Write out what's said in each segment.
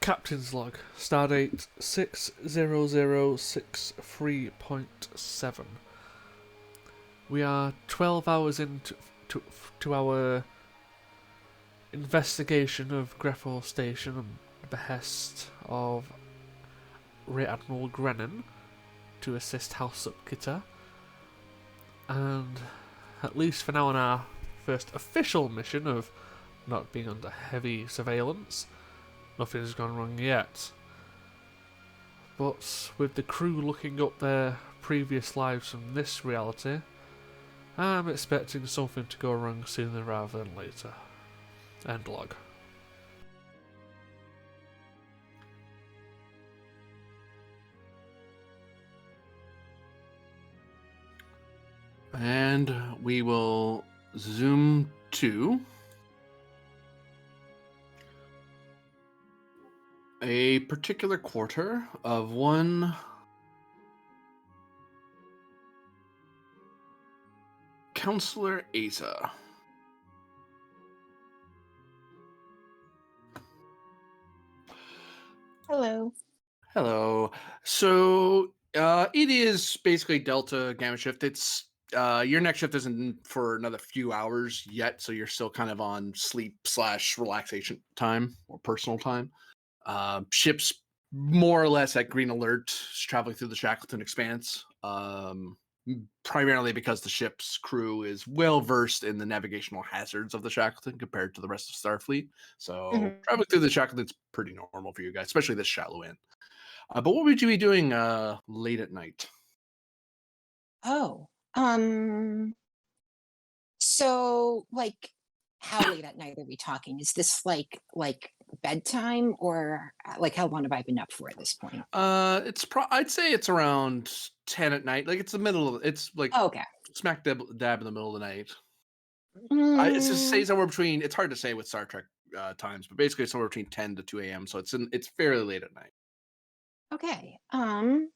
Captain's log, stardate 60063.7. We are 12 hours into to our investigation of Greffel Station on the behest of Rear Admiral Grennan to assist House Upkitter. And at least for now on our first official mission of not being under heavy surveillance, nothing has gone wrong yet. But with the crew looking up their previous lives from this reality, I'm expecting something to go wrong sooner rather than later. End log. And we will zoom to a particular quarter of one Counselor Asa. Hello. Hello. So it is basically Delta Gamma shift. It's your next shift isn't for another few hours yet, so you're still kind of on sleep / relaxation time or personal time. Ships more or less at green alert, traveling through the Shackleton Expanse. Primarily because the ship's crew is well versed in the navigational hazards of the Shackleton compared to the rest of Starfleet. So traveling through the Shackleton's pretty normal for you guys, especially this shallow end. But what would you be doing late at night? Oh, so like how late at night are we talking? Is this like bedtime or like how long have I been up for at this point? I'd say it's around 10 at night. Like it's the middle of it's like Oh, okay. smack dab in the middle of the night. It's just say Mm, somewhere between. It's hard to say with Star Trek times, but basically somewhere between 10 to 2 a.m. So it's fairly late at night. okay. Can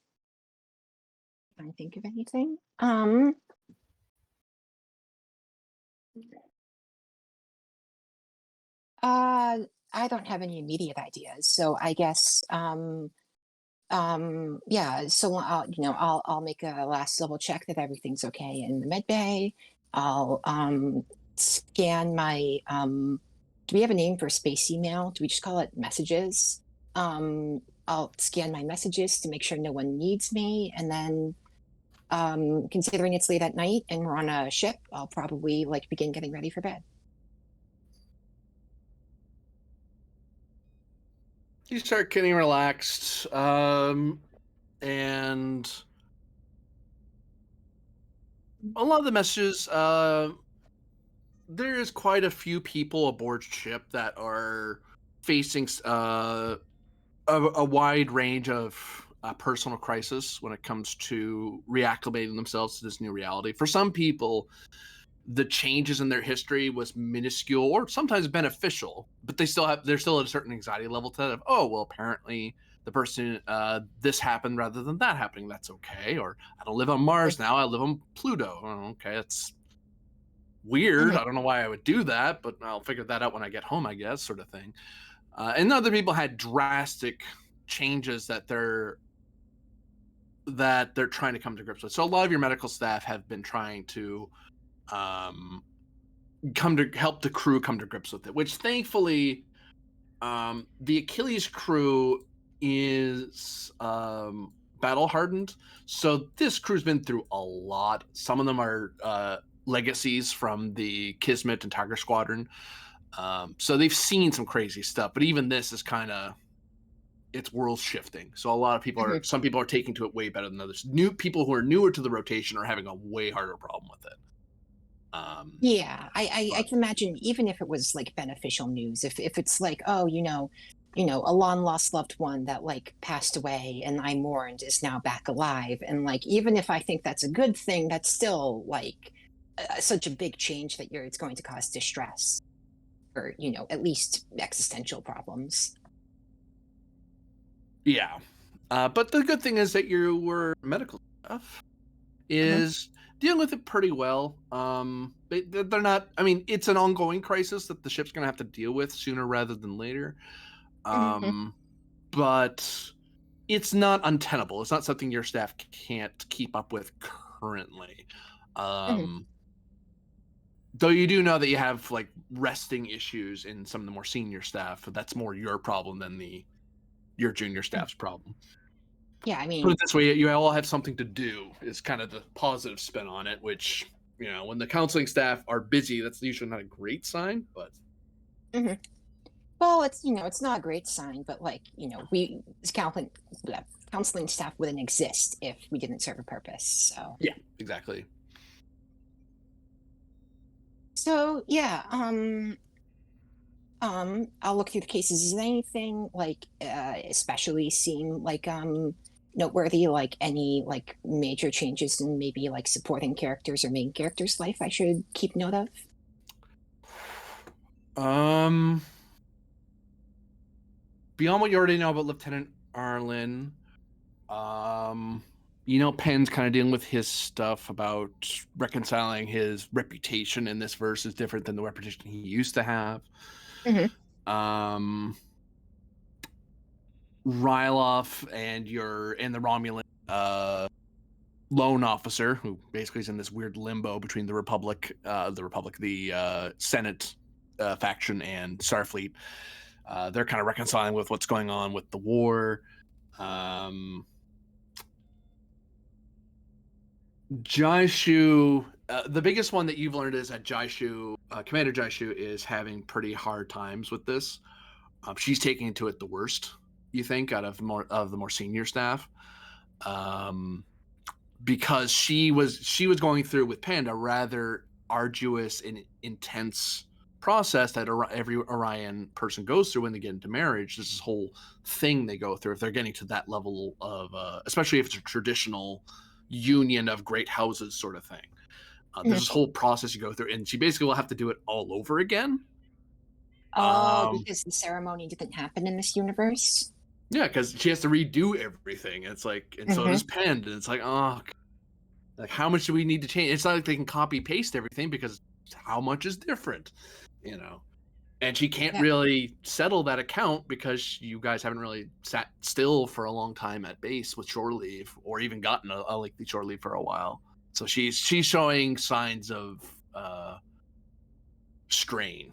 I think of anything? Uh I don't have any immediate ideas. So I guess yeah, so I'll make a last level check that everything's okay in the med bay. I'll scan my do we have a name for space email? Do we just call it messages? I'll scan my messages to make sure no one needs me, and then considering it's late at night and we're on a ship, I'll probably like begin getting ready for bed. You start getting relaxed, and a lot of the messages. There is quite a few people aboard ship that are facing a wide range of personal crisis when it comes to reacclimating themselves to this new reality. For some people, the changes in their history was minuscule or sometimes beneficial, but they're still at a certain anxiety level to that of, oh, well, apparently the person this happened rather than that happening. That's okay. Or I don't live on Mars now, I live on Pluto. Oh, okay, that's weird. Mhm. I don't know why I would do that, but I'll figure that out when I get home, I guess, sort of thing. And other people had drastic changes that they're trying to come to grips with. So a lot of your medical staff have been trying to um, help the crew come to grips with it, which thankfully the Achilles crew is battle hardened. So this crew's been through a lot. Some of them are legacies from the Kismet and Tiger Squadron. So they've seen some crazy stuff, but even this is kind of it's world shifting. So a lot of people Mhm. some people are taking to it way better than others. New people who are newer to the rotation are having a way harder problem with it. Yeah, I But can imagine even if it was like beneficial news, if it's like, oh, a long lost loved one that like passed away and I mourned is now back alive, and like even if I think that's a good thing, that's still like such a big change that it's going to cause distress or at least existential problems. yeah, but the good thing is that your medical staff Mhm. is dealing with it pretty well. They're not. I mean, it's an ongoing crisis that the ship's going to have to deal with sooner rather than later. Mhm. Um, but it's not untenable. It's not something your staff can't keep up with currently. Though you do know that you have like resting issues in some of the more senior staff, but that's more your problem than your junior staff's problem. Yeah, I Put mean, it this way, you all have something to do is kind of the positive spin on it, which, when the counseling staff are busy, that's usually not a great sign, but mhm. Well, it's not a great sign, but like, we as counseling staff wouldn't exist if we didn't serve a purpose. yeah, exactly. So yeah, I'll look through the cases. Is there anything like especially seem like noteworthy, like any like major changes in maybe like supporting characters or main characters' life I should keep note of? Beyond what you already know about Lieutenant Arlen, Penn's kind of dealing with his stuff about reconciling his reputation in this verse is different than the reputation he used to have. Mm-hmm. Ryloff and the Romulan loan officer, who basically is in this weird limbo between the Senate faction and Starfleet. They're kind of reconciling with what's going on with the war. Jaishu, the biggest one that you've learned is that Commander Jaishu is having pretty hard times with this. She's taking to it the worst, you think, out of the more senior staff, because she was going through with Panda rather arduous and intense process that every Orion person goes through when they get into marriage. This is whole thing they go through if they're getting to that level of, especially if it's a traditional union of great houses sort of thing. There's this whole process you go through, and she basically will have to do it all over again. Oh, because the ceremony didn't happen in this universe. Yeah, because she has to redo everything. It's like, and so does Penn, and it's like, oh, like how much do we need to change? It's not like they can copy paste everything because how much is different, And she can't really settle that account because you guys haven't really sat still for a long time at base with shore leave, or even gotten a lengthy shore leave for a while. So she's showing signs of strain.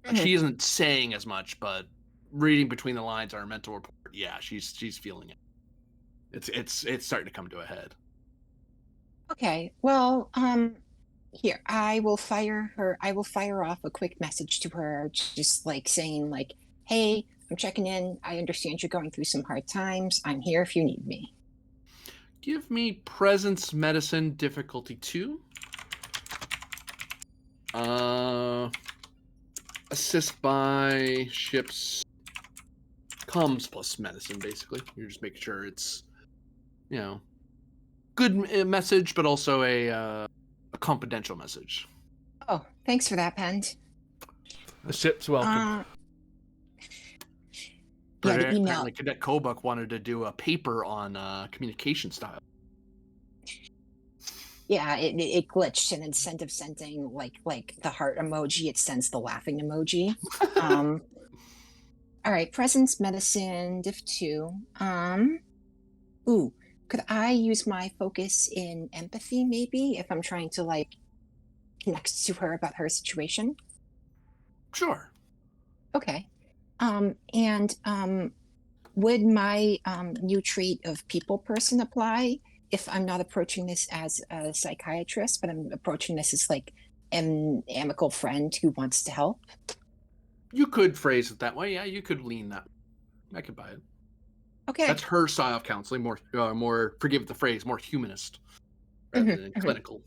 Like she isn't saying as much, but reading between the lines on her mental report, yeah, she's feeling it. It's starting to come to a head. Okay. Well, here, I will fire off a quick message to her, just like saying like, "Hey, I'm checking in. I understand you're going through some hard times. I'm here if you need me." Give me presence medicine difficulty 2. Assist by ship's comms plus medicine, basically. You're just making sure it's, good message, but also a confidential message. Oh, thanks for that, Pend. The ship's welcome. Yeah, the email. Apparently, Cadet Kobuk wanted to do a paper on communication style. Yeah, it glitched, and instead of sending like the heart emoji, it sends the laughing emoji. All right, presence medicine diff 2. Could I use my focus in empathy maybe if I'm trying to like connect to her about her situation? Sure. Okay. And would my new trait of people person apply if I'm not approaching this as a psychiatrist, but I'm approaching this as like an amicable friend who wants to help? You could phrase it that way. Yeah, you could lean that. I could buy it. Okay. That's her style of counseling, more forgive the phrase, more humanist rather than clinical.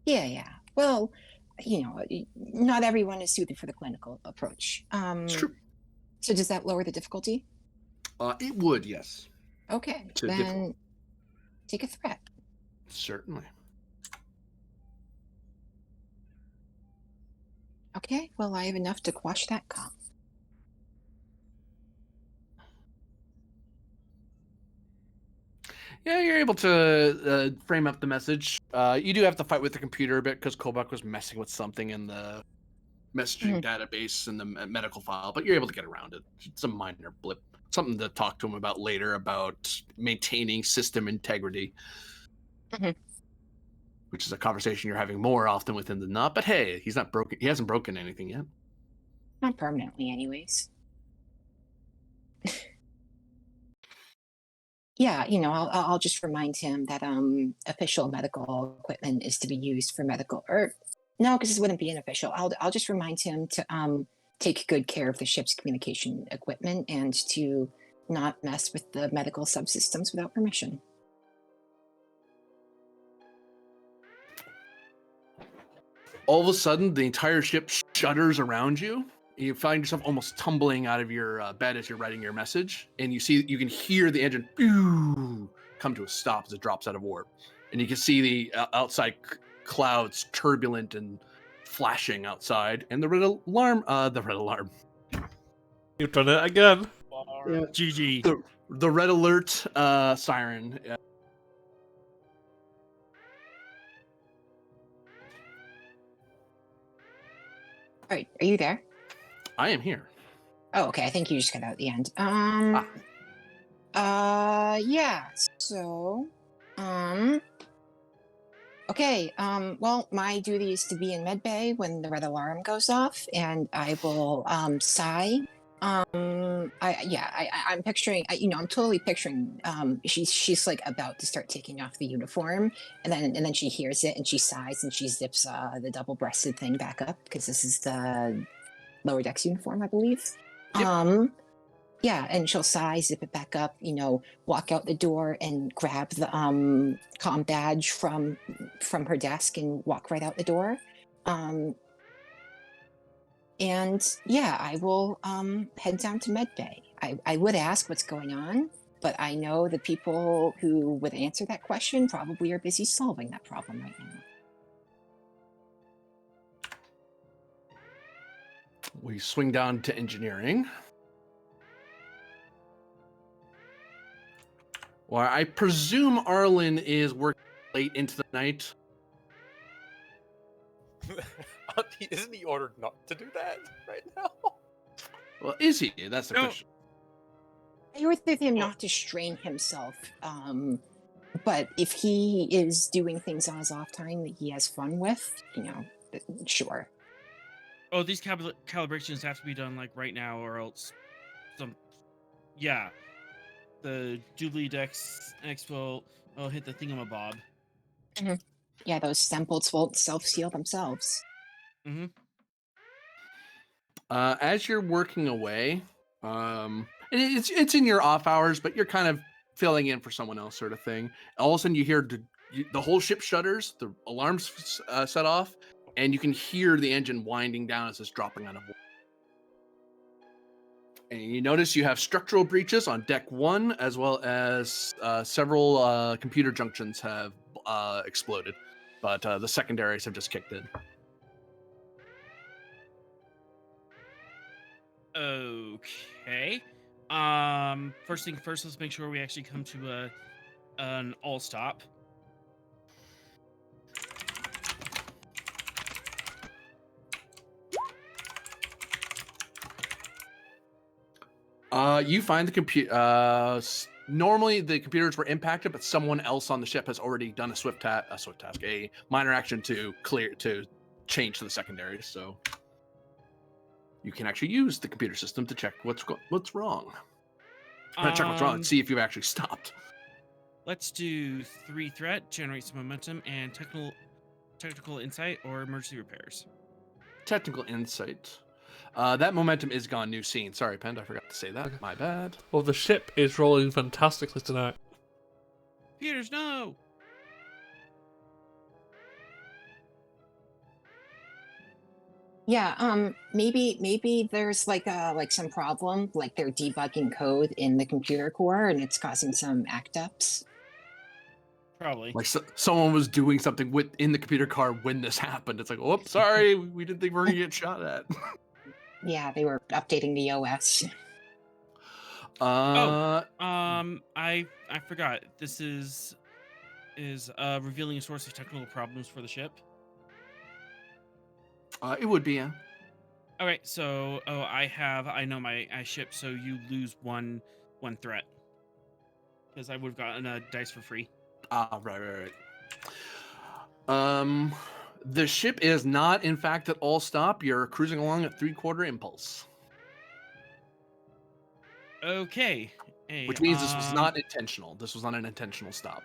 Yeah. Well, not everyone is suited for the clinical approach. It's true. So does that lower the difficulty? It would, yes. Okay, then take a threat. Certainly. Okay, well, I have enough to quash that calm. Yeah, you're able to frame up the message. You do have to fight with the computer a bit because Kobuk was messing with something in the messaging database and the medical file, but you're able to get around it. It's a minor blip. something to talk to him about later about maintaining system integrity, Mhm. which is a conversation you're having more often with him than not. But hey, he's not broken. He hasn't broken anything yet. Not permanently, anyways. Yeah, I'll just remind him that official medical equipment is to be used for medical, or no, because this wouldn't be unofficial. I'll just remind him to take good care of the ship's communication equipment and to not mess with the medical subsystems without permission. All of a sudden, the entire ship shudders around you. You find yourself almost tumbling out of your bed as you're writing your message, and you can hear the engine come to a stop as it drops out of warp, and you can see the outside clouds turbulent and flashing outside, and the red alarm. You've done it again. Yeah. GG. The red alert siren. All right, are you there? I am here. Oh, okay. I think you just cut out at the end. Yeah. So, okay. Well, my duty is to be in medbay when the red alarm goes off, and I will sigh. I'm picturing. I'm totally picturing. She's like about to start taking off the uniform, and then she hears it and she sighs and she zips the double-breasted thing back up because this is the lower decks uniform, I believe. Yep. Yeah, and she'll sigh, zip it back up, walk out the door and grab the comm badge from her desk and walk right out the door. And yeah, I will head down to medbay. I would ask what's going on, but I know the people who would answer that question probably are busy solving that problem right now. We swing down to engineering. Well, I presume Arlen is working late into the night. Isn't he ordered not to do that right now? Well, is he? That's the question. I ordered him not to strain himself, but if he is doing things on his off time that he has fun with, sure. Oh, these calibrations have to be done like right now, or else the Jubilee Dex X will hit the thingamabob. Mm-hmm. Yeah, those samples won't self-seal themselves. Mm-hmm. As you're working away, and it's in your off hours, but you're kind of filling in for someone else, sort of thing. All of a sudden, you hear the whole ship shudders, the alarms set off, and you can hear the engine winding down as it's dropping out of water. And you notice you have structural breaches on deck 1, as well as several computer junctions have exploded, but the secondaries have just kicked in. Okay. First thing first, let's make sure we actually come to an all stop. You find the computer. Normally, the computers were impacted, but someone else on the ship has already done a minor action to change to the secondaries. So you can actually use the computer system to check what's wrong. Check what's wrong and see if you've actually stopped. Let's do 3 threat, generate some momentum, and technical insight or emergency repairs. Technical insight. That momentum is gone. New scene. Sorry, Pend, I forgot to say that. My bad. Well, the ship is rolling fantastically tonight. Peters, no! Yeah, maybe there's like some problem, like they're debugging code in the computer core and it's causing some act ups. Probably. Like someone was doing something in the computer car when this happened. It's like, oh, sorry, we didn't think we were gonna get shot at. Yeah, they were updating the U.S. I forgot. This is revealing a source of technical problems for the ship. It would be, yeah. Okay, so I know my ship, so you lose 1 one threat. Because I would have gotten a dice for free. Right. The ship is not, in fact, at all stop. You're cruising along at 3/4 impulse. Okay. Hey, Which means this was not intentional. This was not an intentional stop.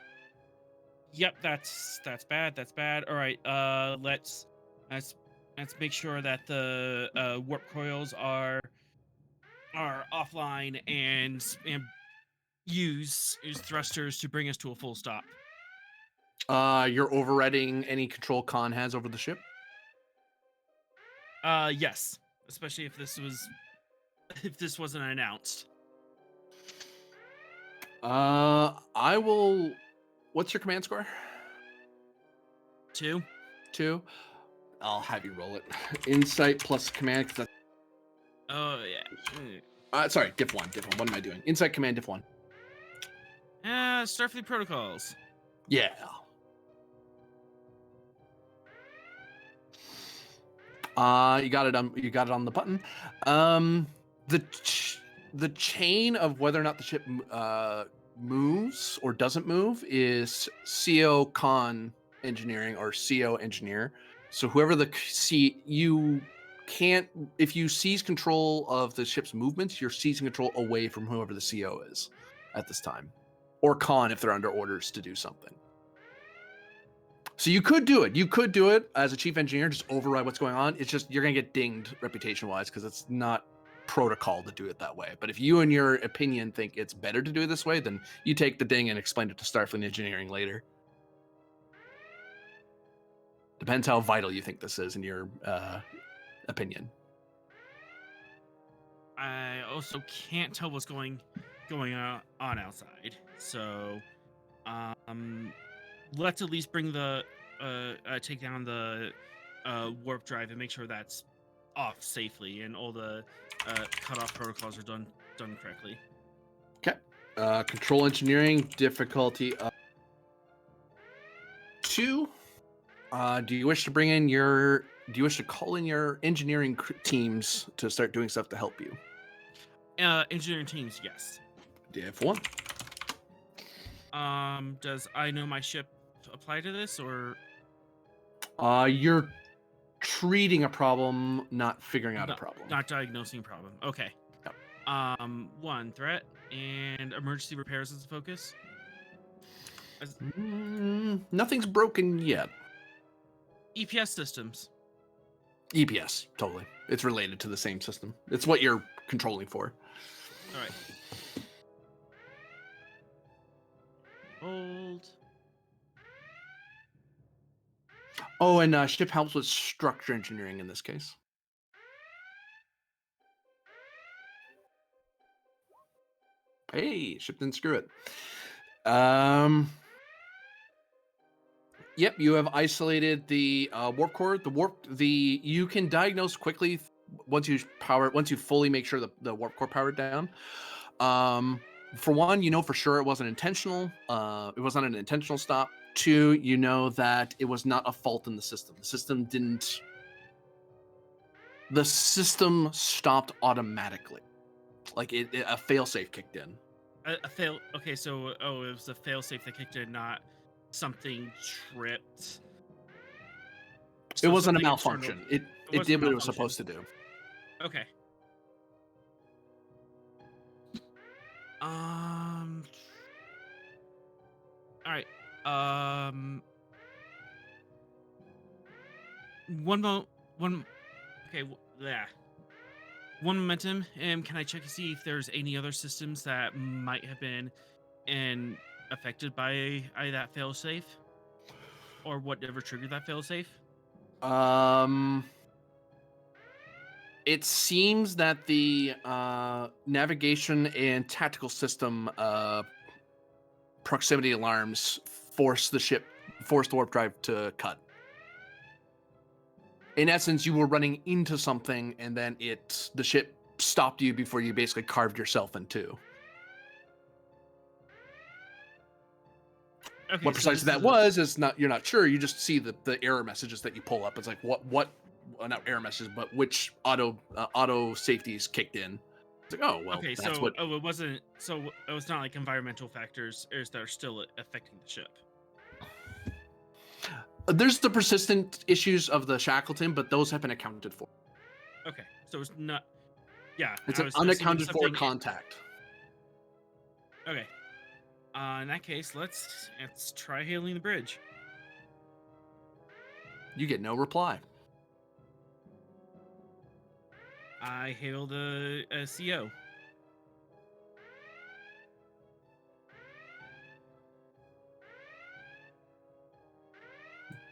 Yep, that's bad. That's bad. All right. Let's make sure that the warp coils are offline and use thrusters to bring us to a full stop. You're overriding any control Khan has over the ship? Yes. Especially if this wasn't announced. I will. What's your command score? 2. 2. I'll have you roll it. Insight plus command. Oh yeah. Sorry, diff 1. What am I doing? Insight command diff 1. Starfleet protocols. Yeah. You got it on the button. The chain of whether or not the ship moves or doesn't move is CO Con engineering or CO engineer. So whoever you can't, if you seize control of the ship's movements, you're seizing control away from whoever the CO is at this time, or Con if they're under orders to do something. So you could do it. You could do it as a chief engineer, just override what's going on. It's just you're gonna get dinged reputation-wise because it's not protocol to do it that way. But if you, in your opinion, think it's better to do it this way, then you take the ding and explain it to Starfleet Engineering later. Depends how vital you think this is in your opinion. I also can't tell what's going on outside. So, let's at least bring the take down the warp drive and make sure that's off safely and all the cutoff protocols are done correctly. Okay. Control engineering difficulty 2. Do you wish to call in your engineering teams to start doing stuff to help you? Engineering teams, yes. Diff 1. Does I know my ship apply to this, or you're treating a problem, not figuring out a problem. Not diagnosing a problem. Okay. Yep. 1 threat and emergency repairs as a focus. Nothing's broken yet. EPS systems. EPS, totally. It's related to the same system. It's what you're controlling for. All right. Hold. Oh, and ship helps with structure engineering in this case. Hey, ship didn't screw it. Yep, you have isolated the warp core. You can diagnose quickly once you fully make sure the warp core powered down. For one, you know for sure it wasn't intentional. It wasn't an intentional stop. 2, you know that it was not a fault in the system. The system stopped automatically. Like a failsafe kicked in. Okay, so it was a failsafe that kicked in, not something tripped. It wasn't a malfunction. It did what it was supposed to do. Okay. All right. Yeah. One momentum. Can I check to see if there's any other systems that might have been affected by that failsafe, or whatever triggered that failsafe? It seems that the navigation and tactical system proximity alarms forced the warp drive to cut. In essence, you were running into something, and then the ship stopped you before you basically carved yourself in two. Okay, what precisely that was is not, you're not sure. You just see the error messages that you pull up. It's like what not error messages, but which auto safeties kicked in. It's like, oh well, Okay, that's so what. it wasn't. So it was not like environmental factors that are still affecting the ship. There's the persistent issues of the Shackleton, but those have been accounted for. Okay, so it's not. Yeah, It's I an was assuming unaccounted for something. contact. Okay. In that case, let's try hailing the bridge. You get no reply. I hail the CO.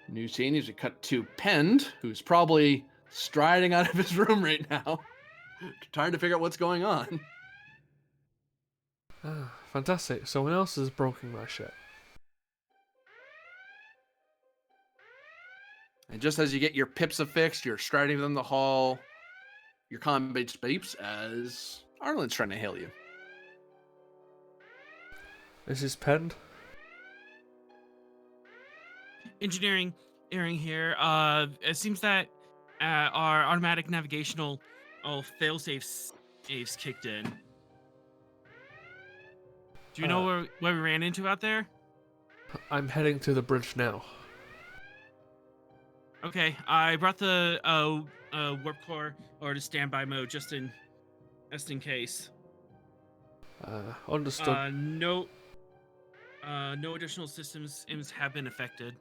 New scene is we cut to Pend, who's probably striding out of his room right now, trying to figure out what's going on. Ah, fantastic. Someone else has broken my ship. And just as you get your pips affixed, you're striding down the hall. Your comm base beeps as Arlen's trying to hail you. This is Pend. Engineering, Aaron here. It seems that our automatic navigational failsafes kicked in. Do you know where we ran into out there? I'm heading to the bridge now. Okay, I brought the warp core or to standby mode just in case. Understood. No additional systems have been affected.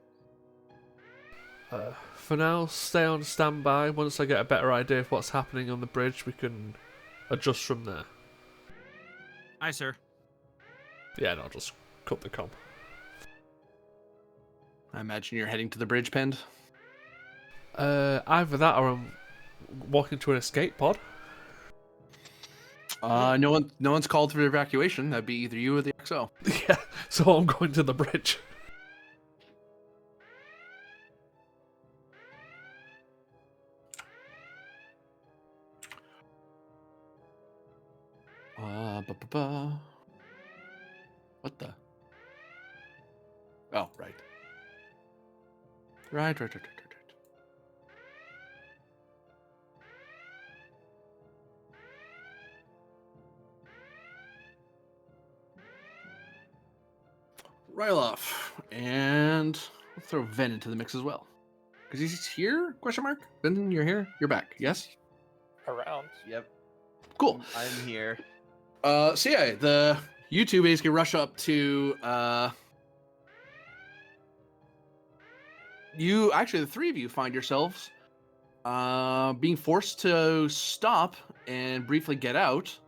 For now, stay on standby. Once I get a better idea of what's happening on the bridge, we can adjust from there. Aye, sir. Yeah, and I'll just cut the comm. I imagine you're heading to the bridge, Pend. Either that or I'm walking to an escape pod. No one's called for evacuation. That'd be either you or the XO. Yeah, so I'm going to the bridge. What the? Oh, right. Right. Ryloff. And we'll throw Ven into the mix as well. Because he's here? Question mark? Ven, you're here? You're back. Yes? Around. Yep, Cool. I'm here. So yeah, you two basically rush up to the three of you find yourselves being forced to stop and briefly get out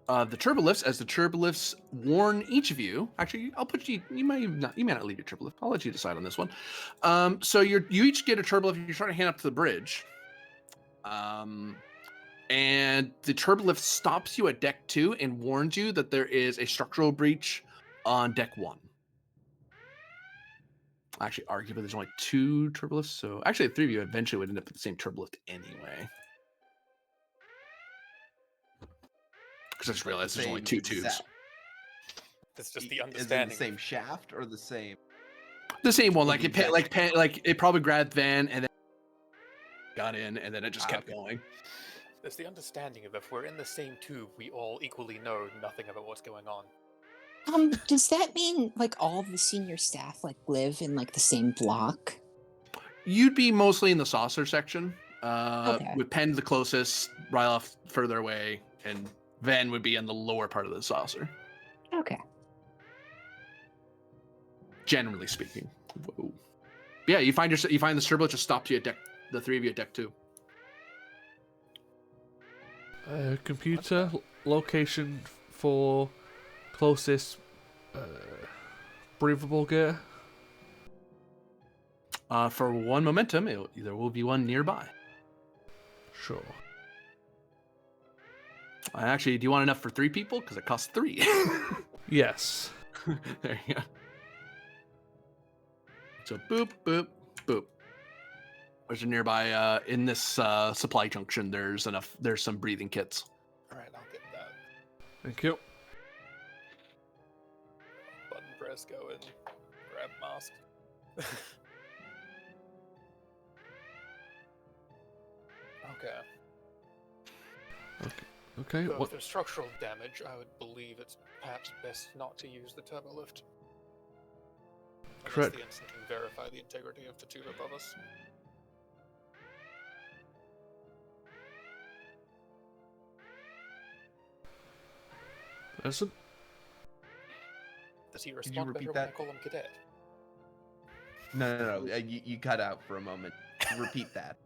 the turbolifts as the turbolifts warn each of you. Actually, I'll put you may not leave your turbolift. I'll let you decide on this one. So you each get a turbolift. You're trying to hand up to the bridge. And the turbolift stops you at deck 2 and warns you that there is a structural breach on deck 1. Actually, arguably, there's only 2 turbolifts, so actually, the 3 of you eventually would end up with the same turbolift anyway. Because I just realized there's only 2 tubes. That's just the Is it understanding. the same shaft or the same? The same one, Or like the it probably grabbed Van and then got in, and then it just kept okay. going. There's the understanding of if we're in the same tube, we all equally know nothing about what's going on. Does that mean like all of the senior staff like live in like the same block? You'd be mostly in the saucer section, Okay. with Penn the closest, Ryloff further away, and Van would be in the lower part of the saucer. Okay. Generally speaking. Whoa. Yeah, you find the turbulent just stopped you at deck. The 3 of you at deck 2. Computer location for closest breathable gear. For 1 momentum, there will be one nearby. Sure. Actually, do you want enough for 3 people? Because it costs 3. Yes. There you go. So boop, boop, boop. There's a nearby, in this supply junction, there's some breathing kits. Alright, I'll get that. Thank you. Button press, go and grab mask. Okay. Okay, Though what? for structural damage, I would believe it's perhaps best not to use the turbolift. Unless Correct. the ensign can verify the integrity of the tube above us. Ensign? Does he you respond repeat better when I that? call him cadet? No. You cut out for a moment. Repeat that.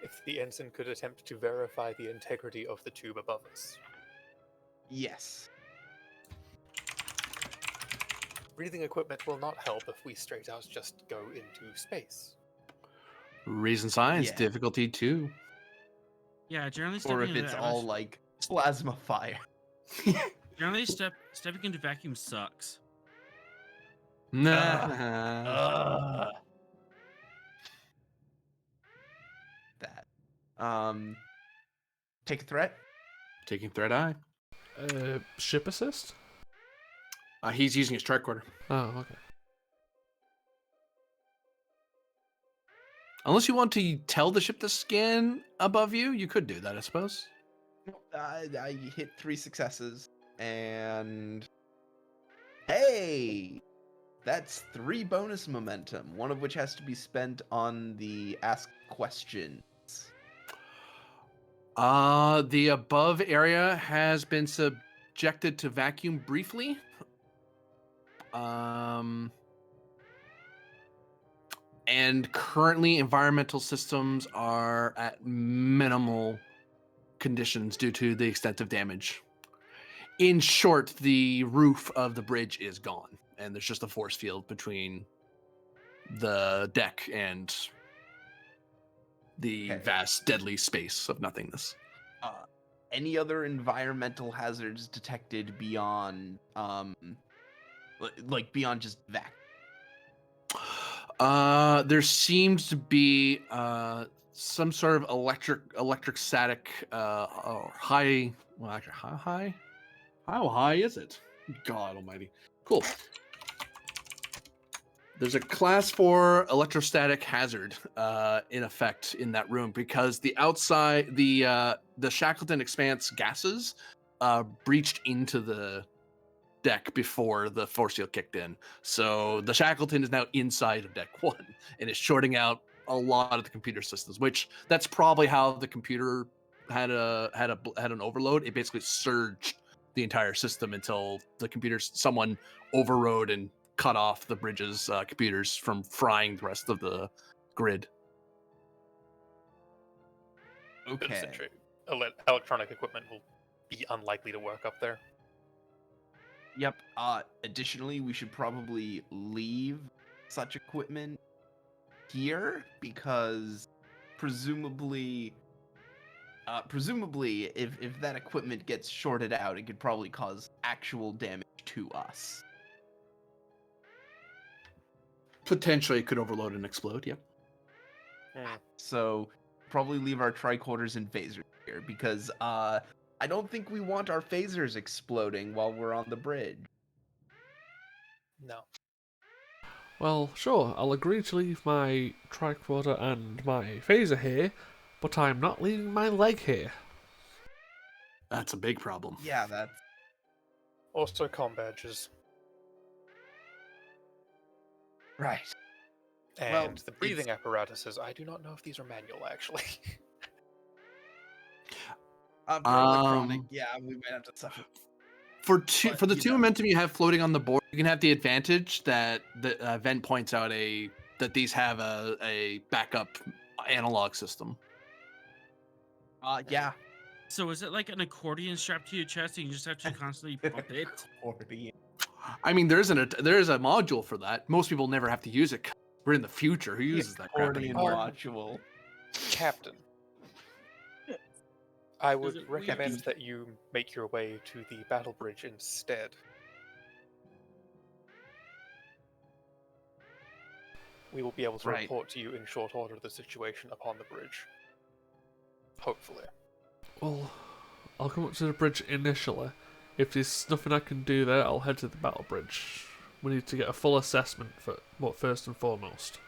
If the ensign could attempt to verify the integrity of the tube above us. Yes. Breathing equipment will not help if we straight out just go into space. Reason science, Yeah. difficulty 2. Yeah, generally Or stepping if into it's the all like plasma fire. generally stepping into vacuum sucks. Nah. That. Take a threat. Taking threat eye. Ship assist? He's using his tricorder. Oh, okay. Unless you want to tell the ship to scan above you, you could do that, I suppose. I hit 3 successes, and hey, that's 3 bonus momentum. One of which has to be spent on the ask questions. The above area has been subjected to vacuum briefly. And currently environmental systems are at minimal conditions due to the extent of damage. In short, the roof of the bridge is gone, and there's just a force field between the deck and the Okay. vast, deadly space of nothingness. Any other environmental hazards detected beyond, like beyond just vac? There seems to be some sort of electric static high. Well, actually, how high is it? God Almighty! Cool. There's a class 4 electrostatic hazard in effect in that room because the outside the Shackleton Expanse gases breached into the deck before the force field kicked in. So the Shackleton is now inside of deck 1 and is shorting out a lot of the computer systems, which that's probably how the computer had an overload. It basically surged the entire system until the someone overrode and cut off the bridge's computers from frying the rest of the grid. Okay. Electronic equipment will be unlikely to work up there. Yep. Additionally, we should probably leave such equipment here because presumably, if that equipment gets shorted out, it could probably cause actual damage to us. Potentially, it could overload and explode. Yep. So probably leave our tricorders and phasers here because I don't think we want our phasers exploding while we're on the bridge. No. Well, sure, I'll agree to leave my tricorder and my phaser here, but I'm not leaving my leg here. That's a big problem. Yeah, that's Also, comm badges. right. And Well, the breathing apparatuses, I do not know if these are manual, actually. For electronic, yeah, we might have to suffer. For But, the you two know. momentum you have floating on the board, you can have the advantage that the event points out that these have a backup analog system. Yeah. So is it like an accordion strapped to your chest and you just have to constantly pump it? Accordion. I mean, there is a module for that. Most people never have to use it. We're in the future. Who uses that crap Accordion anymore? module. Captain. I would it weird? recommend that you make your way to the battle bridge instead. We will be able to Right. report to you in short order the situation upon the bridge. Hopefully. Well, I'll come up to the bridge initially. If there's nothing I can do there, I'll head to the battle bridge. We need to get a full assessment for what first and foremost.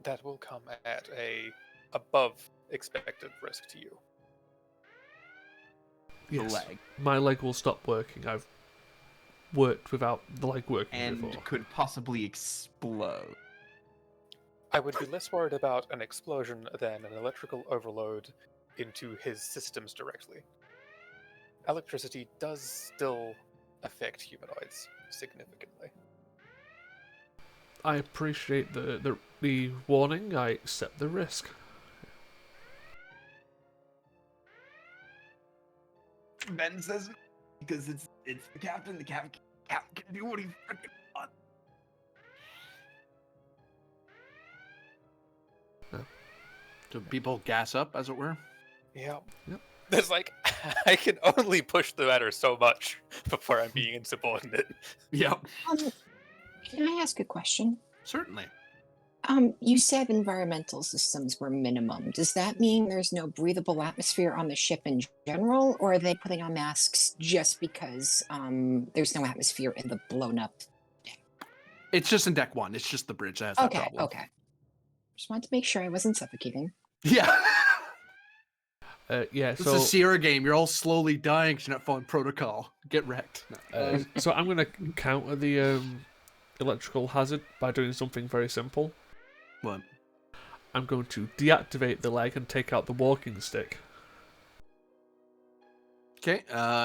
That will come at a above expected risk to you. Yes. The leg. My leg will stop working. I've worked without the leg working And before. could possibly explode. I would be less worried about an explosion than an electrical overload into his systems directly. Electricity does still affect humanoids significantly. I appreciate the warning. I accept the risk. Ben says because it's the captain. The captain can do what he freaking wants. Do people gas up, as it were? Yeah. Yep. There's like, I can only push the matter so much before I'm being insubordinate. Yep. Can I ask a question? Certainly. You said environmental systems were minimum. Does that mean there's no breathable atmosphere on the ship in general, or are they putting on masks just because there's no atmosphere in the blown up? It's just in deck 1. It's just the bridge that has that Okay, problem. okay. Just wanted to make sure I wasn't suffocating. Yeah. Yeah. This So is a Sierra game. You're all slowly dying because you're not following protocol. Get wrecked. No. so I'm gonna counter the electrical hazard by doing something very simple. What? I'm going to deactivate the leg and take out the walking stick. Okay.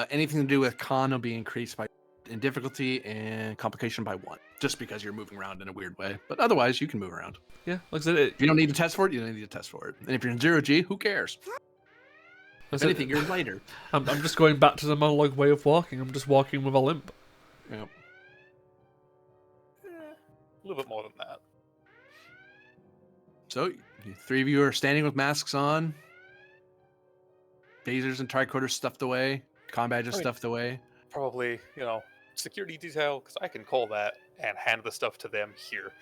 Anything to do with con will be increased in difficulty and complication by 1, just because you're moving around in a weird way. But otherwise, you can move around. Yeah, like I said, If you don't need to test for it, you don't need to test for it. And if you're in 0G, who cares? If anything, you're lighter. I'm just going back to the monologue way of walking. I'm just walking with a limp. Yep. A little bit more than that. So, the 3 of you are standing with masks on. Phasers and tricorders stuffed away. Comm badges stuffed away. Probably, security detail, because I can call that and hand the stuff to them here.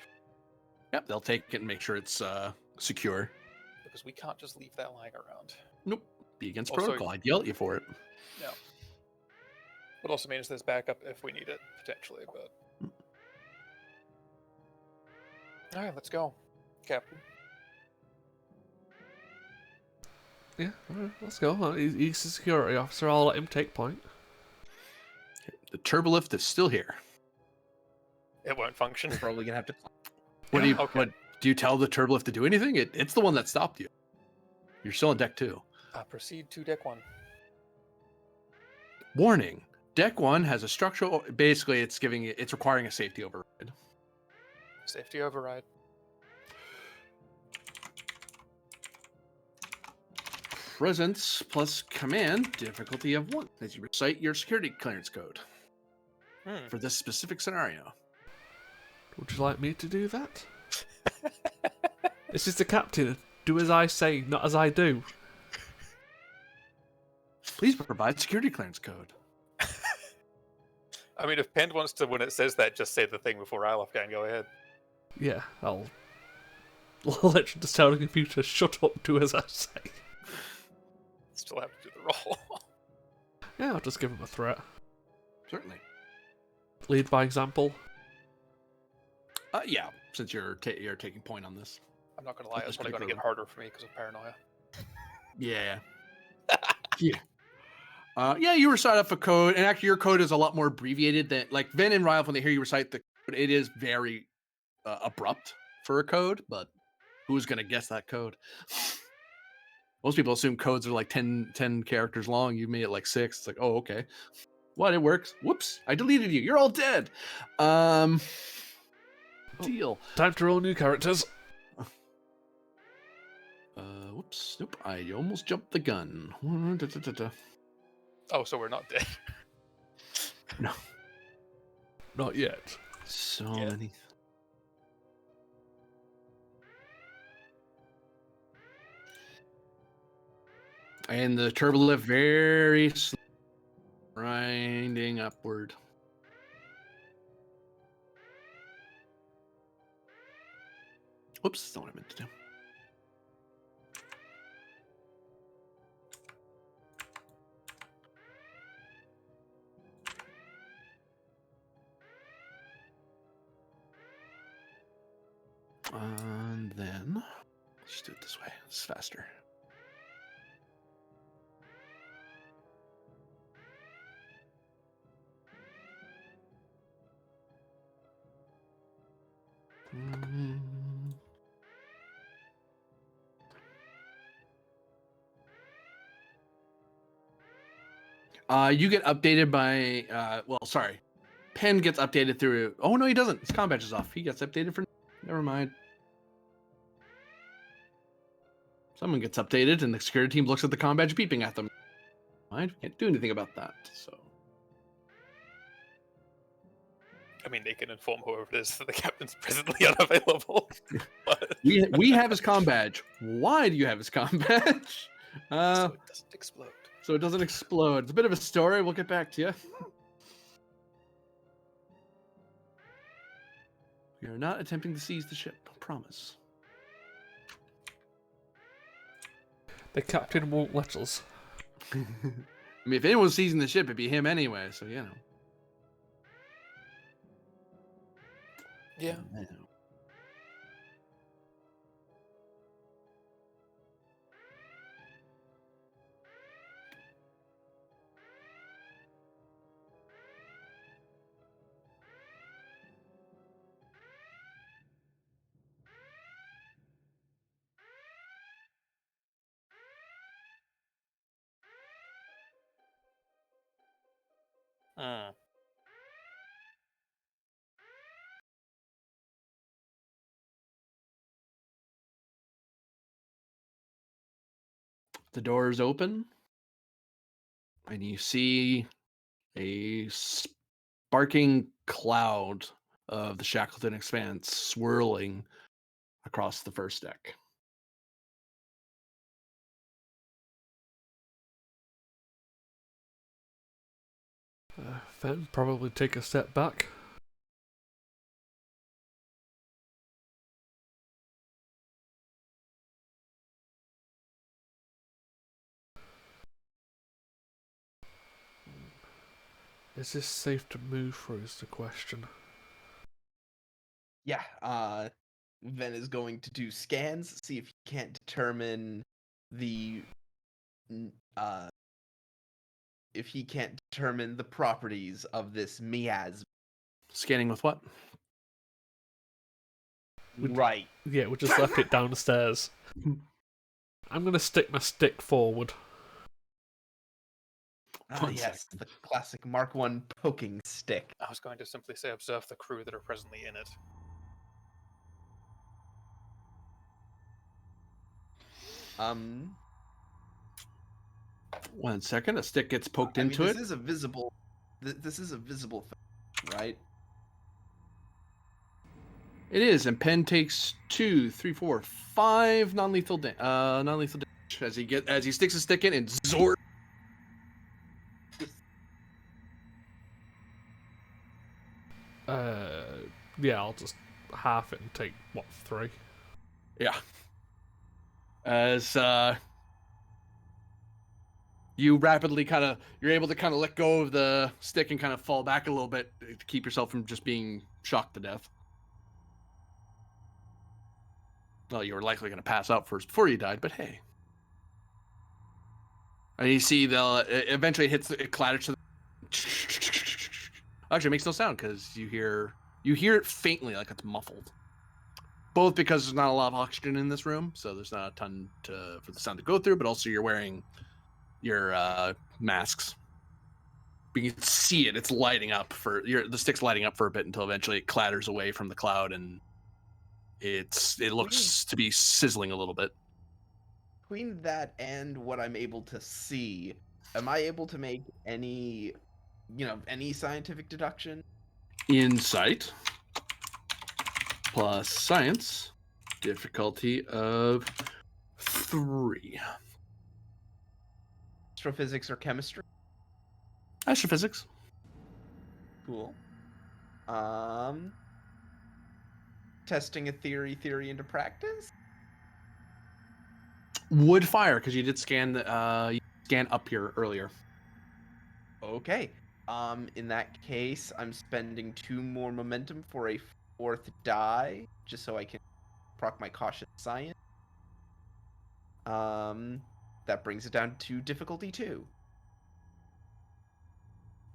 Yep, they'll take it and make sure it's secure. Because we can't just leave that lying around. Nope. Be against Also- protocol. I'd yell at you for it. No. Would also means there's backup if we need it, potentially, but... Alright, let's go. Captain. Yeah, alright, let's go. He's a security officer. I'll let him take point. The turbolift is still here. It won't function. We're probably gonna have to. What Okay. do you tell the turbolift to do anything? It's the one that stopped you. You're still on deck 2. Proceed to deck 1. Warning. Deck 1 has a structural basically it's requiring a safety override. Safety override. Presence plus command difficulty of 1 as you recite your security clearance code for this specific scenario. Would you like me to do that? This is the captain. Do as I say, not as I do. Please provide security clearance code. I mean, if Pend wants to, when it says that, just say the thing before Ryloff can go ahead. Yeah, I'll literally just tell the computer, shut up, do as I say. Still have to do the roll. Yeah, I'll just give him a threat. Certainly. Lead by example. Yeah, since you're taking point on this. I'm not going to lie, This it's only going to particular get harder for me because of paranoia. Yeah. Yeah. Yeah, you recite off a code, and actually your code is a lot more abbreviated than, like, Vin and Ralph, when they hear you recite the code, it is very abrupt for a code, but who's going to guess that code? Most people assume codes are like 10 characters long. You made it like 6. It's like, oh, okay. What? It works. Whoops. I deleted you. You're all dead. Deal. Time to roll new characters. Whoops. Nope. I almost jumped the gun. Oh, so we're not dead. No. Not yet. So Yeah. many. And the turbolift very slow, grinding upward. Whoops, that's not what I meant to do. And then Let's do it this way. It's faster. You get updated by, sorry. Pen gets updated through, oh no, he doesn't. His comm badge is off. He gets updated for, never mind. Someone gets updated and the security team looks at the comm badge beeping at them. I can't do anything about that, so. I mean, they can inform whoever it is that the captain's presently unavailable. But... we have his comm badge. Why do you have his comm badge? So it doesn't explode. So it doesn't explode. It's a bit of a story. We'll get back to you. We are not attempting to seize the ship. Promise. The captain won't let us. I mean, if anyone's seizing the ship, it'd be him anyway. So you know. Yeah. The doors open, and you see a sparking cloud of the Shackleton Expanse swirling across the first deck. Then probably take a step back. Is this safe to move through is the question. Yeah, Ven is going to do scans, see if he can't determine the if he can't determine the properties of this miasma. Scanning with what? Right. Yeah, we just left it downstairs. I'm gonna stick my stick forward. Ah, yes, the classic Mark I poking stick. I was going to simply say observe the crew that are presently in it. One second, a stick gets poked I mean, into this it. is a visible. This is a visible thing, right? It is, and Pen takes 2, 3, 4, 5 non-lethal damage as he sticks his stick in and zort. Yeah, I'll just half it and take, 3? Yeah. As you rapidly you're able to let go of the stick and kind of fall back a little bit to keep yourself from just being shocked to death. Well, you were likely going to pass out first before you died, but hey. And you see eventually it clatters to the... Actually, it makes no sound because you hear it faintly, like it's muffled. Both because there's not a lot of oxygen in this room, so there's not a ton for the sound to go through, but also you're wearing your masks. But you can see it's lighting up the stick's lighting up for a bit until eventually it clatters away from the cloud and it looks to be sizzling a little bit. Between that and what I'm able to see, am I able to make any scientific deduction? Insight plus science, difficulty of 3. Astrophysics or chemistry? Astrophysics. Cool. Testing a theory into practice? Would fire because you did scan up here earlier. Okay. In that case, I'm spending 2 more momentum for a 4th die, just so I can proc my cautious science. That brings it down to difficulty 2.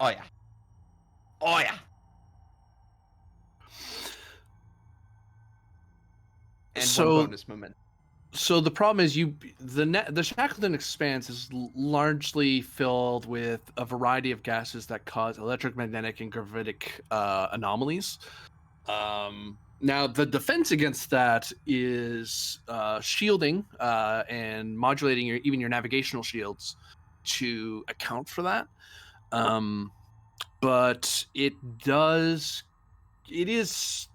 Oh yeah. Oh yeah. And So- one bonus momentum. So the problem is the Shackleton Expanse is largely filled with a variety of gases that cause electromagnetic and gravitic anomalies. Now the defense against that is shielding and modulating even your navigational shields to account for that. But it is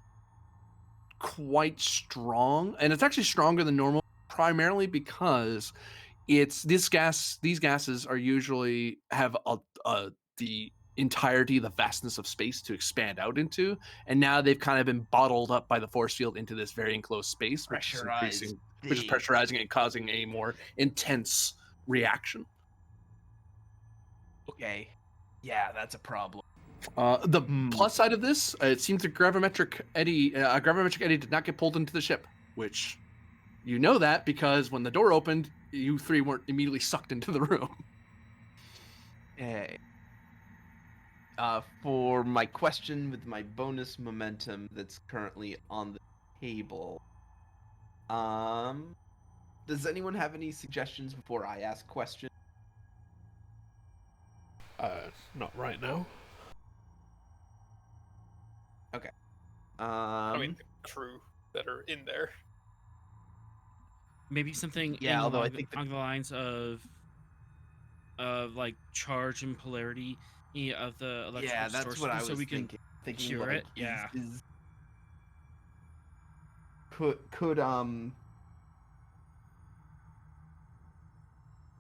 quite strong, and it's actually stronger than normal, primarily because these gases are usually have the entirety, the vastness of space to expand out into, and now they've kind of been bottled up by the force field into this very enclosed space, which Pressurized is pressurizing and causing a more intense reaction. Okay. Yeah, that's a problem. The plus side of this, it seems a gravimetric eddy did not get pulled into the ship, which you know that because when the door opened, you three weren't immediately sucked into the room. Okay. For my question with my bonus momentum that's currently on the table, does anyone have any suggestions before I ask questions? Not right now. Okay. I mean, the crew that are in there. Maybe something Yeah, in although I along, think along the lines of like charge and polarity of the electrical yeah, that's distortion, what I so was we can thinking. Thinking cure like, it. Yeah. Could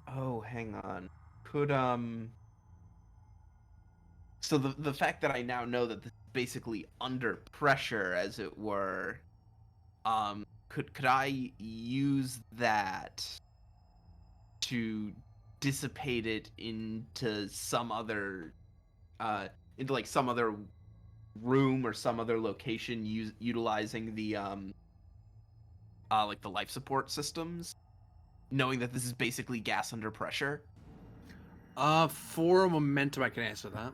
oh, hang on. Could so the fact that I now know that this is basically under pressure, as it were, could I use that to dissipate it into some other into like some other room or some other location, utilizing the like the life support systems, knowing that this is basically gas under pressure? For momentum, I can answer that.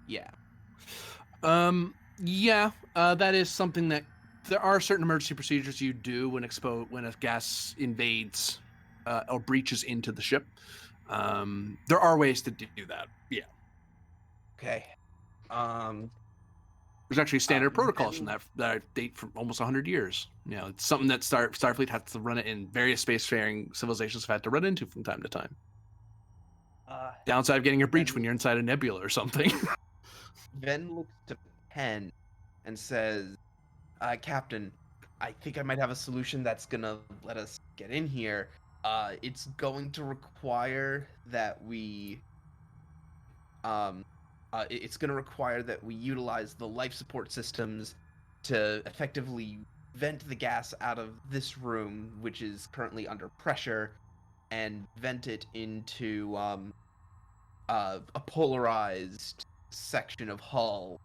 Yeah. Yeah, that is something that there are certain emergency procedures you do when a gas invades or breaches into the ship. There are ways to do that. Yeah, Okay. there's actually standard protocols then- from that date from almost 100 years. You know, it's something that Starfleet has to run it, in various spacefaring civilizations have had to run into from time to time. Downside of getting a breach when you're inside a nebula or something. Ven looks to Pen and says, Captain, I think I might have a solution that's gonna let us get in here. It's going to require that we it's going to require that we utilize the life support systems to effectively vent the gas out of this room, which is currently under pressure, and vent it into a polarized section of hull,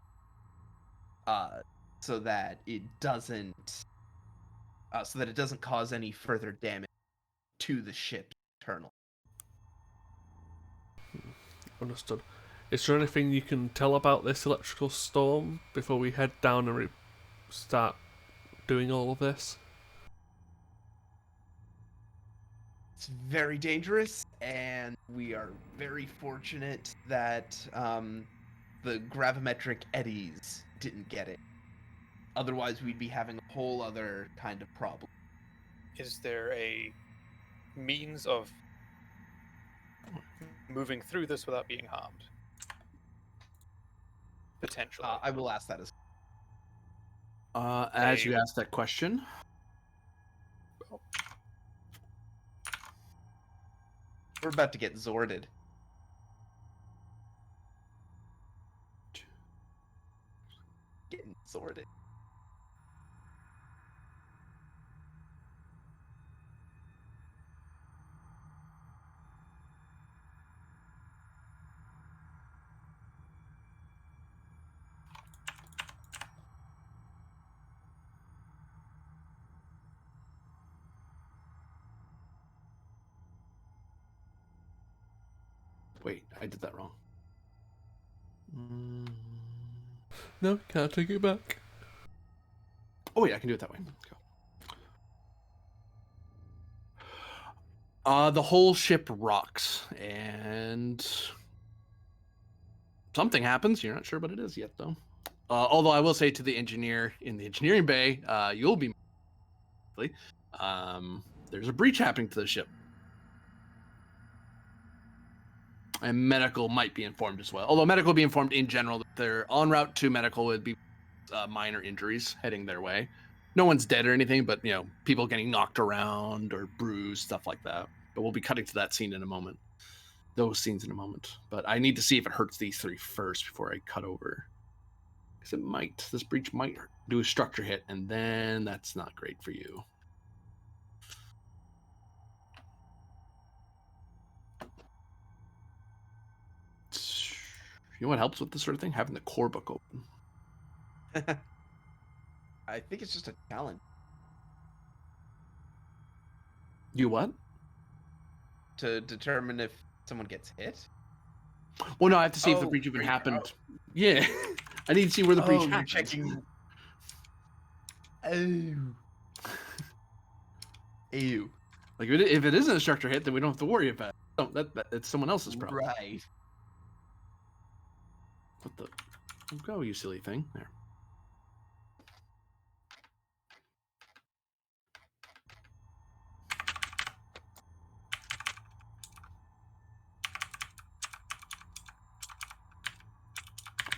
so that it doesn't cause any further damage to the ship internal. Understood. Is there anything you can tell about this electrical storm before we head down and start doing all of this? It's very dangerous, and we are very fortunate that the gravimetric eddies didn't get it. Otherwise, we'd be having a whole other kind of problem. Is there a means of moving through this without being harmed? Potentially. I will ask that as As you ask that question, we're about to get Zorded. Getting Zorded. Wait, I did that wrong. No, can't take it back. Oh wait, I can do it that way. Go. The whole ship rocks, and something happens. You're not sure what it is yet, though. Although I will say to the engineer in the engineering bay, you'll be. There's a breach happening to the ship. And medical might be informed as well. Although medical will be informed in general that they're en route to medical would be minor injuries heading their way. No one's dead or anything, but people getting knocked around or bruised, stuff like that. But we'll be cutting to that scene in a moment. Those scenes in a moment. But I need to see if it hurts these three first before I cut over. Because it might. This breach might do a structure hit, and then that's not great for you. You know what helps with this sort of thing? Having the core book open. I think it's just a challenge. You what? To determine if someone gets hit? Well, no, I have to see if the breach even happened. Yeah. I need to see where the breach happened. Checking. Oh. Ew. Like, if it isn't a structure hit, then we don't have to worry about it. It's someone else's problem. Right. What the? Go, you silly thing. There.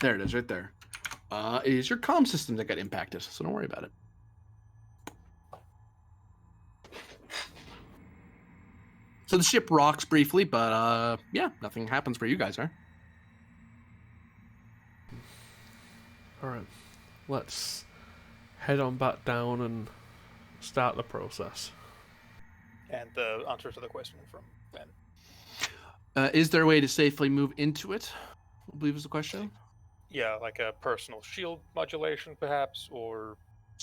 There it is, right there. It is your comm system that got impacted, so don't worry about it. So the ship rocks briefly, but yeah, nothing happens where you guys are. Alright, let's head on back down and start the process. And the answer to the question from Ben. Is there a way to safely move into it? I believe is the question. Yeah, like a personal shield modulation, perhaps, or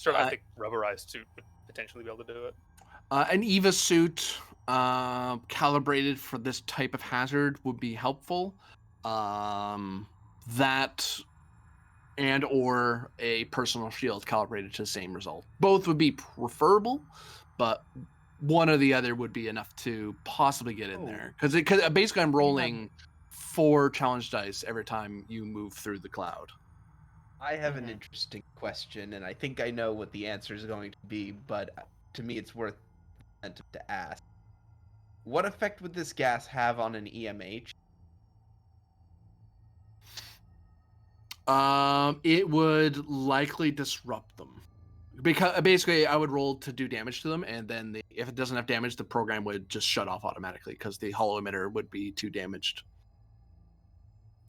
I think rubberized suit would potentially be able to do it. An EVA suit calibrated for this type of hazard would be helpful. That and or a personal shield calibrated to the same result. Both would be preferable, but one or the other would be enough to possibly get in there. Because basically I'm rolling 4 challenge dice every time you move through the cloud. I have an interesting question, and I think I know what the answer is going to be, but to me it's worth to ask. What effect would this gas have on an EMH? It would likely disrupt them. Because basically I would roll to do damage to them, and then if it doesn't have damage, the program would just shut off automatically because the hollow emitter would be too damaged.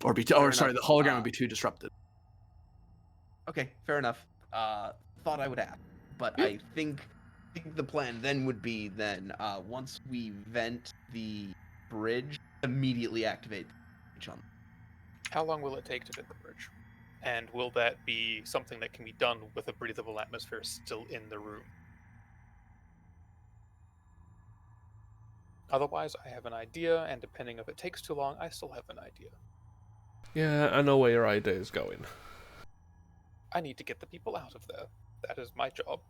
The hologram would be too disrupted. Okay, fair enough. Thought I would ask, but I think the plan then would be once we vent the bridge, immediately activate the bridge on. How long will it take to vent the bridge? And will that be something that can be done with a breathable atmosphere still in the room? Otherwise, I have an idea, and depending if it takes too long, I still have an idea. Yeah, I know where your idea is going. I need to get the people out of there. That is my job.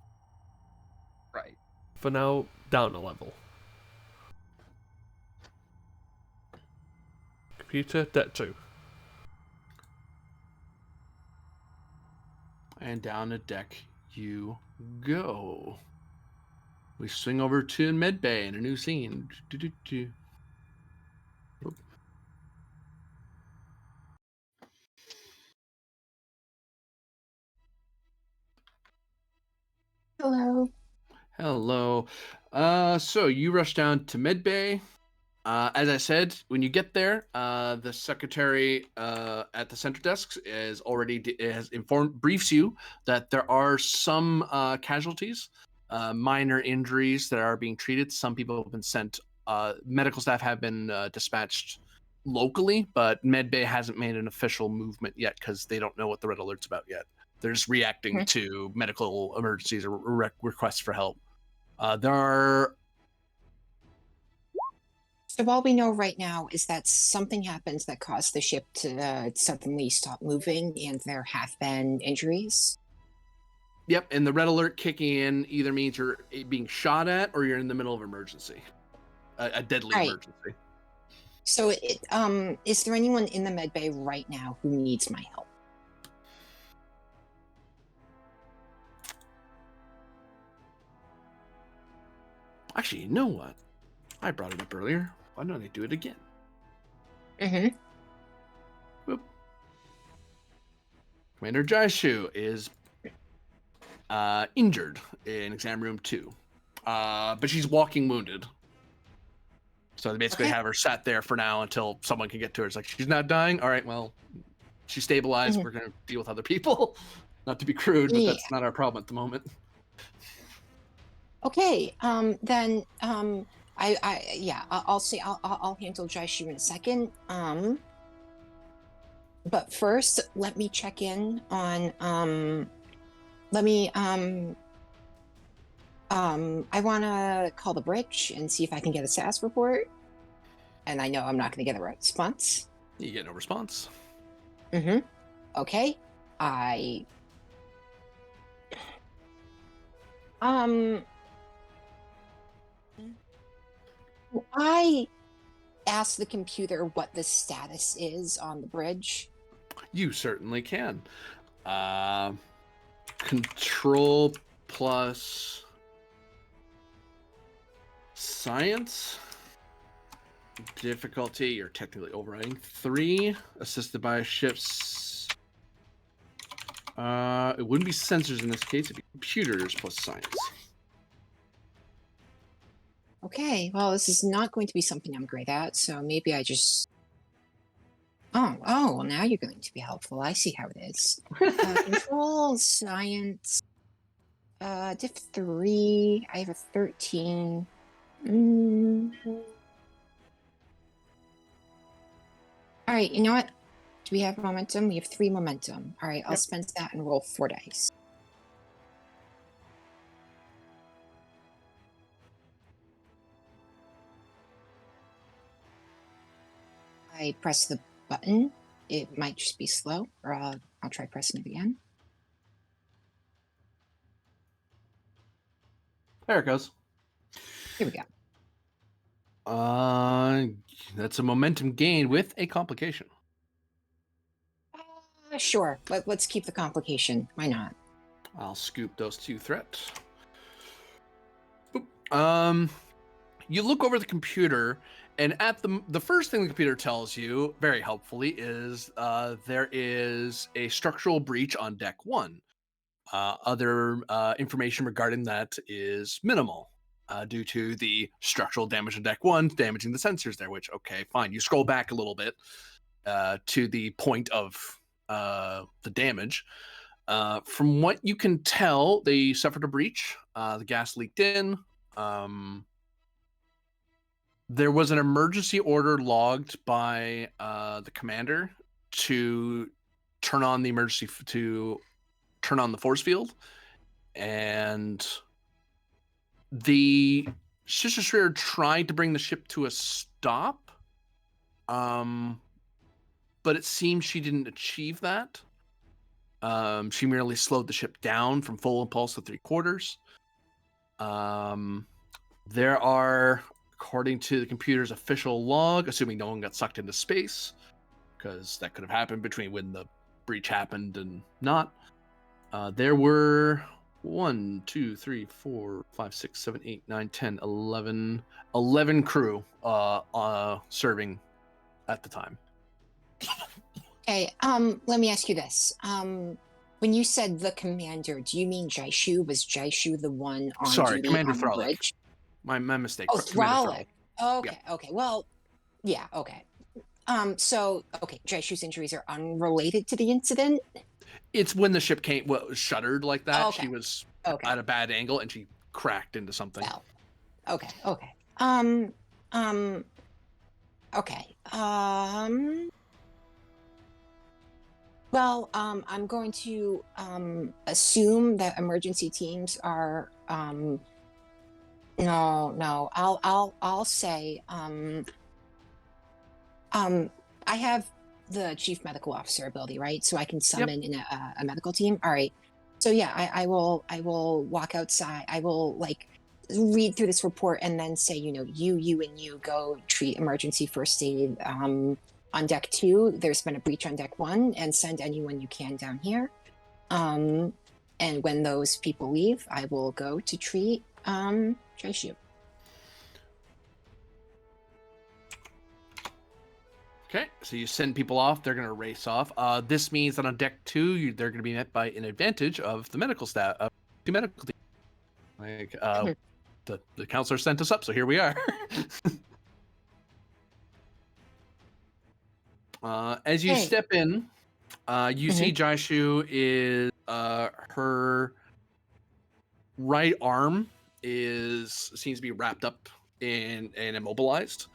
Right. For now, down a level. Computer, deck 2. And down a deck you go. We swing over to Medbay in a new scene. Hello. Hello. So you rush down to Medbay. As I said, when you get there, the secretary at the center desk briefs you that there are some casualties, minor injuries that are being treated. Some people have been sent. Medical staff have been dispatched locally, but Medbay hasn't made an official movement yet because they don't know what the red alert's about yet. They're just reacting to medical emergencies or requests for help. There are So all we know right now is that something happens that caused the ship to suddenly stop moving, and there have been injuries. Yep, and the red alert kicking in either means you're being shot at or you're in the middle of emergency, a deadly Right. emergency. So, is there anyone in the med bay right now who needs my help? Actually, you know what? I brought it up earlier. Why don't I do it again? Mm-hmm. Whoop. Commander Jaishu is injured in exam room 2, but she's walking wounded. So they basically Okay. have her sat there for now until someone can get to her. It's like, she's not dying. All right, well, she's stabilized. Mhm. We're gonna deal with other people. Not to be crude, but Yeah. that's not our problem at the moment. Okay. Then, I'll say I'll handle Jaishu in a second. But first, let me check in on let me I want to call the bridge and see if I can get a SAS report. And I know I'm not going to get a response. You get no response. Mm-hmm. Okay. I asked the computer what the status is on the bridge. You certainly can. Control plus science. Difficulty, you're technically overriding 3, assisted by ships. It wouldn't be sensors in this case, it'd be computers plus science. Okay, well, this is not going to be something I'm great at, so maybe I just. Well, now you're going to be helpful. I see how it is. Control, science, diff 3. I have a 13. All right, you know what? Do we have momentum? We have 3 momentum. All right, I'll spend that and roll 4 dice. I press the button. It might just be slow, or I'll try pressing it again. There it goes. Here we go. That's a momentum gain with a complication. Sure, let's keep the complication. Why not? I'll scoop those 2 threats. Boop. You look over the computer, and at the first thing the computer tells you, very helpfully, is there is a structural breach on deck 1. Other information regarding that is minimal due to the structural damage on deck 1 damaging the sensors there, which, okay, fine. You scroll back a little bit to the point of the damage. From what you can tell, they suffered a breach. The gas leaked in. There was an emergency order logged by the commander to turn on the force field, and the Sister Sphere tried to bring the ship to a stop, but it seems she didn't achieve that. She merely slowed the ship down from full impulse to 3/4. There are, according to the computer's official log, assuming no one got sucked into space, because that could have happened between when the breach happened and not. There were 1, 2, 3, 4, 5, 6, 7, 8, 9, 10, 11 crew serving at the time. Okay, let me ask you this. When you said the commander, do you mean Jaishu? Was Jaishu the one on duty Commander on the Thralic. bridge? My mistake. Oh, Commander Thralic. Okay, okay. Well, yeah, okay. So, okay, Jaishu's injuries are unrelated to the incident? It's when the ship shuddered like that. Okay. She was Okay. at a bad angle and she cracked into something. Well, okay. Okay. Well, I'm going to assume that emergency teams are no. I'll say I have the chief medical officer ability, right? So I can summon in a medical team. All right. So yeah, I will walk outside. I will like read through this report and then say, you and you go treat emergency first aid on deck 2. There's been a breach on deck 1, and send anyone you can down here. And when those people leave, I will go to treat Jaishu. Okay, so you send people off. They're going to race off. This means that on deck 2, they're going to be met by an advantage of the medical staff, the medical team. Like the counselor sent us up, so here we are. As you step in, you see Jaishu is her right arm seems to be wrapped up and immobilized.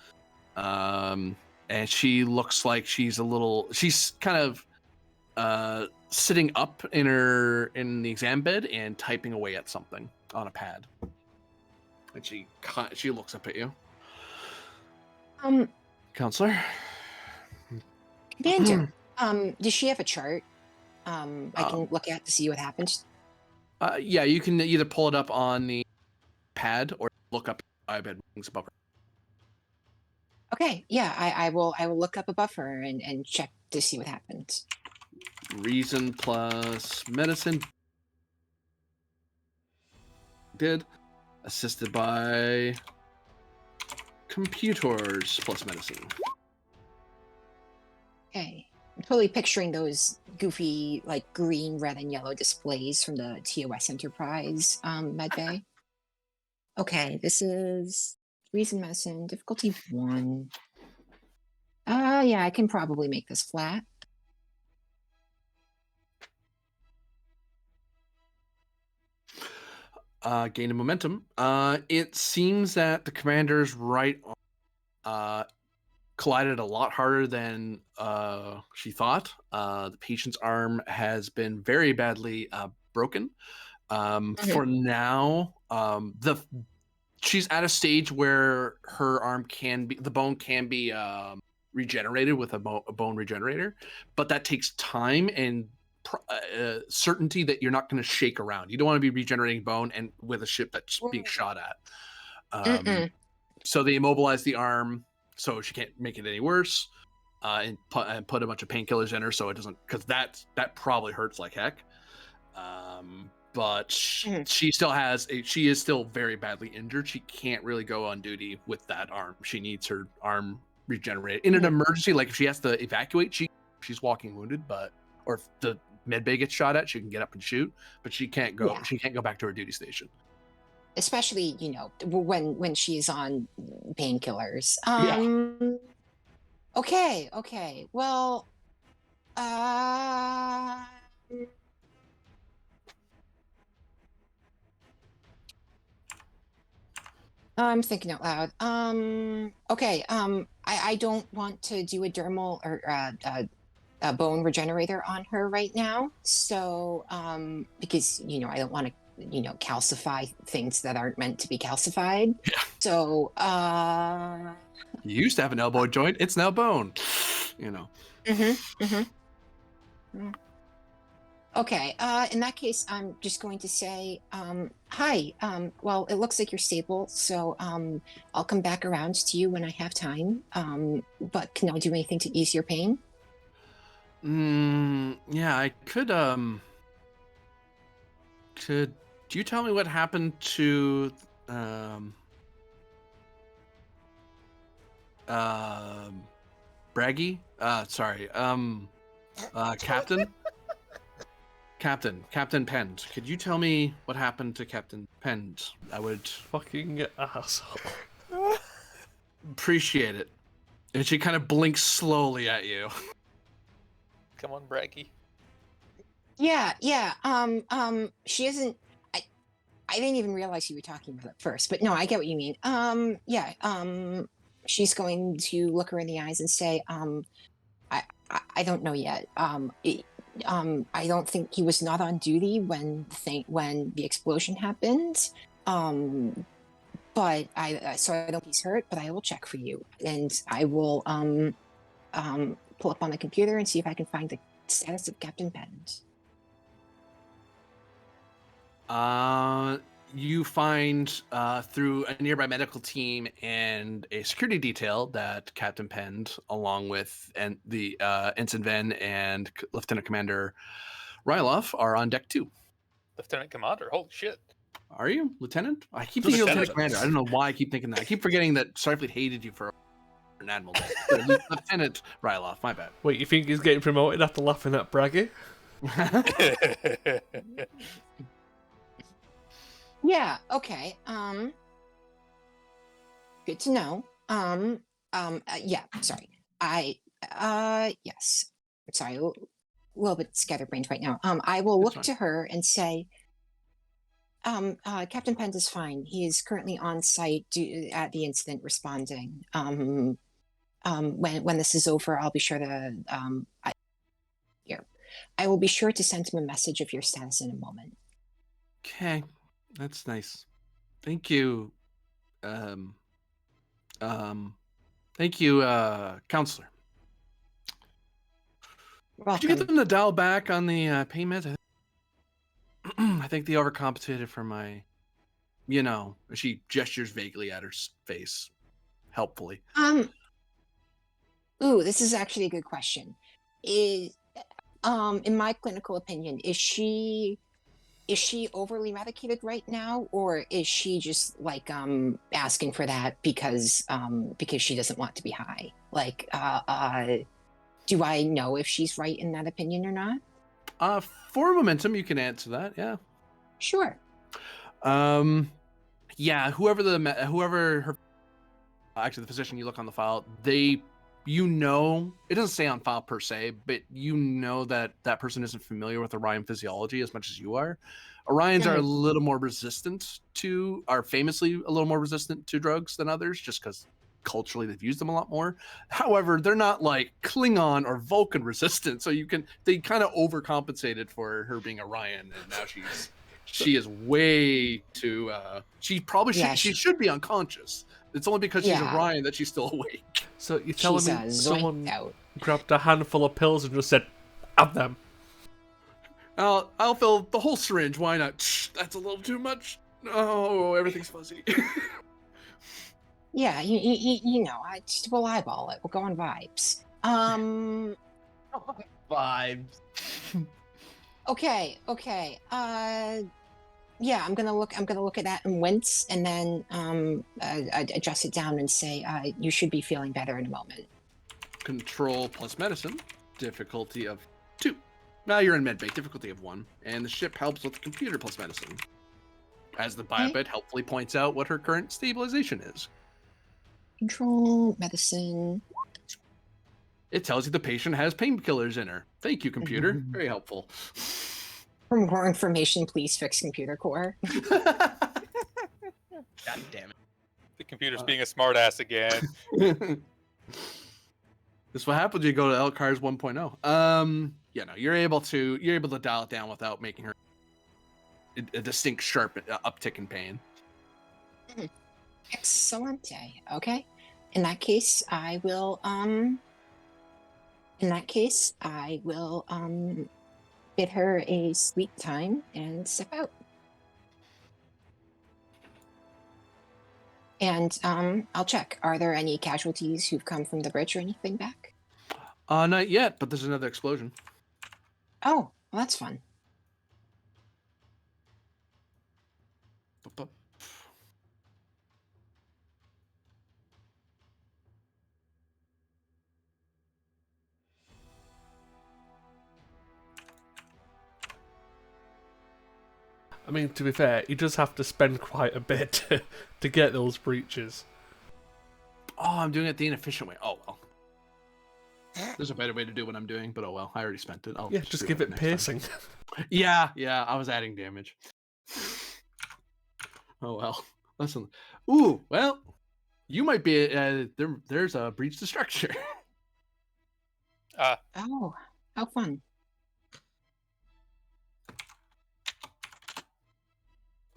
And she looks like she's kind of sitting up in the exam bed and typing away at something on a pad. And she looks up at you. Counselor? Commander, does she have a chart I can look at to see what happens? Yeah, you can either pull it up on the pad or look up bed rings above her. Okay, yeah, I will look up above her and check to see what happens. Reason plus medicine. Did. Assisted by computers plus medicine. Okay. I'm totally picturing those goofy, like, green, red, and yellow displays from the TOS Enterprise medbay. Okay, this is Reason Medicine, difficulty 1. Yeah, I can probably make this flat. Gain of momentum. It seems that the commander's right arm collided a lot harder than she thought. The patient's arm has been very badly broken. For now, she's at a stage where her arm the bone can be regenerated with a bone regenerator, but that takes time and certainty that you're not going to shake around. You don't want to be regenerating bone and with a ship that's being shot at. So they immobilize the arm so she can't make it any worse, and put a bunch of painkillers in her so it doesn't, because that probably hurts like heck. But she is still very badly injured. She can't really go on duty with that arm. She needs her arm regenerated in an emergency. Like if she has to evacuate, she's walking wounded, or if the medbay gets shot at, she can get up and shoot, but she can't go. Yeah. She can't go back to her duty station. Especially, when she's on painkillers. Okay. Well, I'm thinking out loud. Okay. I don't want to do a dermal or a bone regenerator on her right now. So, because I don't want to calcify things that aren't meant to be calcified. Yeah. So, You used to have an elbow joint. It's now bone. Okay. In that case, I'm just going to say, hi. Well, it looks like you're stable, so I'll come back around to you when I have time. But can I do anything to ease your pain? Yeah, I could. Could you tell me what happened to Braggy? Sorry. Captain. Captain Pend. Could you tell me what happened to Captain Pend? I would Fucking asshole. appreciate it. And she kind of blinks slowly at you. Come on, Braggy. Yeah. She isn't. I didn't even realize you were talking about it first, but no, I get what you mean. Yeah. She's going to look her in the eyes and say, I don't know yet. I don't think he was not on duty when the explosion happened. But so I don't think he's hurt, but I will check for you, and I will pull up on the computer and see if I can find the status of Captain Pend. You find through a nearby medical team and a security detail that Captain Pend, along with the Ensign Ven and Lieutenant Commander Ryloff, are on deck 2. Lieutenant Commander, holy shit. Are you, Lieutenant? I keep thinking Lieutenant. Lieutenant Commander. I don't know why I keep thinking that. I keep forgetting that Starfleet hated you for an admiral. Lieutenant Ryloff, my bad. Wait, you think he's getting promoted after laughing at Braggy? Yeah, okay. Good to know. Yeah, sorry. Yes. Sorry, a little bit scatterbrained right now. I will That's look fine. to her and say, Captain Pent is fine. He is currently on site at the incident responding. When this is over, I'll be sure to, I will be sure to send him a message of your status in a moment. Okay, that's nice. Thank you. Thank you, counselor. Could you get Welcome. them to dial back on the payment? I think they overcompensated for my, she gestures vaguely at her face, helpfully. Ooh, this is actually a good question. In my clinical opinion, is she overly medicated right now, or is she just like asking for that because she doesn't want to be high? Like, do I know if she's right in that opinion or not? For momentum, you can answer that. Yeah. Sure. Yeah. Whoever her, actually the physician, you look on the file, it doesn't say on file per se, but that person isn't familiar with Orion physiology as much as you are. Orions are famously a little more resistant to drugs than others, just because culturally they've used them a lot more. However, they're not like Klingon or Vulcan resistant, so they kind of overcompensated for her being Orion, and now she is way too. She probably she should be unconscious. It's only because she's Orion that she's still awake. So you're telling She's, me someone out. grabbed a handful of pills and just said, "Have them." I'll fill the whole syringe. Why not? That's a little too much. Oh, everything's fuzzy. Yeah, we'll eyeball it. We'll go on vibes. Vibes. Okay. Yeah, I'm gonna look at that and wince, and then adjust it down and say, you should be feeling better in a moment. Control plus medicine, difficulty of 2. Now you're in medbay, difficulty of 1, and the ship helps with computer plus medicine, as the biobed helpfully points out what her current stabilization is. Control medicine. It tells you the patient has painkillers in her. Thank you, computer. Very helpful. For more information, please fix computer core. God damn it. The computer's being a smartass again. This is what happens when you go to LCARS 1.0. You're able to dial it down without making her a distinct sharp uptick in pain. Excellente. Okay. In that case, I will bid her a sweet time and step out. And I'll check. Are there any casualties who've come from the bridge or anything back? Not yet, but there's another explosion. Oh, well, that's fun. I mean, to be fair, he does have to spend quite a bit to get those breaches. Oh, I'm doing it the inefficient way. Oh, well. There's a better way to do what I'm doing, but oh well. I already spent it. Yeah, just give it piercing. Yeah, I was adding damage. Oh well. Listen. Ooh, well, you might be there's a breach to structure. Oh, how fun.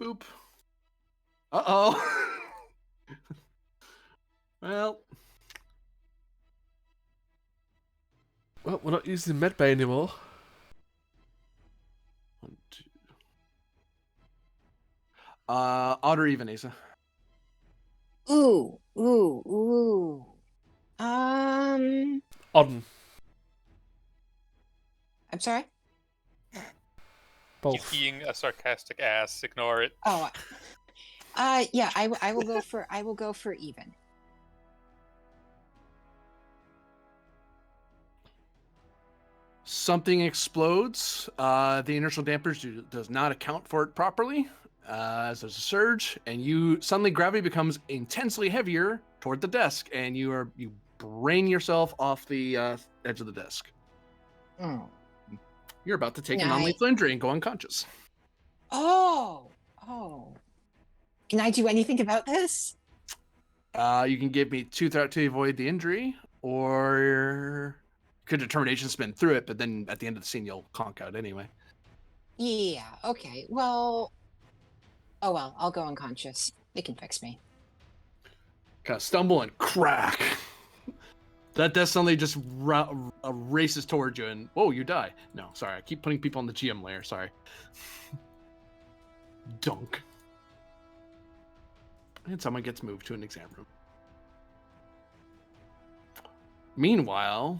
Boop. Uh-oh. Well, Well, we're not using the medbay anymore. 1, 2. Odd or even, Asa? Ooh. On I'm sorry. He's both. being a sarcastic ass. Ignore it. Oh, yeah. I will go for even. Something explodes. The inertial dampers does not account for it properly. As there's a surge, and suddenly gravity becomes intensely heavier toward the desk, and you brain yourself off the edge of the desk. Mm. You're about to take a Nice. non-lethal injury and go unconscious. Oh. Can I do anything about this? You can give me 2 threat to avoid the injury, or could determination spin through it, but then at the end of the scene you'll conk out anyway. Yeah. Okay. Well. Oh well. I'll go unconscious. They can fix me. Kind of stumble and crack. That death suddenly just races towards you, and whoa, you die. No, sorry, I keep putting people on the GM layer. Sorry. Dunk. And someone gets moved to an exam room. Meanwhile,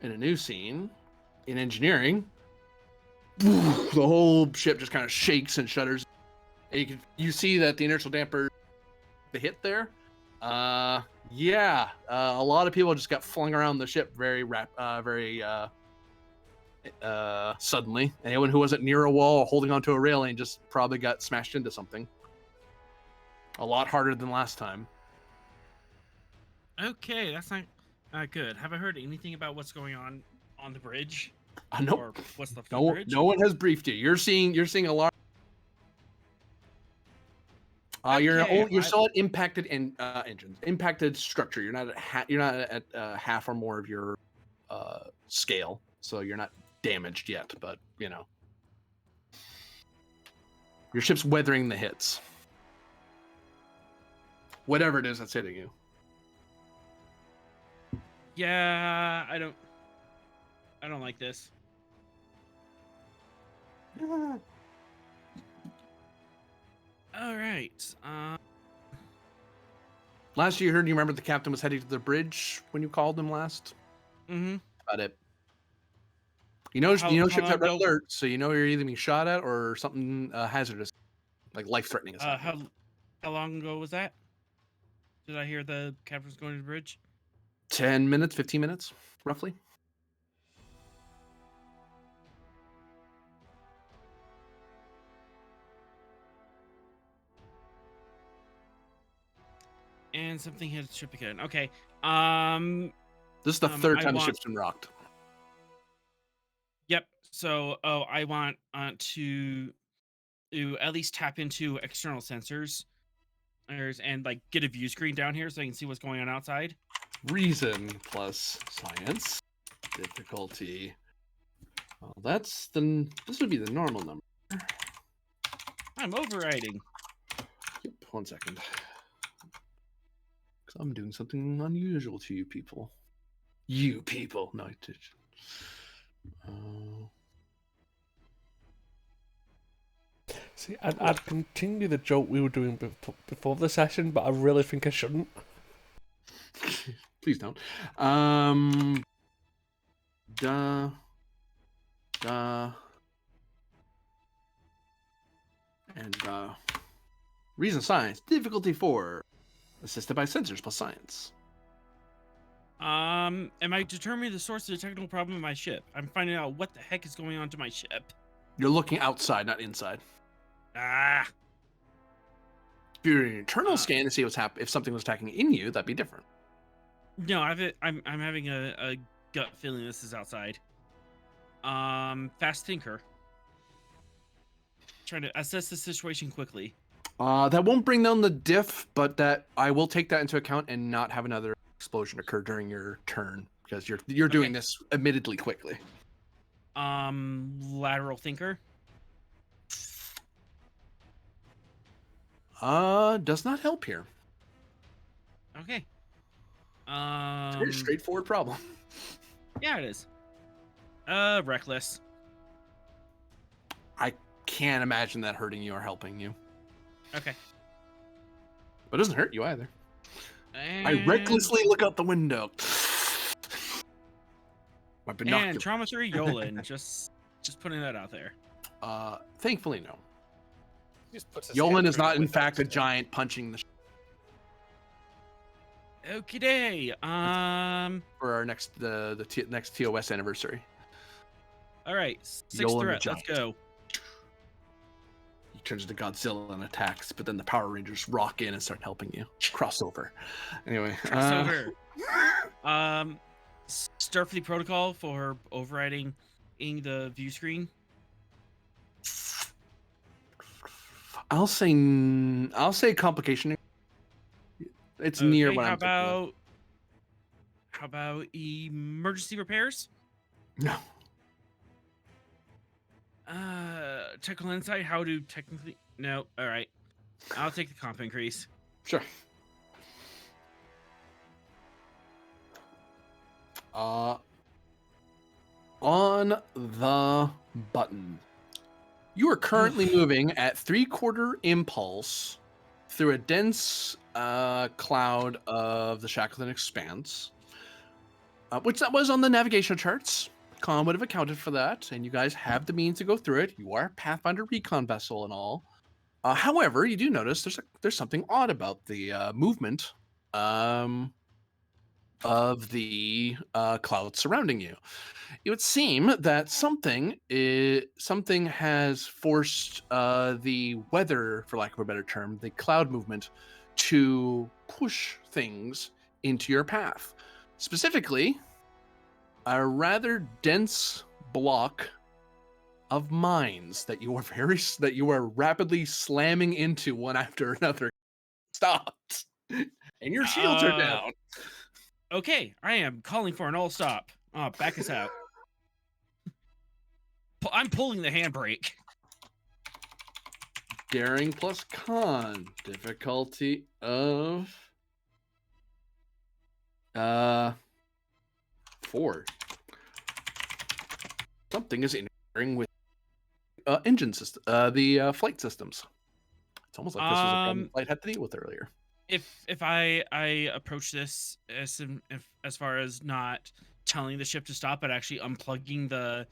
in a new scene, in engineering, the whole ship just kind of shakes and shudders. And you see that the inertial damper, the hit there. A lot of people just got flung around the ship very suddenly. Anyone who wasn't near a wall or holding onto a railing just probably got smashed into something. A lot harder than last time. Okay, that's not good. Have I heard anything about what's going on the bridge? Nope. Or what's the No, bridge? no one has briefed you. You're seeing a large. You're still at impacted engines, impacted structure. You're not at half or more of your scale, so you're not damaged yet. But your ship's weathering the hits. Whatever it is that's hitting you. Yeah, I don't like this. All right. Last you heard, you remember the captain was heading to the bridge when you called him last. Mm-hmm. About it. Ship's how at red long alert, so you're either being shot at or something hazardous, like life-threatening. How long ago was that? Did I hear the captain's going to the bridge? 10 minutes, 15 minutes, roughly. And something hit the ship again. Okay. This is the third time the want- ship's been rocked. Yep. So, I want to at least tap into external sensors and like get a view screen down here so I can see what's going on outside. Reason plus science. Difficulty. Well, this would be the normal number. I'm overriding. Yep, 1 second. Because I'm doing something unusual to you people. You people. No, I did. See, I'd continue the joke we were doing before the session, but I really think I shouldn't. Please don't. And reason science. Difficulty 4. Assisted by sensors plus science. Am I determining the source of the technical problem in my ship? I'm finding out what the heck is going on to my ship. You're looking outside, not inside. Ah. If you're an internal scan to see what's happening, if something was attacking in you, that'd be different. No, I'm having a gut feeling this is outside. Fast thinker. Trying to assess the situation quickly. That won't bring down the diff, but that I will take that into account and not have another explosion occur during your turn because you're doing this admittedly quickly. Lateral thinker. Does not help here. Okay. It's a very straightforward problem. Yeah, it is. Reckless. I can't imagine that hurting you or helping you. Okay. But it doesn't hurt you either. And, I recklessly look out the window. My binocular. and trauma 3 Yolan. just putting that out there. Thankfully, no. He just puts his Yolan hand is through the not, in window fact, a instead. giant punching the Okie day. for our next next TOS anniversary. All right. 6th Yolan the threat. Let's Giant. go. He turns into Godzilla and attacks, but then the Power Rangers rock in and start helping you. Crossover. Anyway. Crossover. Starfleet protocol for overriding the view screen. I'll say complication. It's near Okay, what I'm thinking of. How about emergency repairs? No. Technical insight. How do technically? No. All right. I'll take the comp increase. Sure. On the button. You are currently moving at 3/4 impulse through a dense cloud of the Shackleton Expanse, which that was on the navigation charts. Con would have accounted for that, and you guys have the means to go through it. You are a Pathfinder recon vessel and all. However, you do notice there's something odd about the movement of the clouds surrounding you. It would seem that something has forced the weather, for lack of a better term, the cloud movement, to push things into your path. Specifically, a rather dense block of mines that you are rapidly slamming into one after another. Stopped, and your shields are down. Okay, I am calling for an all stop. Back us out. I'm pulling the handbrake. Daring plus con. Difficulty of 4. Something is interfering with engine system, the flight systems. It's almost like this was a problem the flight had to deal with earlier. If I approach this as far as not telling the ship to stop, but actually unplugging the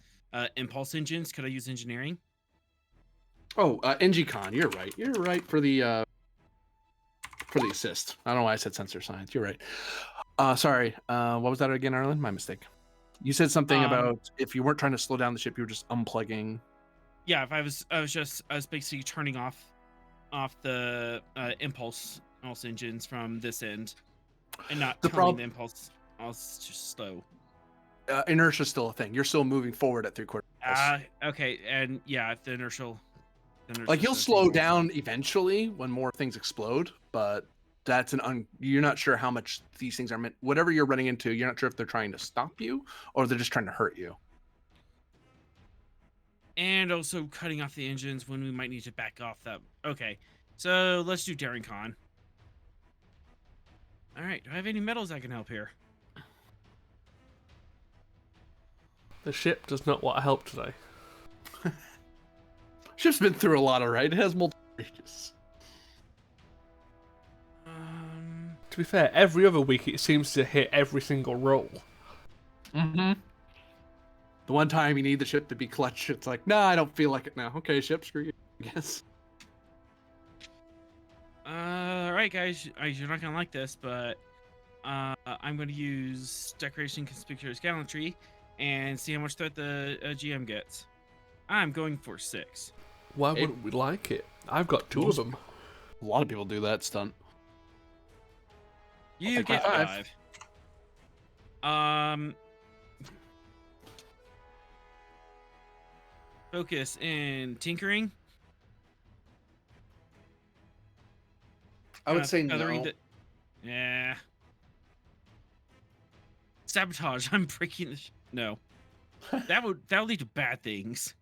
impulse engines, could I use engineering? Oh, NG-Con, you're right. You're right for the assist. I don't know why I said sensor science. You're right. Sorry. What was that again, Arlen? My mistake. You said something about if you weren't trying to slow down the ship, you were just unplugging. Yeah, if I was basically turning off the impulse engines from this end, and not telling the impulse. I was just slow. Inertia is still a thing. You're still moving forward at 3/4. Okay, and yeah, the inertial like you'll slow down eventually when more things explode, but that's you're not sure how much these things are meant. Whatever you're running into, you're not sure if they're trying to stop you or they're just trying to hurt you. And also cutting off the engines when we might need to back off that. Okay, so let's do Daring Con. All right, do I have any metals that can help here? The ship does not want help today. Ship's been through a lot, alright. It has multiple ranges. To be fair, every other week it seems to hit every single roll. Mm-hmm. The one time you need the ship to be clutch, it's like, nah, I don't feel like it now. Okay, ship, screw you, I guess. Alright, guys, you're not gonna like this, but I'm gonna use Decoration Conspicuous Gallantry and see how much threat the GM gets. I'm going for 6. Why wouldn't we like it? I've got 2 of them. A lot of people do that stunt. You get 5. Focus in tinkering. I would say no. Yeah. Sabotage. I'm breaking the. No. That would lead to bad things.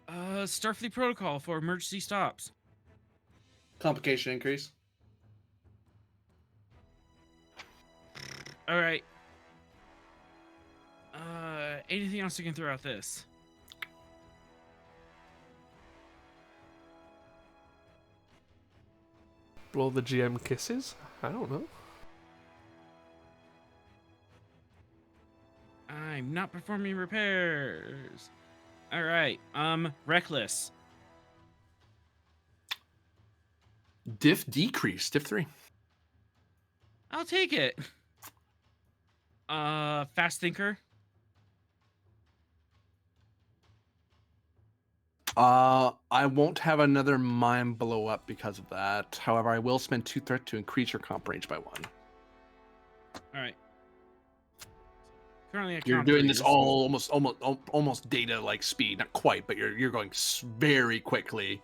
Starfleet protocol for emergency stops. Complication increase. All right. Anything else you can throw out this? Blow the GM kisses? I don't know. I'm not performing repairs. All right. Reckless. Diff decrease. Diff 3. I'll take it. Fast thinker. I won't have another mine blow up because of that. However, I will spend 2 threat to increase your comp range by 1. All right. Currently at You're comp doing 3. this all almost data like speed, not quite, but you're going very quickly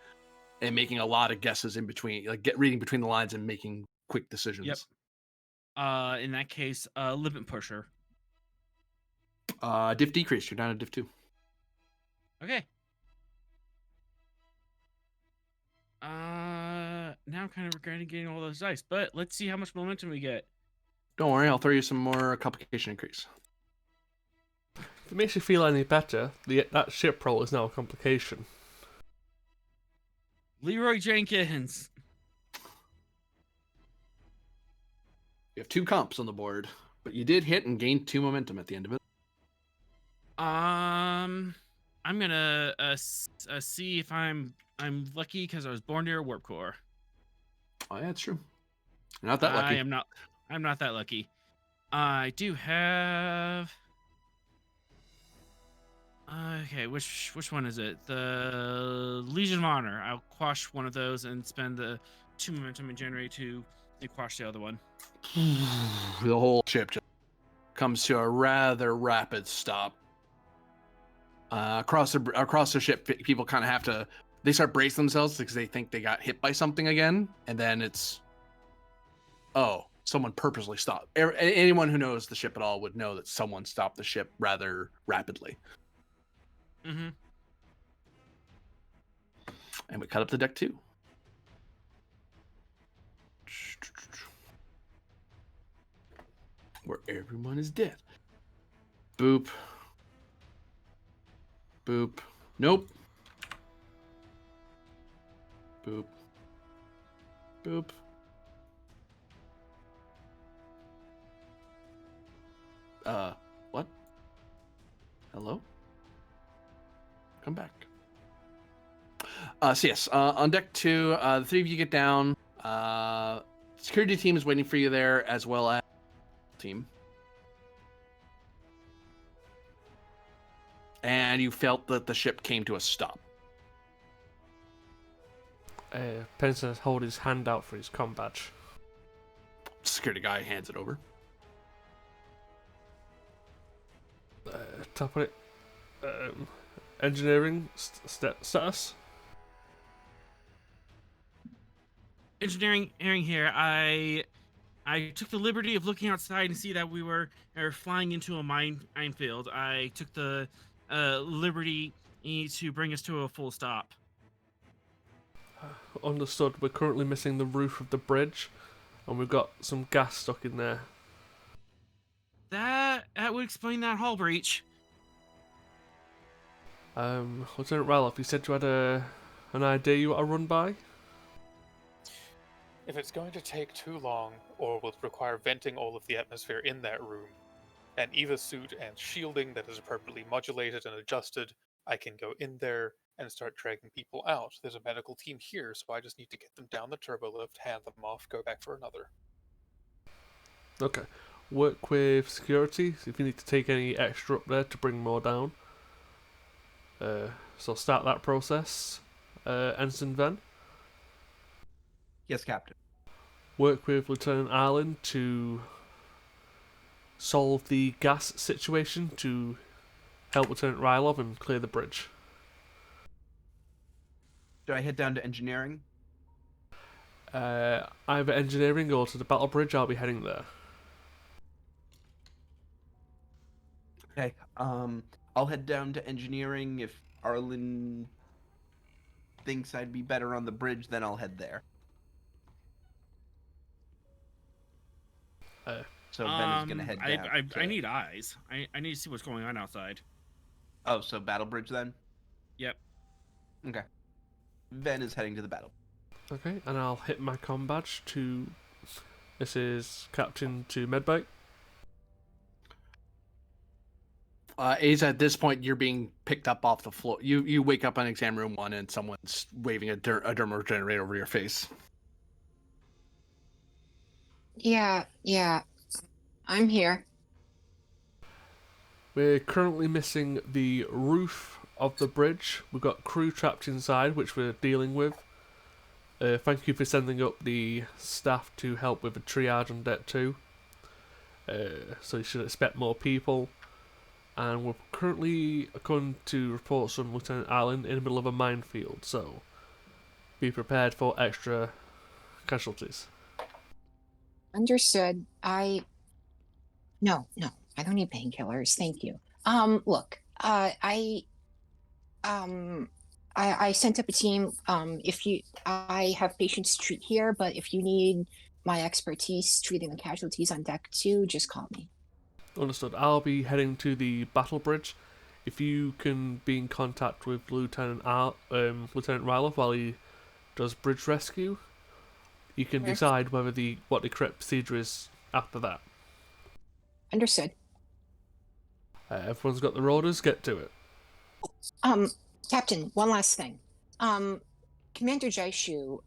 and making a lot of guesses in between, like reading between the lines and making quick decisions. Yep. In that case, limit pusher. Diff decrease. You're down to diff 2. Okay. Now I'm kind of regretting getting all those dice, but let's see how much momentum we get. Don't worry, I'll throw you some more complication increase. If it makes you feel any better, that ship roll is now a complication. Leroy Jenkins. You have 2 comps on the board, but you did hit and gained 2 momentum at the end of it. I'm gonna see if I'm lucky because I was born near a warp core. Oh yeah, it's true. You're not that lucky. I'm not that lucky. I do have. Okay, which one is it? The Legion of Honor. I'll quash one of those and spend the 2 momentum and generate 2 and quash the other one. The whole ship just comes to a rather rapid stop. Across the ship, people kind of have to. They start bracing themselves because they think they got hit by something again, and then it's, oh, someone purposely stopped. Anyone who knows the ship at all would know that someone stopped the ship rather rapidly. Mm-hmm. And we cut up to deck 2. Where everyone is dead. Boop. Boop. Nope. Boop. Boop. What? Hello? Come back. So yes, on deck 2, the 3 of you get down. Security team is waiting for you there, as well as team. And you felt that the ship came to a stop. Penson has held his hand out for his comm badge. Security guy hands it over. Tap on it. Engineering status. Engineering here. I took the liberty of looking outside and see that we were flying into a minefield. I took the liberty to bring us to a full stop. Understood. We're currently missing the roof of the bridge, and we've got some gas stuck in there. That would explain that hull breach. Lieutenant Raloff, you said you had an idea you want to run by? If it's going to take too long, or will require venting all of the atmosphere in that room, an EVA suit and shielding that is appropriately modulated and adjusted, I can go in there and start dragging people out. There's a medical team here, so I just need to get them down the turbo lift, hand them off, go back for another. Okay. Work with security, if you need to take any extra up there to bring more down. So start that process. Ensign Ven. Yes, Captain. Work with Lieutenant Arlen to solve the gas situation to help Lieutenant Rylov and clear the bridge. Do I head down to engineering? Either engineering or to the battle bridge, I'll be heading there. Okay. I'll head down to engineering. If Arlen thinks I'd be better on the bridge, then I'll head there. So Ben is gonna head down. I need eyes. I need to see what's going on outside. Oh, so Battle Bridge then? Yep. Okay. Ben is heading to the battle. Okay, and I'll hit my comm badge to. This is Captain to Medbay. Aza, at this point, you're being picked up off the floor. You wake up on exam room 1 and someone's waving a dermal generator over your face. Yeah, I'm here. We're currently missing the roof of the bridge. We've got crew trapped inside, which we're dealing with. Thank you for sending up the staff to help with the triage on deck 2. So you should expect more people. And we're currently going to report some Lieutenant Allen in the middle of a minefield, so be prepared for extra casualties. Understood. No, I don't need painkillers. Thank you. Look, I sent up a team. I have patients to treat here, but if you need my expertise treating the casualties on deck 2, just call me. Understood. I'll be heading to the battle bridge. If you can be in contact with Lieutenant Ryloff while he does bridge rescue, you can Okay. decide whether what the correct procedure is after that. Understood. Everyone's got their orders. Get to it. Captain, one last thing. Commander Jaishu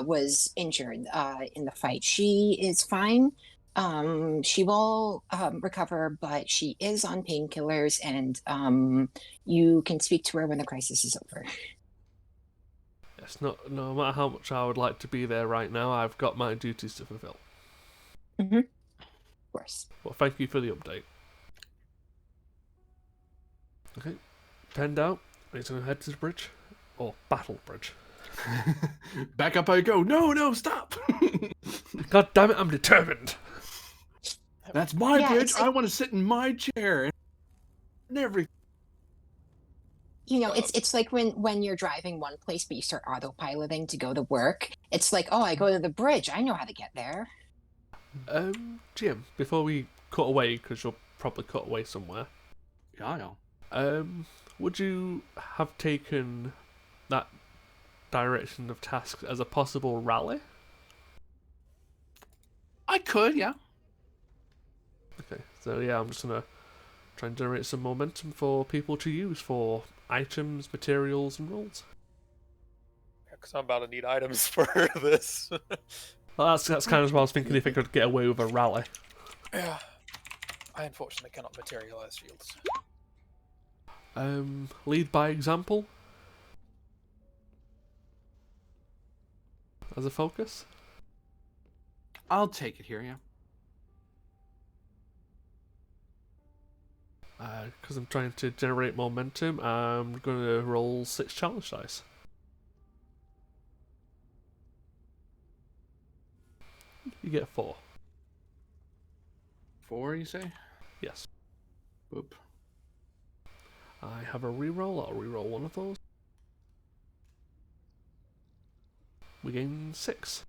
was injured in the fight. She is fine. She will recover, but she is on painkillers, and you can speak to her when the crisis is over. It's not. No matter how much I would like to be there right now, I've got my duties to fulfill. Of course. Well, thank you for the update. Okay, penned out. He's going to head to the bridge. Or battle bridge. Back up I go. No, stop. God damn it, I'm determined. That's my Yeah, bridge. it's like- I want to sit in my chair and everything. You know, it's like when you're driving one place, but you start autopiloting to go to work. It's like, oh, I go to the bridge. I know how to get there. GM, before we cut away, because you'll probably cut away somewhere, Yeah. would you have taken that direction of tasks as a possible rally? I could, yeah. Okay, so yeah, I'm just going to try and generate some momentum for people to use for items, materials, and rolls. Because I'm about to need items for this. Well, that's kind of what I was thinking, if I could get away with a rally. Yeah. I unfortunately cannot materialize shields. Lead by example as a focus. I'll take it here, yeah. Because I'm trying to generate momentum, I'm going to roll 6 challenge dice. You get 4. 4, you say? Yes. Boop. I have a reroll. I'll reroll one of those. We gain 6.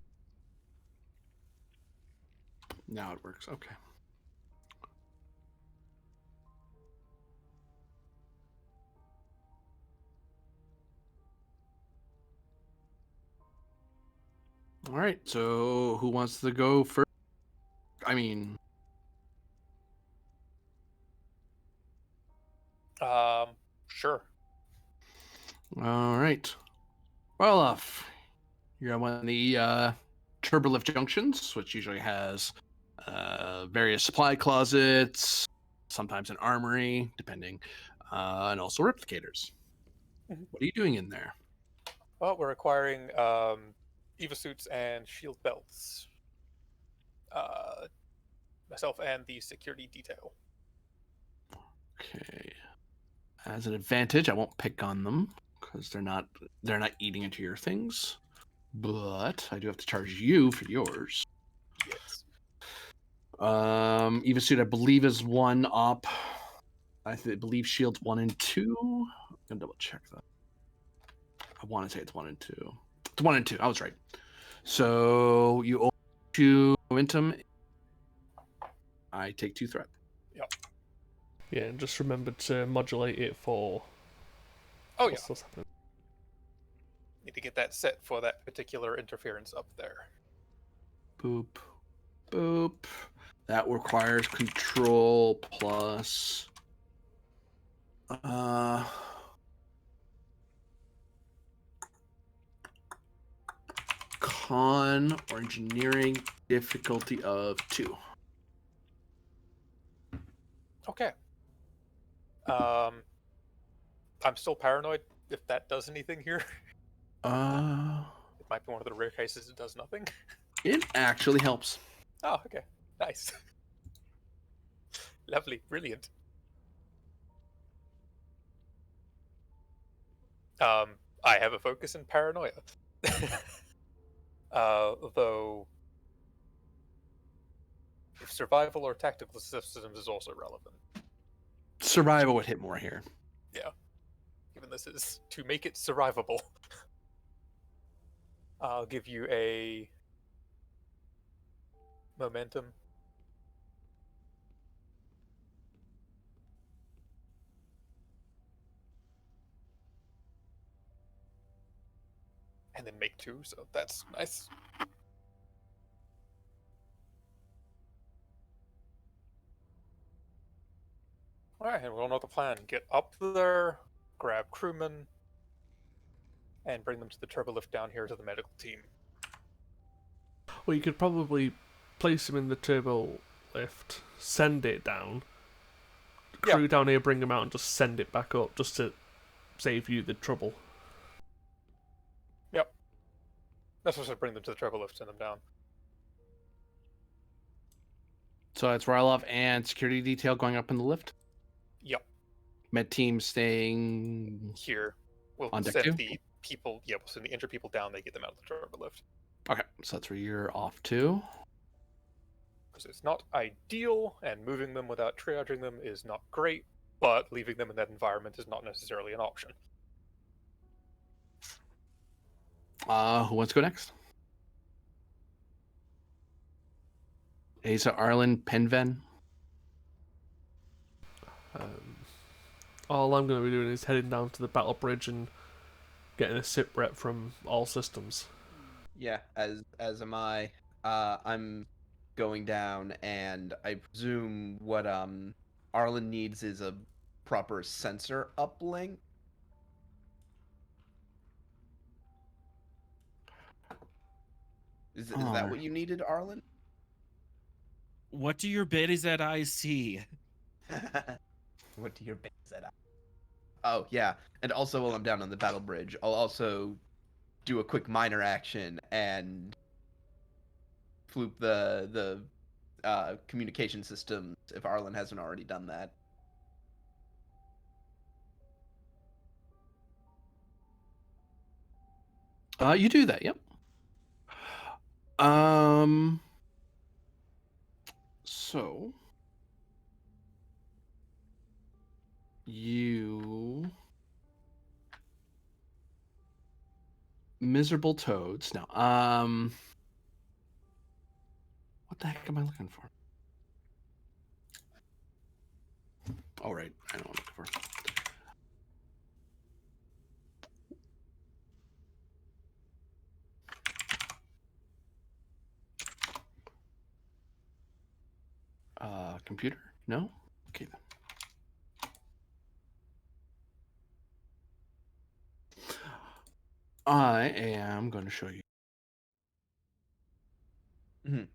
Now it works. Okay. All right. So who wants to go first? I mean, Sure. all right. Well, you're on one of the turbolift junctions, which usually has various supply closets, sometimes an armory, depending, and also replicators. Mhm. What are you doing in there? Well, we're acquiring EVA suits and shield belts. Myself and the security detail. Okay. As an advantage, I won't pick on them because they're not eating into your things. But I do have to charge you for yours. Yes. EVA suit, I believe, is 1 up. I believe shields 1 and 2. I'm gonna double check that. I want to say it's 1 and 2. It's 1 and 2. I was right. So you owe 2 momentum I take 2 threat. Yeah, and just remember to modulate it for Oh yeah, what's happening. need to get that set for that particular interference up there. Boop. Boop. That requires control plus... con or engineering difficulty of 2. Okay. I'm still paranoid if that does anything here. It might be one of the rare cases it does nothing. It actually helps. Oh, okay. Nice. Lovely. Brilliant. I have a focus in paranoia. Though if survival or tactical systems is also relevant. Survival would hit more here. Yeah. Given this is to make it survivable. I'll give you a momentum. And then make 2, so that's nice. Alright, and we all know the plan. Get up there, grab crewmen, and bring them to the turbolift down here to the medical team. Well, you could probably place him in the turbo lift, send it down, crew down here, bring him out, and just send it back up, just to save you the trouble. Yep. That's what I said, bring them to the turbolift, send them down. So that's Rylov and security detail going up in the lift. Yep. Med team staying Here. We'll on deck send 2. the people, we'll send the injured people down, they get them out of the turbolift. Okay, so that's where you're off to. Because it's not ideal, and moving them without triaging them is not great, but leaving them in that environment is not necessarily an option. Who wants to go next? Asa, Arlen, Penven. All I'm going to be doing is heading down to the battle bridge and getting a SIP rep from all systems. Yeah, as am I. I'm going down, and I presume what Arlen needs is a proper sensor uplink. Is that Alright. what you needed, Arlen? What do your biddies at eyes see? What do your base at? Oh yeah, and also while I'm down on the battle bridge, I'll also do a quick minor action and floop the communication systems if Arlen hasn't already done that. You do that, yep. So you miserable toads. No. What the heck am I looking for? Oh, right. I know what I'm looking for. Computer? No? Okay then. I am going to show you. Mhm.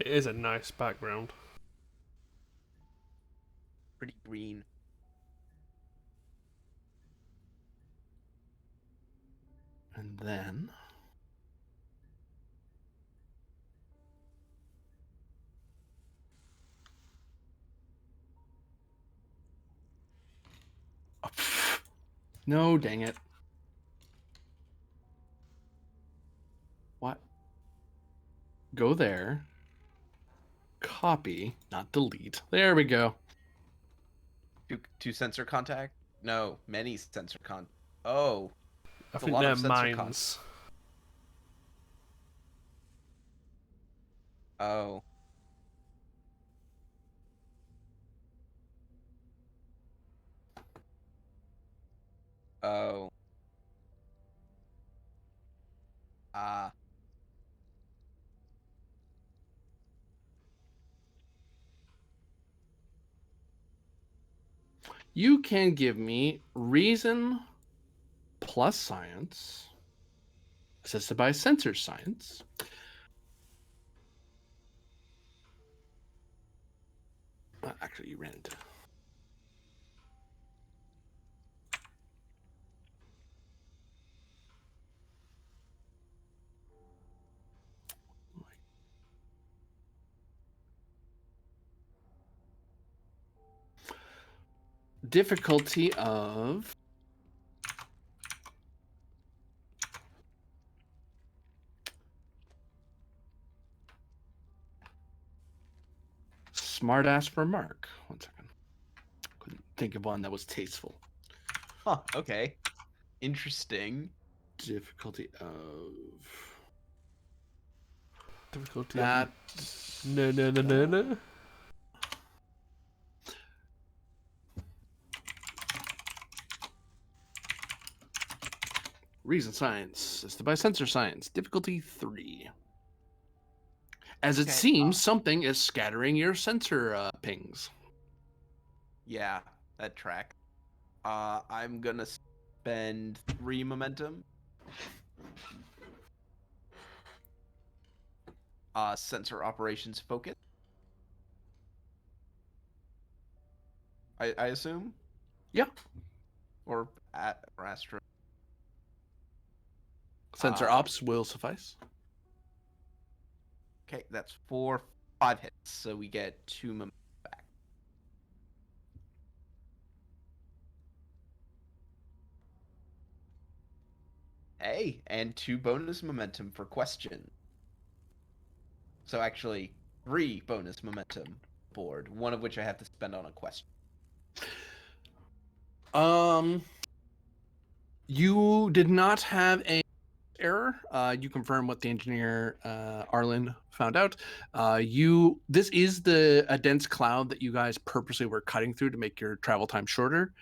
It is a nice background. Pretty green. And then no, dang it. What? Go there. Copy, not delete. There we go. Two sensor contact? No, many sensor con. Oh, I a think lot they're of sensor mines. Oh. Oh. Ah. You can give me reason plus science, assisted by sensor science. Actually, you ran into. Difficulty of smartass for Mark. 1 second. Couldn't think of one that was tasteful. Huh, okay. Interesting. Difficulty of Difficulty that. No. Reason science, assisted by sensor science. Difficulty 3. As it Okay, seems, something is scattering your sensor pings. Yeah, that track. I'm gonna spend 3 momentum. Sensor operations focus. I assume? Yeah. Or Astro. Sensor ops will suffice. Okay, that's 5 hits, so we get 2 momentum back. Hey, and 2 bonus momentum for question. So actually, 3 bonus momentum board, one of which I have to spend on a question. You did not have a error. You confirm what the engineer Arlen found out. This is a dense cloud that you guys purposely were cutting through to make your travel time shorter.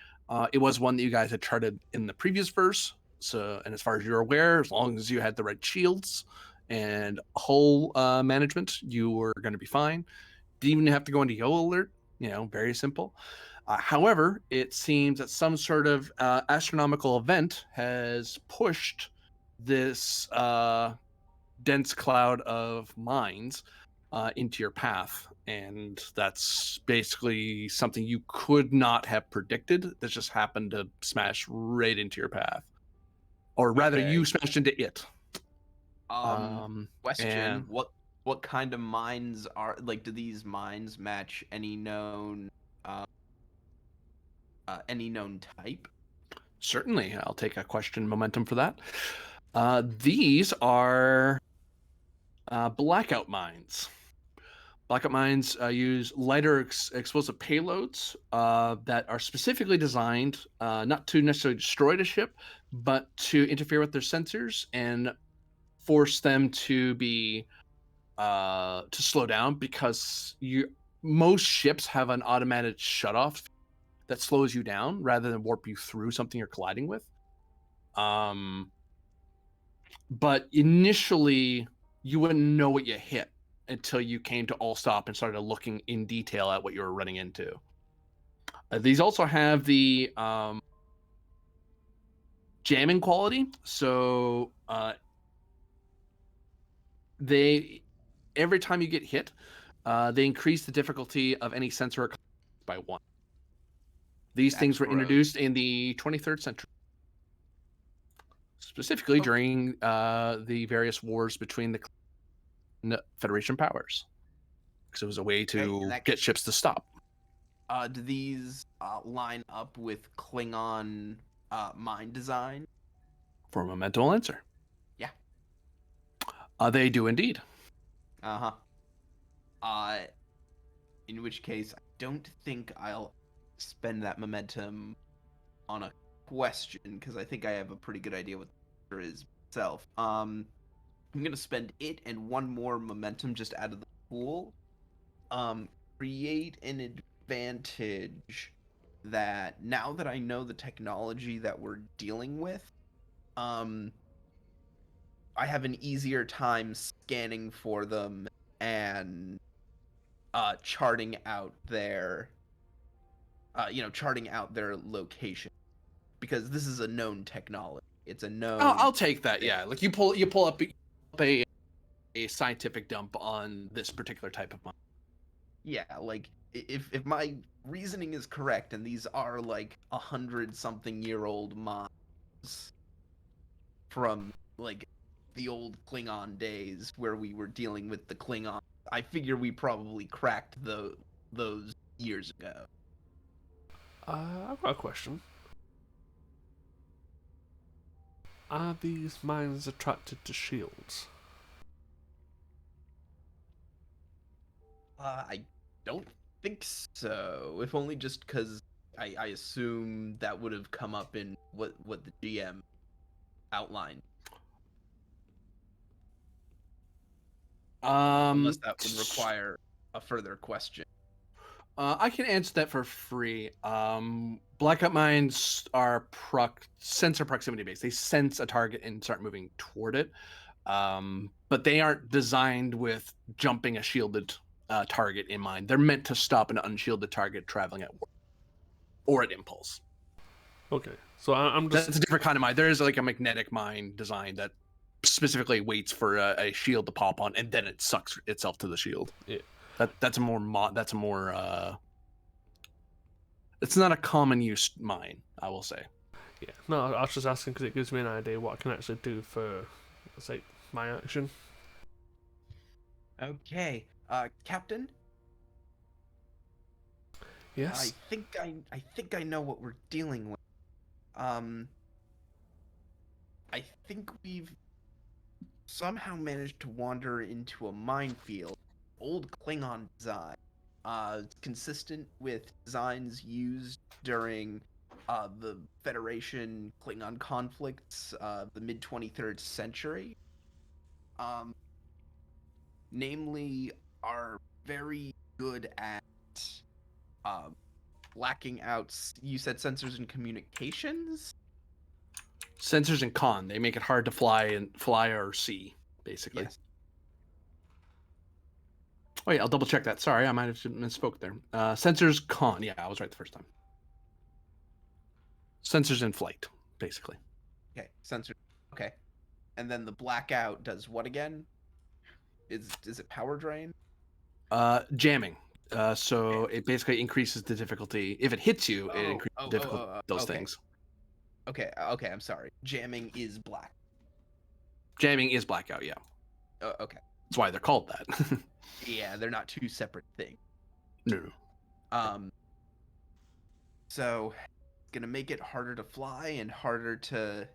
It was one that you guys had charted in the previous verse. So, and as far as you're aware, as long as you had the right shields and hull management, you were going to be fine. Didn't even have to go into yellow alert. Very simple. However, it seems that some sort of astronomical event has pushed this dense cloud of mines into your path. And that's basically something you could not have predicted. That just happened to smash right into your path. Or rather, Okay. you smashed into it. Question: and- What kind of mines are like? Do these mines match any known type? Certainly, I'll take a question momentum for that. These are blackout mines. Blackout mines use lighter explosive payloads that are specifically designed not to necessarily destroy the ship, but to interfere with their sensors and force them to be to slow down, because most ships have an automatic shutoff that slows you down rather than warp you through something you're colliding with. But initially, you wouldn't know what you hit until you came to all stop and started looking in detail at what you were running into. These also have the jamming quality, so they every time you get hit, they increase the difficulty of any sensor by 1. These things were introduced in the 23rd century, specifically during the various wars between the Federation powers, because it was a way to get ships to stop. Do these line up with Klingon mine design? For a momental answer. Yeah. They do indeed. In which case, I don't think I'll spend that momentum on a question, because I think I have a pretty good idea what is myself. I'm gonna spend it and one more momentum just out of the pool. Create an advantage that now that I know the technology that we're dealing with, I have an easier time scanning for them and charting out their charting out their location, because this is a known technology. It's a known. I'll take that. thing. Yeah, like you pull up a scientific dump on this particular type of mine. Yeah, like if my reasoning is correct, and these are like 100-something-year-old mines from like the old Klingon days where we were dealing with the Klingons, I figure we probably cracked those years ago. I've got a question. Are these mines attracted to shields? I don't think so. If only just because I assume that would have come up in what the GM outlined. Unless that would require a further question. I can answer that for free. Blackout mines are sensor proximity based. They sense a target and start moving toward it. But they aren't designed with jumping a shielded target in mind. They're meant to stop an unshielded target traveling at warp or at impulse. Okay, so I'm just... That's a different kind of mine. There is like a magnetic mine design that specifically waits for a shield to pop on, and then it sucks itself to the shield. Yeah. That's a more it's not a common use mine, I will say. Yeah, no, I was just asking because it gives me an idea what I can actually do for, say, my action. Okay, Captain. Yes. I think I know what we're dealing with. I think we've somehow managed to wander into a minefield. Old Klingon design. Consistent with designs used during the Federation Klingon conflicts, the mid-23rd century. Namely, are very good at blacking out. You said sensors and communications. Sensors and con, they make it hard to fly or see, basically. Yes. Oh yeah, I'll double check that. Sorry, I might have misspoke there. Sensors con, yeah, I was right the first time. Sensors in flight, basically. Okay, sensor. Okay, and then the blackout does what again? Is it power drain? Jamming. So it basically increases the difficulty. If it hits you, it increases the difficulty of those okay. things. Okay, I'm sorry. Jamming is black. Jamming is blackout, yeah. Okay. That's why they're called that. Yeah, they're not two separate things. No. So it's gonna make it harder to fly and harder to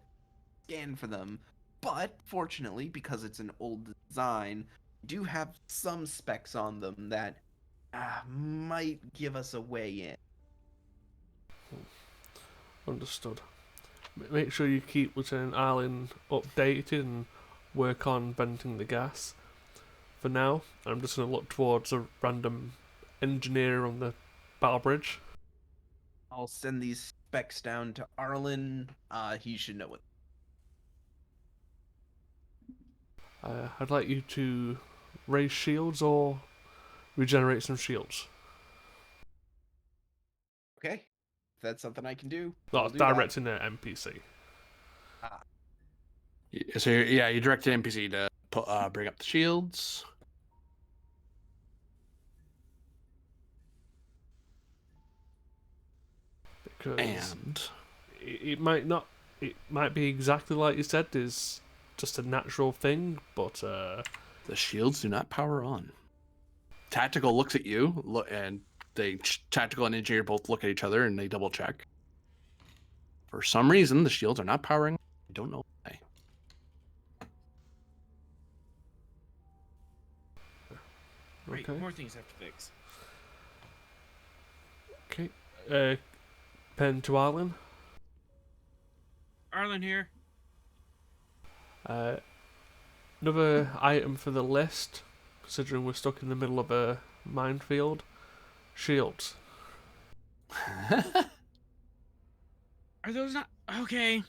scan for them. But fortunately, because it's an old design, do have some specs on them that might give us a way in. Understood. Make sure you keep Lieutenant Arlen updated and work on venting the gas. For now, I'm just going to look towards a random engineer on the battle bridge. I'll send these specs down to Arlen. He should know what. I'd like you to raise shields or regenerate some shields. Okay, if that's something I can do. That's directing the NPC. So yeah, you direct an NPC to bring up the shields. Because it might be exactly like you said, is just a natural thing, but the shields do not power on. Tactical looks at you, and tactical and engineer both look at each other and they double check. For some reason, the shields are not powering. I don't know why. Great, Okay. more things I have to fix. Okay. Pen to Arlen. Arlen here. Uh, Another item for the list, considering we're stuck in the middle of a minefield. Shields. Are those not okay?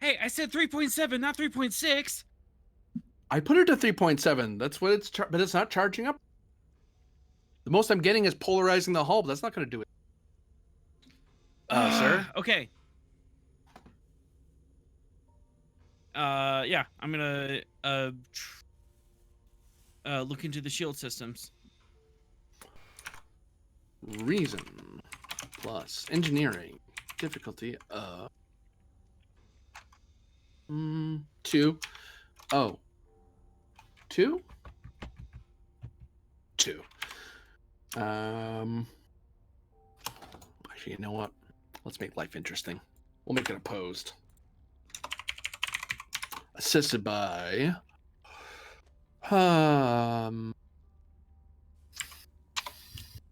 Hey, I said 3.7, not 3.6. I put it to 3.7. That's what it's, but it's not charging up. The most I'm getting is polarizing the hull, but that's not going to do it. Sir? Okay. Yeah, I'm gonna look into the shield systems. Reason plus engineering difficulty 2. Oh. 2? 2. Actually, you know what? Let's make life interesting. We'll make it opposed. Assisted by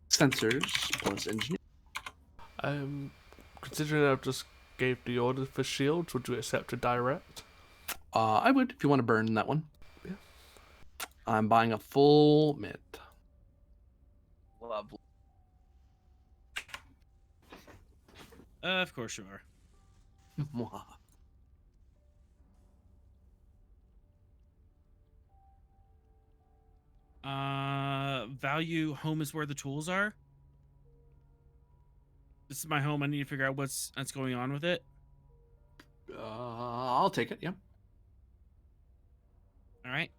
sensors plus engineering. Considering I've just gave the order for shields, would you accept a direct? I would, if you want to burn that one. Yeah. I'm buying a full mitt. Lovely. Of course you are. Value home is where the tools are. This is my home. I need to figure out what's going on with it. I'll take it. Yeah. All right.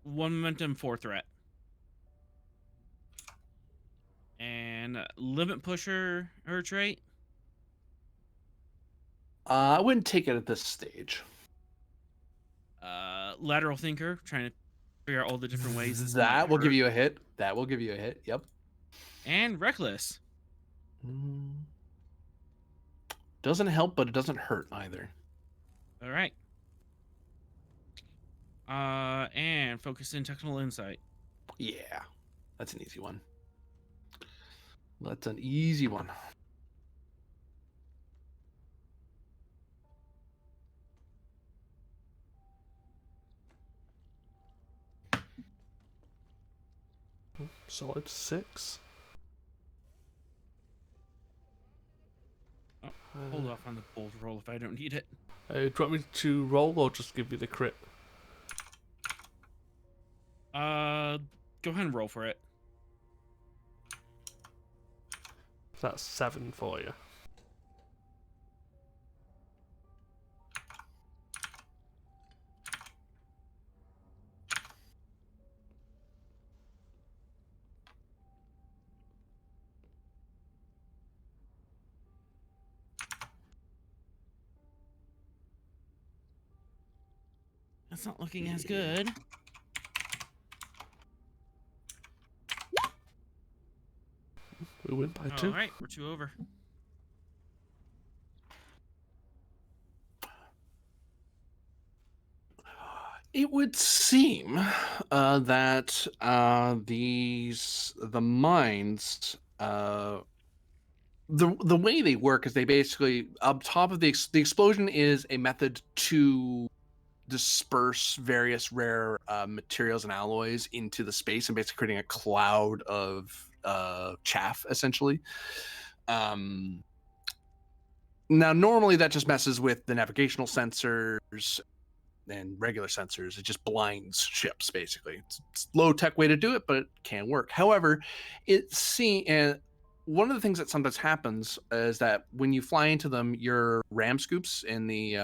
1 momentum, 4 threat. And limit pusher urge rate. I wouldn't take it at this stage. Lateral thinker, trying to figure out all the different ways this That might will give hurt. you a hit. That will give you a hit. Yep. And reckless. Doesn't help, but it doesn't hurt either. All right. And focus in technical insight. Yeah, that's an easy one. That's an easy one. Solid 6. Hold off on the bold roll if I don't need it. Do you want me to roll or just give you the crit? Go ahead and roll for it. That's 7 for you. That's not looking as good. We win by 2. All right, we're 2 over. It would seem that the mines, the way they work is they basically, up top of the explosion is a method to disperse various rare materials and alloys into the space and basically creating a cloud of chaff, essentially. Now, normally that just messes with the navigational sensors and regular sensors. It just blinds ships, basically. It's low-tech way to do it, but it can work. However, one of the things that sometimes happens is that when you fly into them, your ram scoops in the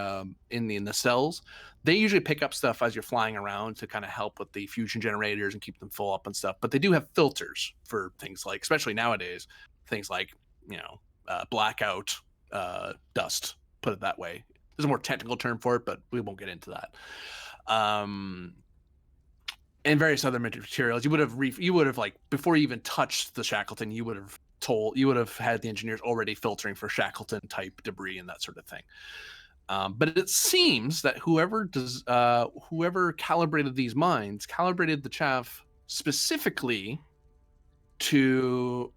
nacelles, they usually pick up stuff as you're flying around to kind of help with the fusion generators and keep them full up and stuff. But they do have filters for things like, especially nowadays, things like blackout dust. Put it that way. There's a more technical term for it, but we won't get into that. And various other materials. You would have like, before you even touched the Shackleton, you would have had the engineers already filtering for Shackleton type debris and that sort of thing. But it seems that whoever calibrated these mines calibrated the chaff specifically to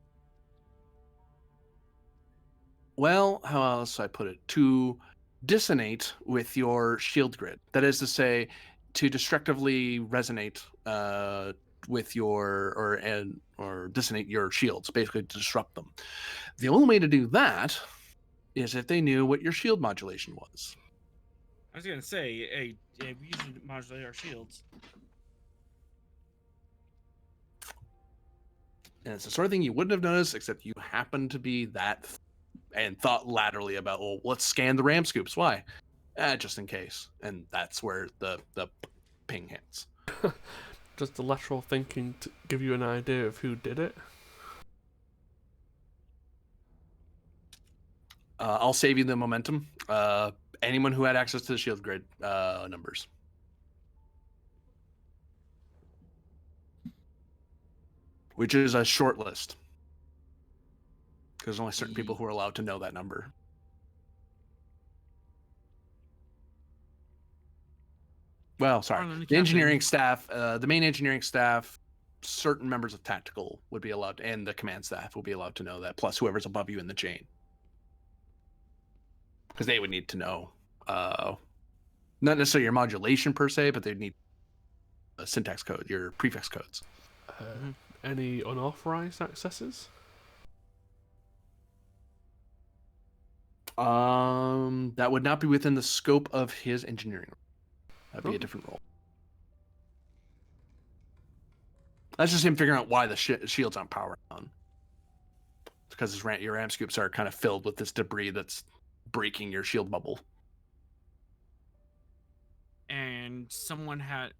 well, how else do I put it? To dissonate with your shield grid. That is to say, to destructively resonate with your or dissonate your shields, basically to disrupt them. The only way to do that is if they knew what your shield modulation was. I was gonna say, hey, yeah, we usually modulate our shields. And it's the sort of thing you wouldn't have noticed, except you happened to be that and thought laterally about, well, let's scan the RAM scoops. Why? Just in case. And that's where the ping hits. Does the lateral thinking give you an idea of who did it? I'll save you the momentum. Anyone who had access to the shield grid numbers. Which is a short list. Because there's only certain people who are allowed to know that number. Well, sorry. The engineering staff, the main engineering staff, certain members of tactical would be allowed, and the command staff will be allowed to know that, plus whoever's above you in the chain. Because they would need to know, not necessarily your modulation per se, but they'd need a syntax code, your prefix codes. Any unauthorized accesses? That would not be within the scope of his engineering. That'd be a different role. That's just him figuring out why the shields aren't powering on. It's because your RAM scoops are kind of filled with this debris that's breaking your shield bubble. And someone had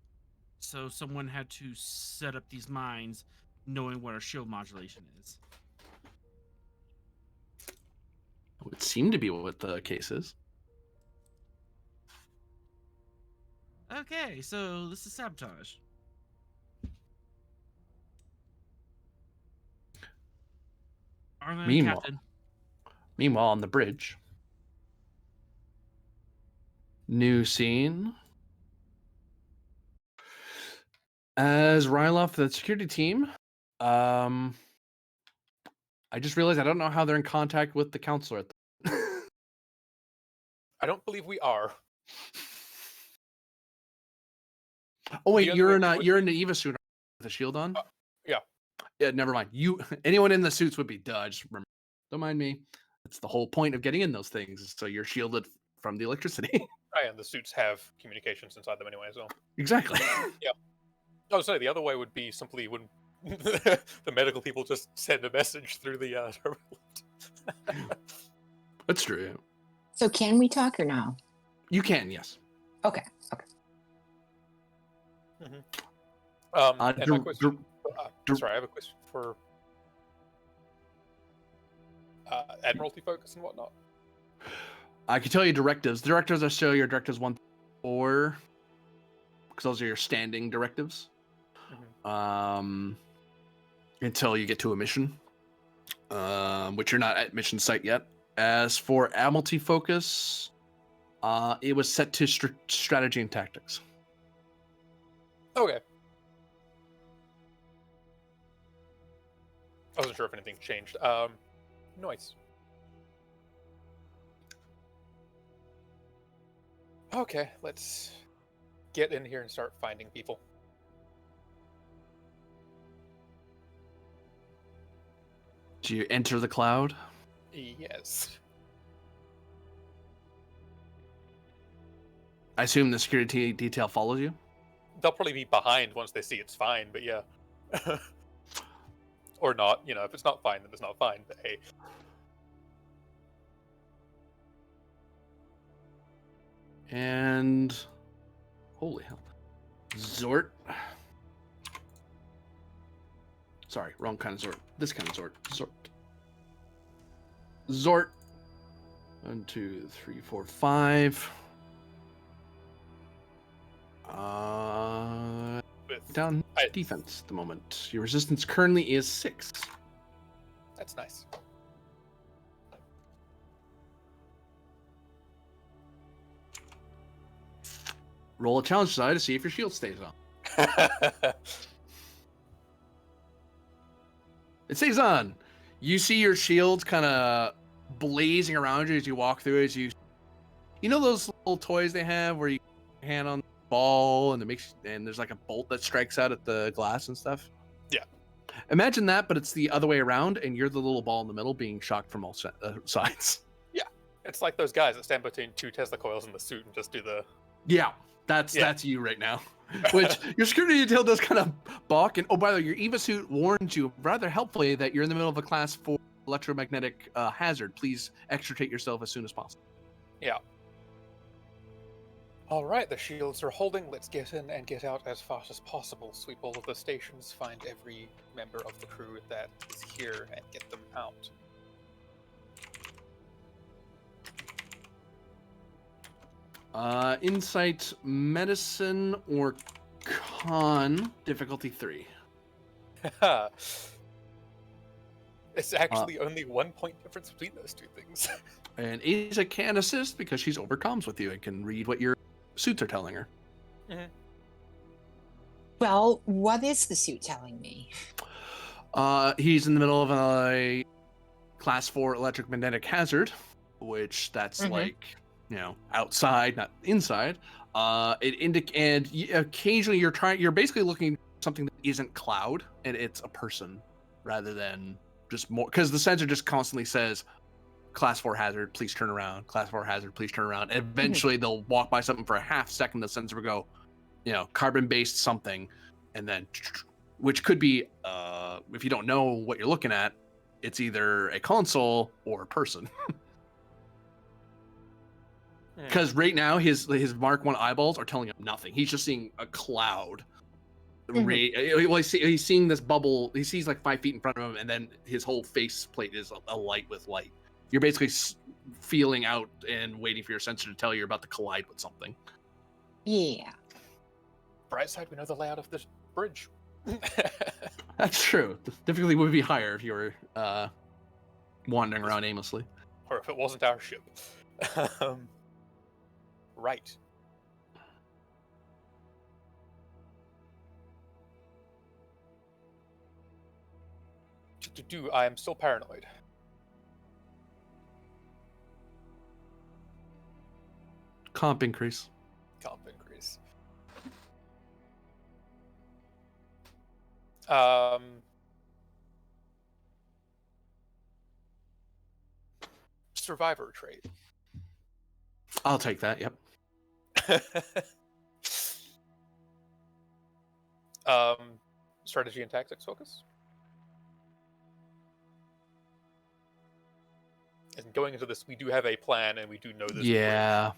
to set up these mines knowing what our shield modulation is. It would seem to be what the case is. Okay, so this is sabotage. Meanwhile, on the bridge, new scene. As Ryloff, the security team, I just realized I don't know how they're in contact with the counselor. I don't believe we are. Oh wait, you're in the Eva suit with a shield on. Yeah. Yeah, never mind. Anyone in the suits would be duh. Just remember, don't mind me. That's the whole point of getting in those things, so you're shielded from the electricity. And the suits have communications inside them anyway, so. Exactly. Yeah. I was saying the other way would be simply when the medical people just send a message through the terminal. That's true. Yeah. So can we talk or no? You can, yes. Okay. Mm-hmm. And my question. Sorry, I have a question for Admiralty focus and whatnot. I can tell you directives. Directives I show your directives 1 through 4, because those are your standing directives. Mm-hmm. Until you get to a mission, which you're not at mission site yet. As for Admiralty focus, it was set to strategy and tactics. Okay. I wasn't sure if anything changed. Nice. Okay, let's get in here and start finding people. Do you enter the cloud? Yes. I assume the security detail follows you? They'll probably be behind once they see it's fine, but yeah. Or not, if it's not fine, then it's not fine, but hey. And holy hell. Zort. Sorry, wrong kind of Zort. This kind of Zort. Zort. 1, 2, 3, 4, 5. Down defense at the moment. Your resistance currently is 6. That's nice. Roll a challenge die to see if your shield stays on. It stays on. You see your shield kind of blazing around you as you walk through. You know those little toys they have where you hand on the ball and there's like a bolt that strikes out at the glass and stuff. Yeah. Imagine that, but it's the other way around, and you're the little ball in the middle being shocked from all sides. Yeah. It's like those guys that stand between 2 Tesla coils in the suit and just do the... Yeah, that's you right now. Which your security detail does kind of balk. And oh, by the way, your EVA suit warns you rather helpfully that you're in the middle of a class 4 electromagnetic hazard. Please extricate yourself as soon as possible. Yeah. All right, the shields are holding. Let's get in and get out as fast as possible. Sweep all of the stations, find every member of the crew that is here, and get them out. Insight, medicine, or con, difficulty 3. It's actually only 1 point difference between those two things. And Asa can assist because she's over comms with you and can read what your suits are telling her. Well, what is the suit telling me? He's in the middle of a class 4 electromagnetic hazard, which that's like, outside, not inside. And occasionally you're basically looking at something that isn't cloud, and it's a person rather than just more, because the sensor just constantly says, class 4 hazard, please turn around. Class 4 hazard, please turn around. And eventually they'll walk by something for a half second. The sensor will go, carbon-based something. And then, which could be, if you don't know what you're looking at, it's either a console or a person. Because right now his Mark 1 eyeballs are telling him nothing. He's just seeing a cloud. Well, he's seeing this bubble. He sees like 5 feet in front of him, and then his whole face plate is a light with light. You're basically feeling out and waiting for your sensor to tell you about to collide with something. Yeah. Bright side, we know the layout of this bridge. That's true. The difficulty would be higher if you were wandering around aimlessly. Or if it wasn't our ship. Right. I am still paranoid. Comp increase. Survivor trait. I'll take that, yep. Strategy and tactics focus. And going into this, we do have a plan, and we do know this. Yeah,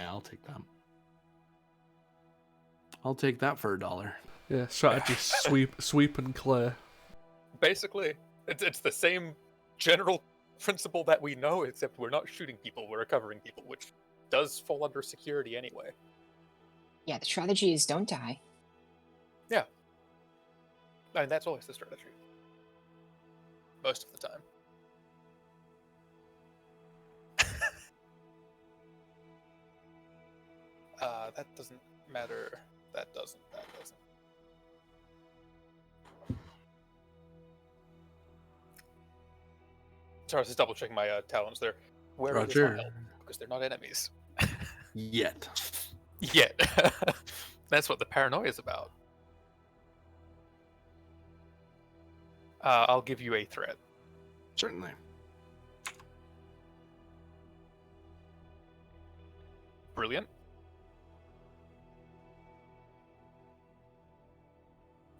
I'll take that. I'll take that for $1. Yeah, strategy, sweep and clear. Basically, it's the same general principle that we know, except we're not shooting people, we're recovering people, which does fall under security anyway. Yeah, the strategy is don't die. Yeah. I mean, that's always the strategy. Most of the time. That doesn't matter. That doesn't. Sorry, I was just double checking my talents there. Where are they not? Because they're not enemies. Yet. That's what the paranoia is about. I'll give you a threat. Certainly. Brilliant.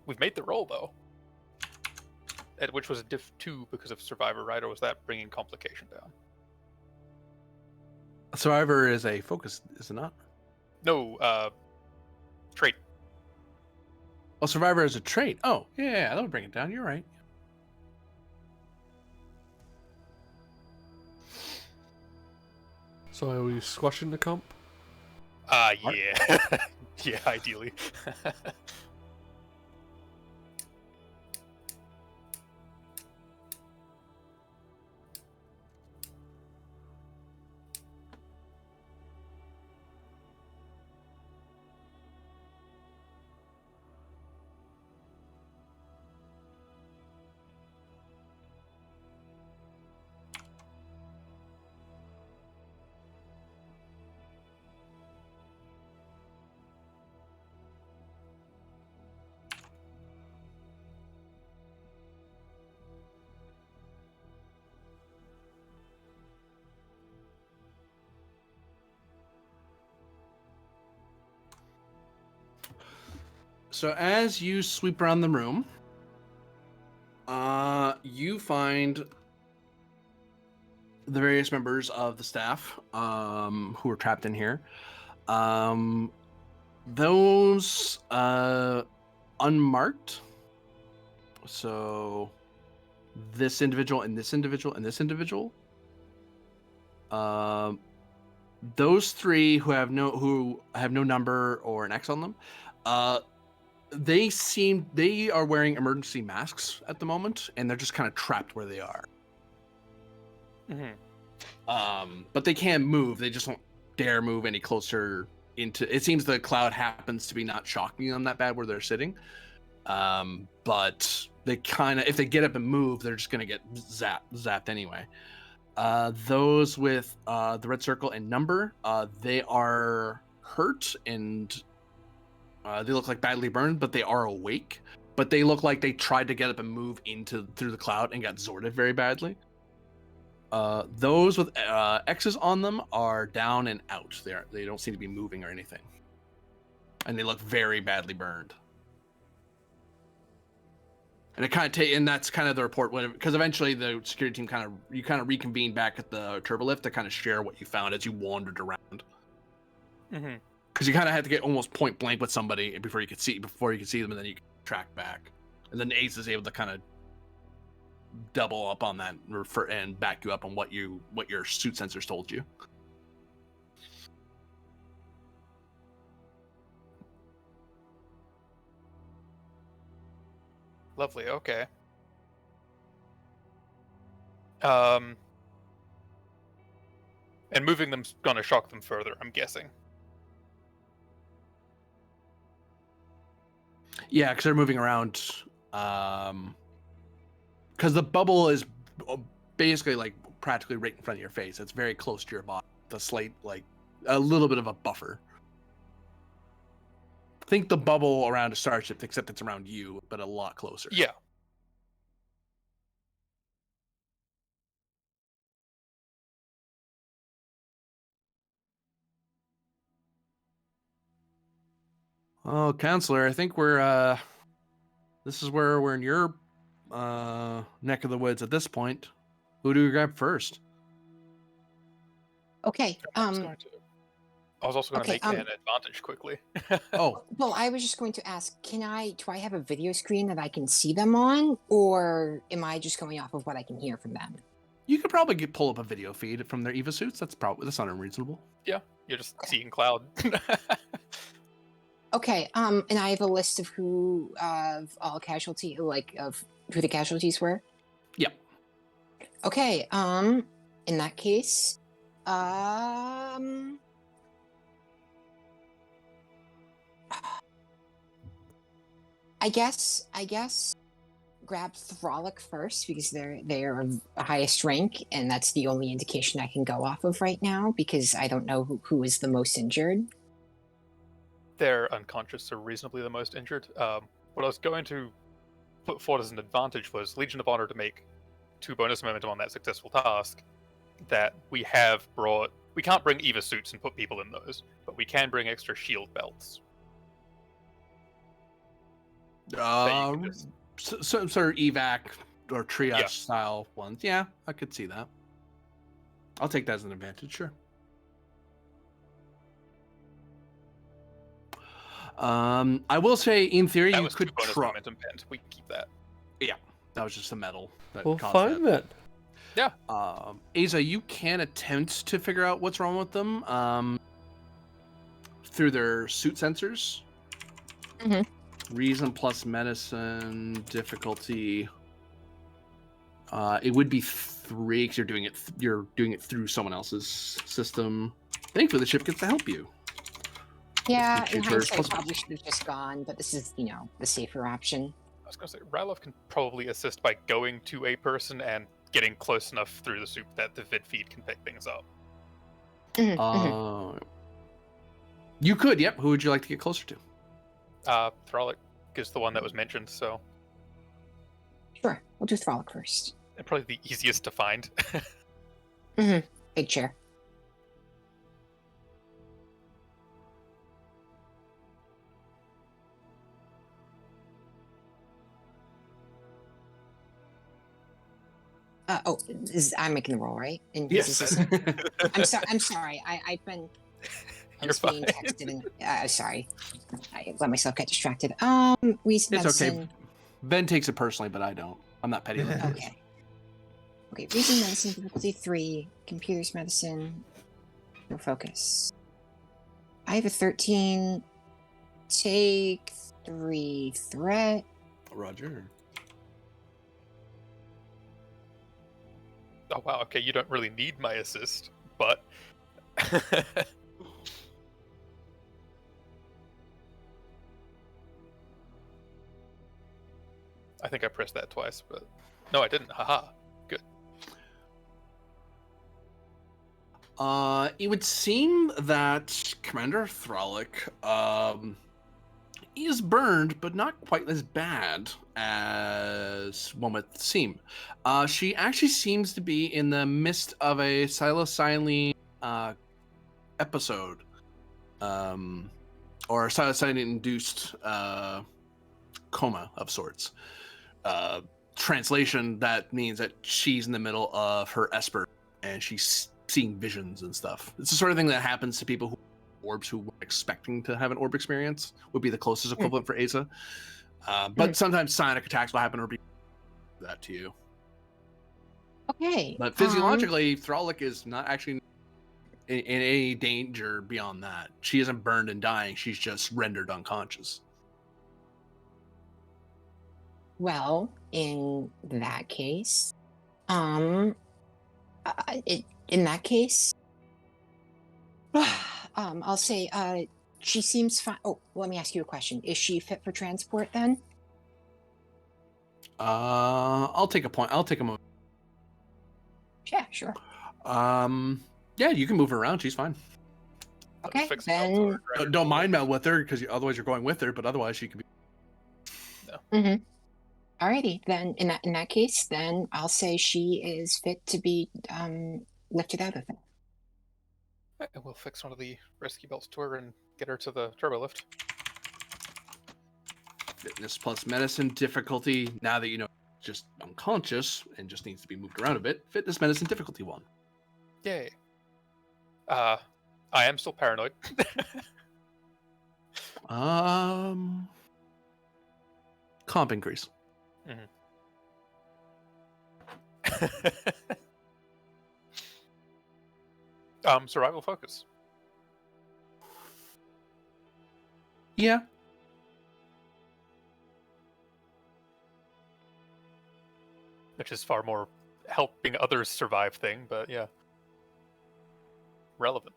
We've made the roll, though. Which was a diff 2 because of Survivor, right? Or was that bringing complication down? Survivor is a focus, is it not? No, trait. Oh, Survivor is a trait. Oh, yeah, that would bring it down. You're right. So are we squashing the comp? Yeah. Yeah, ideally. So as you sweep around the room, you find the various members of the staff who are trapped in here. Those unmarked. So this individual and this individual and this individual. Those three who have no number or an X on them. They are wearing emergency masks at the moment, and they're just kind of trapped where they are. But they can move. They just don't dare move any closer into. It seems the cloud happens to be not shocking them that bad where they're sitting. But they kind of, if they get up and move, they're just gonna get zapped anyway. Those with the red circle and number, they are hurt and they look like badly burned, but they are awake. But they look like they tried to get up and move through the cloud and got zorted very badly. Those with X's on them are down and out. They don't seem to be moving or anything, and they look very badly burned. And it kind of and that's kind of the report, because eventually the security team kind of reconvene back at the turbolift to kind of share what you found as you wandered around. Because you kind of had to get almost point blank with somebody before you could see them, and then you could track back. And then Ace is able to kind of double up on that and back you up on what your suit sensors told you. Lovely, okay. And moving them's gonna shock them further, I'm guessing. Yeah, because they're moving around. Because the bubble is basically like practically right in front of your face. It's very close to your body. The slate, like a little bit of a buffer. Think the bubble around a starship, except it's around you, but a lot closer. Yeah. Oh, counselor, I think this is where we're in your neck of the woods at this point. Who do we grab first? Okay. I was also going to okay, make an advantage quickly. Oh, Well, I was just going to ask, do I have a video screen that I can see them on, or am I just going off of what I can hear from them? you could probably pull up a video feed from their Eva suits. That's not unreasonable. Yeah, you're just seeing Cloud. Okay, and I have a list of who of who the casualties were. Yeah. Okay, in that case, I guess grab Throlic first because they're of highest rank, and that's the only indication I can go off of right now because I don't know who is the most injured. They're unconscious, so reasonably the most injured. What I was going to put forward as an advantage was Legion of Honor to make 2 bonus momentum on that successful task. That we have brought. We can't bring Eva suits and put people in those, but we can bring extra shield belts. Some sort of evac or triage style ones. Yeah, I could see that. I'll take that as an advantage, sure. I will say, in theory, you could try. Momentum pent. We can keep that. Yeah, that was just a metal. Well, fine then. Yeah. Aza, you can attempt to figure out what's wrong with them through their suit sensors. Mm-hmm. Reason plus medicine difficulty. It would be 3 because you're doing it through someone else's system. Thankfully, the ship gets to help you. Yeah, in hindsight, I probably should have just gone, but this is, the safer option. I was going to say, Rylov can probably assist by going to a person and getting close enough through the soup that the vid feed can pick things up. Mm-hmm. You could, yep. Who would you like to get closer to? Throlic is the one that was mentioned, so... Sure, we'll do Throlic first. And probably the easiest to find. Mm-hmm. Big chair. I'm making the roll, right? And Yes. I'm sorry. I've been. I You're was being fine. texted and sorry. I let myself get distracted. Reason It's okay. medicine. Ben takes it personally, but I don't. I'm not petty like that. Okay. Okay. Reason medicine difficulty 3. Computers medicine. No focus. I have a 13. Take 3 threat. Roger. Oh wow, okay, you don't really need my assist, but I think I pressed that twice, but no, I didn't. Haha. Good. It would seem that Commander Thralic, is burned, but not quite as bad as one would seem. She actually seems to be in the midst of a psilocybin episode, or psilocybin-induced coma of sorts. Translation, that means that she's in the middle of her esper, and she's seeing visions and stuff. It's the sort of thing that happens to people who orbs who weren't expecting to have an orb experience, would be the closest equivalent for Asa. But sometimes psionic attacks will happen or be that to you. Okay. But physiologically, Thralic is not actually in any danger beyond that. She isn't burned and dying. She's just rendered unconscious. Well, in that case, in that case, I'll say, she seems fine. Oh, let me ask you a question. Is she fit for transport then? I'll take a point. I'll take a moment. Yeah, sure. Yeah, you can move her around. She's fine. Okay, Fix then. Mel to her Don't mind Mel with her, because otherwise you're going with her. But otherwise, she could be. Alrighty, then in that case, then I'll say she is fit to be lifted out of it. Right, and we'll fix one of the rescue belts to her and get her to the turbo lift. Fitness plus medicine difficulty. Now that you know, just unconscious and just needs to be moved around a bit. Fitness medicine difficulty 1. Yay. I am still paranoid. Comp increase. Survival focus. Yeah. Which is far more helping others survive thing, but yeah. Relevant.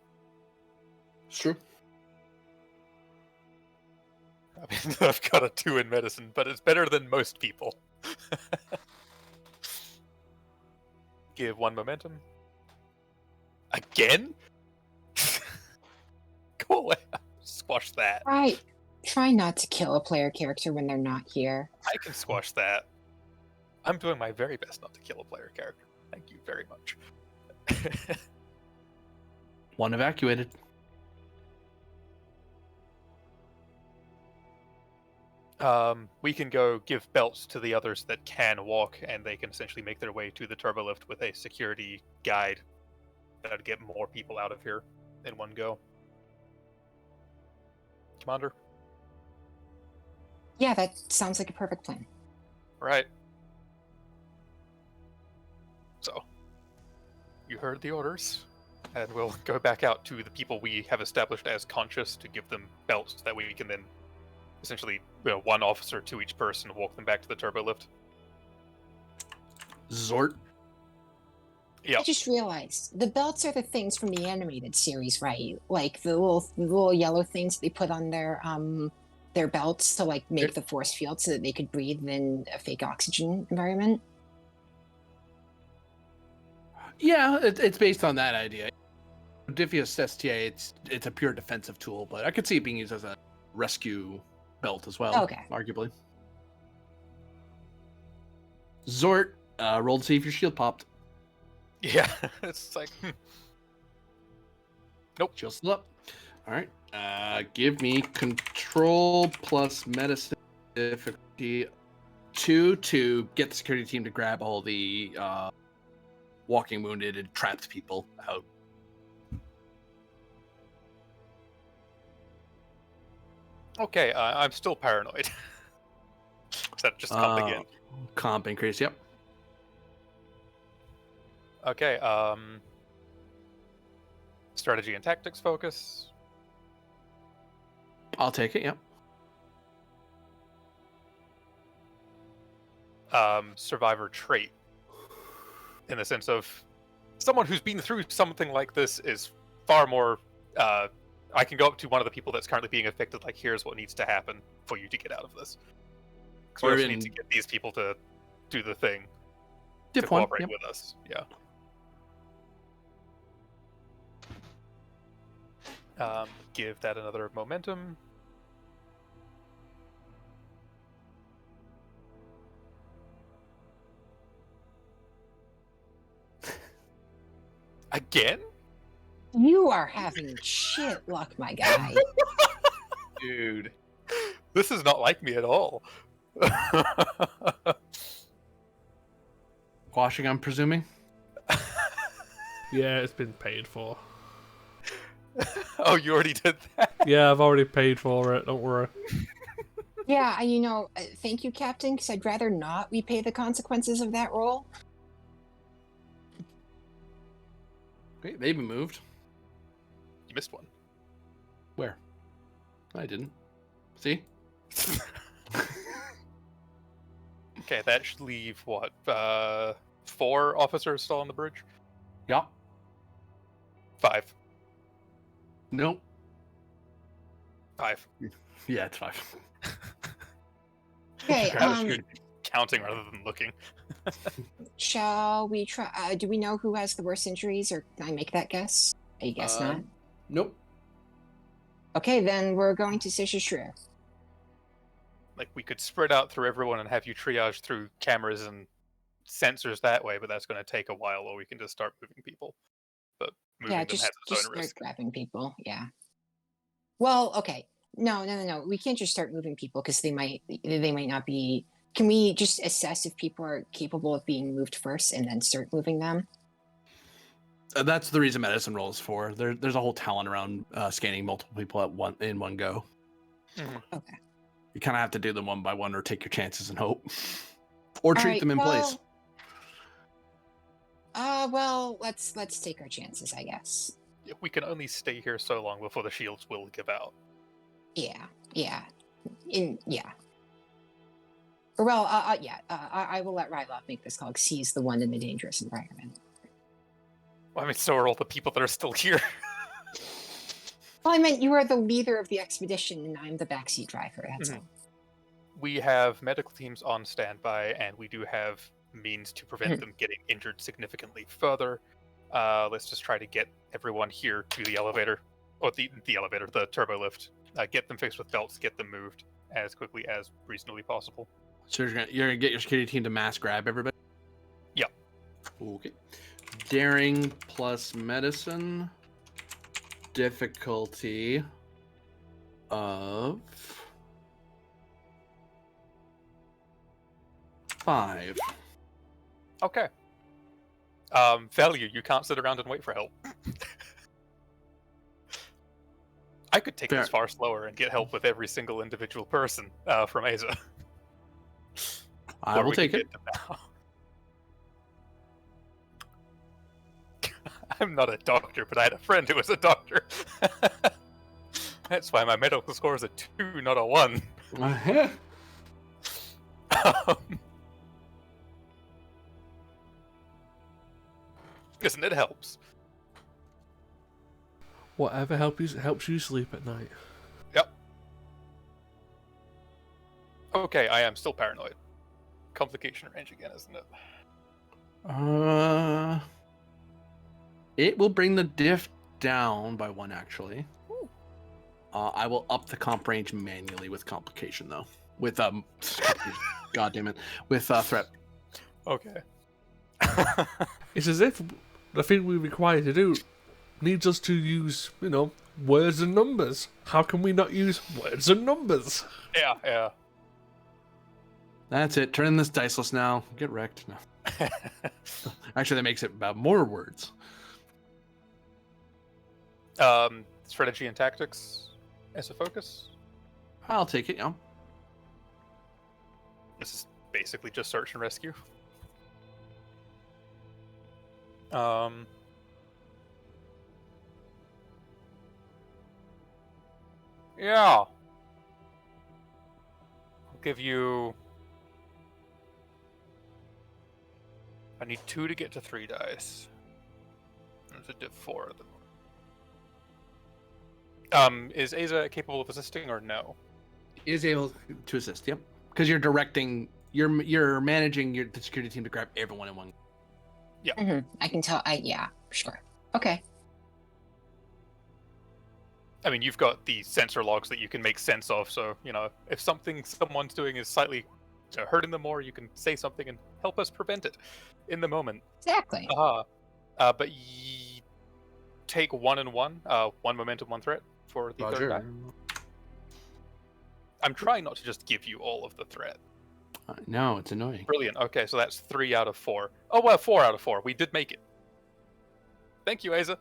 It's true. I mean, I've got a 2 in medicine, but it's better than most people. Give 1 momentum. Again? Go away. Squash that. Try not to kill a player character when they're not here. I can squash that. I'm doing my very best not to kill a player character. Thank you very much. 1 evacuated. We can go give belts to the others that can walk, and they can essentially make their way to the turbo lift with a security guide that would get more people out of here in one go. Commander? Yeah, that sounds like a perfect plan. Right. So, you heard the orders, and we'll go back out to the people we have established as conscious to give them belts that we can then essentially, 1 officer to each person, walk them back to the turbo lift. Zort. Yeah. I just realized the belts are the things from the animated series, right? Like the little yellow things they put on their belts to like make the force field so that they could breathe in a fake oxygen environment. Yeah, it's based on that idea. Diffius STA, it's a pure defensive tool, but I could see it being used as a rescue belt as well. Okay. Arguably. Zort, roll to see if your shield popped. Yeah, it's like, Nope. Shield still up. All right. Give me control plus medicine difficulty 2 to get the security team to grab all the walking wounded and trapped people out. Okay, I'm still paranoid. Is that just comp again? Comp increase, yep. Okay, strategy and tactics focus. I'll take it, yep. Survivor trait. In the sense of someone who's been through something like this is far more. I can go up to one of the people that's currently being affected, like, here's what needs to happen for you to get out of this. Because we also need to get these people to do the thing to cooperate with us. Yeah. Give that another momentum. Again? You are having shit luck, my guy. Dude. This is not like me at all. Quashing, I'm presuming? Yeah, it's been paid for. Oh, you already did that? Yeah, I've already paid for it, don't worry. Yeah, thank you, Captain, because I'd rather not repay the consequences of that roll. Wait, they've been moved. You missed one. Where? I didn't. See? Okay, that should leave, what, 4 officers still on the bridge? Yup. 5. Nope. 5. Yeah, it's 5. Okay, Counting rather than looking. shall we try? Do we know who has the worst injuries, or can I make that guess? I guess not. Nope. Okay, then we're going to Sishashrew. Like, we could spread out through everyone and have you triage through cameras and sensors that way, but that's going to take a while, or we can just start moving people. But moving them has its own start risk. grabbing people. Yeah. Well, okay. No. We can't just start moving people because they might not be. Can we just assess if people are capable of being moved first and then start moving them? That's the reason medicine roll is for. There's a whole talent around scanning multiple people in one go. Mm-hmm. Okay. You kind of have to do them one by one, or take your chances and hope, or treat them in place. Well, let's take our chances, I guess. We can only stay here so long before the shields will give out. Yeah. Or well, I will let Ryloth make this call because he's the one in the dangerous environment. Well, I mean, so are all the people that are still here. Well, I meant you are the leader of the expedition and I'm the backseat driver, that's all. We have medical teams on standby, and we do have means to prevent them getting injured significantly further. Let's just try to get everyone here to the elevator, or the elevator, the turbo lift. Get them fixed with belts, get them moved as quickly as reasonably possible. So you're gonna get your security team to mass grab everybody? Yep. Okay. Daring plus medicine. Difficulty of 5. Okay. Value, you can't sit around and wait for help. I could take this far slower and get help with every single individual person from Aza. I will take it. I'm not a doctor, but I had a friend who was a doctor. That's why my medical score is a 2, not a 1. Listen, it helps. Whatever helps you sleep at night. Yep. Okay, I am still paranoid. Complication range again, isn't it? It will bring the diff down by 1, actually. I will up the comp range manually with complication, though. With God damn it, with threat. Okay. It's as if the thing we require to do needs us to use, words and numbers. How can we not use words and numbers? Yeah. That's it. Turn this diceless now. Get wrecked. No. Actually, that makes it about more words. Strategy and tactics as a focus. I'll take it, yeah. This is basically just search and rescue. Yeah. I'll give you... I need 2 to get to 3 dice. There's a div 4 at the moment. Is Aza capable of assisting or no? Is able to assist, yep. Because you're directing, you're managing the security team to grab everyone in one. Mm-hmm. I can tell. Yeah, sure. Okay. I mean, you've got the sensor logs that you can make sense of, so, if something someone's doing is slightly hurting them more, you can say something and help us prevent it in the moment. Exactly. But take 1 and 1, 1 momentum, 1 threat for the third die. I'm trying not to just give you all of the threat. No, it's annoying. Brilliant. Okay, so that's 3 out of 4. Oh, well, 4 out of 4. We did make it. Thank you, Aza.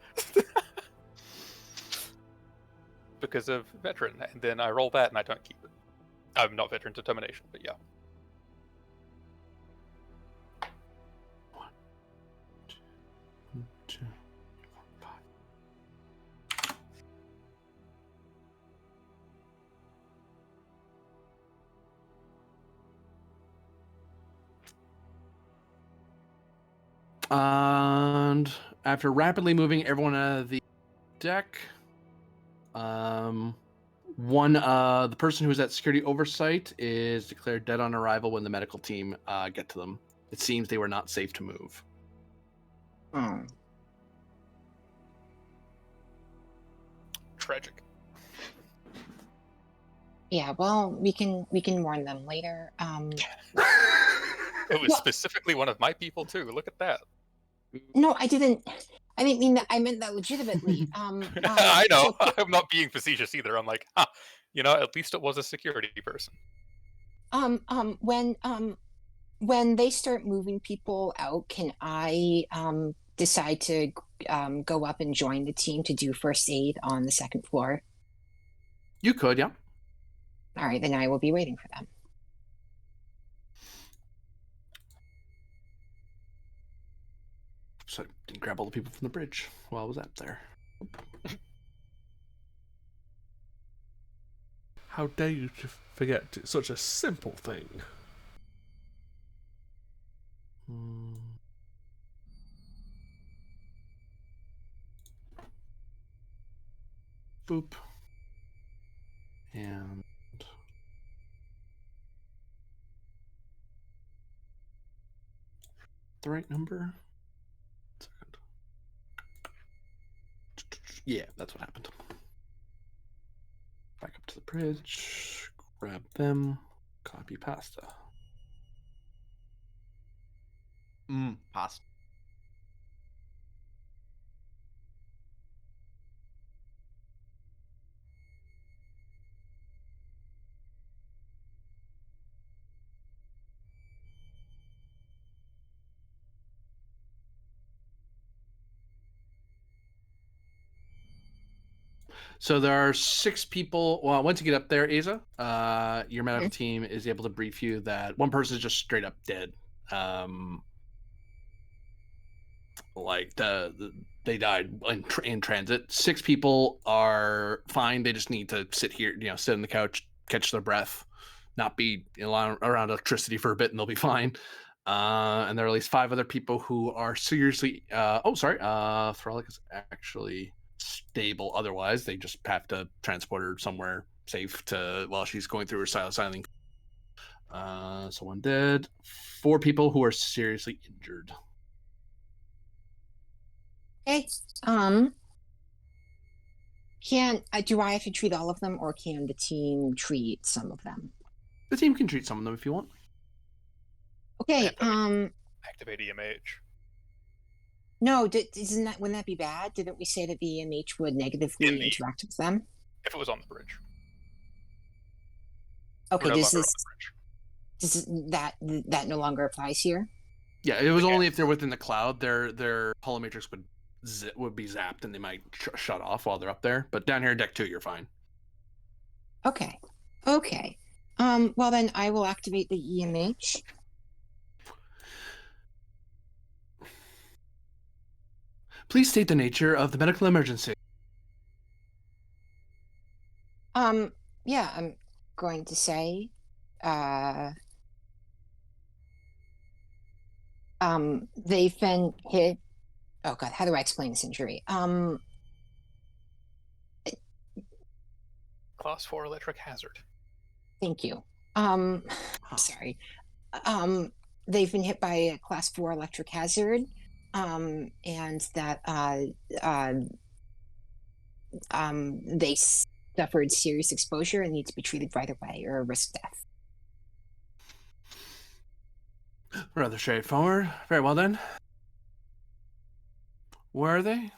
Because of veteran, and then I roll that and I don't keep it. I'm not veteran determination, but yeah. 1, 2, 5. And after rapidly moving everyone out of the deck, the person who is at security oversight is declared dead on arrival when the medical team get to them. It seems they were not safe to move. Oh. Tragic. Yeah. Well, we can warn them later. It was specifically one of my people too. Look at that. No, I didn't mean that. I meant that legitimately. I know. I'm not being facetious either. I'm like, at least it was a security person. When they start moving people out, can I decide to go up and join the team to do first aid on the second floor? You could, yeah. All right, then I will be waiting for them. So I didn't grab all the people from the bridge while I was up there. How dare you to forget such a simple thing? Boop. And the right number? Second. Yeah, that's what happened. Back up to the bridge, grab them, copy pasta. Pasta. So there are 6 people. Well, once you get up there, Aza, your medical team is able to brief you that one person is just straight up dead. Like they died in transit. 6 people are fine. They just need to sit here, sit on the couch, catch their breath, not be around electricity for a bit, and they'll be fine. And there are at least 5 other people who are seriously. Thralic is actually stable. Otherwise, they just have to transport her somewhere safe while she's going through her silent. So 1 dead. 4 people who are seriously injured. Okay. Do I have to treat all of them, or can the team treat some of them? The team can treat some of them if you want. Okay. Activate EMH. No, wouldn't that be bad? Didn't we say that the EMH would negatively interact with them? If it was on the bridge. Okay. We're no longer on the bridge. Does that no longer applies here? Yeah, it was Okay. only if they're within the cloud, their holomatrix would be zapped and they might shut off while they're up there. But down here, deck 2, you're fine. Okay. Okay. Well then I will activate the EMH. Please state the nature of the medical emergency. Yeah, I'm going to say, they've been hit. Oh God, how do I explain this injury? Class 4 electric hazard. Thank you. Huh. Sorry. They've been hit by a class 4 electric hazard, and that they suffered serious exposure and need to be treated right away or risk death. Rather straightforward. Very well then. Where are they?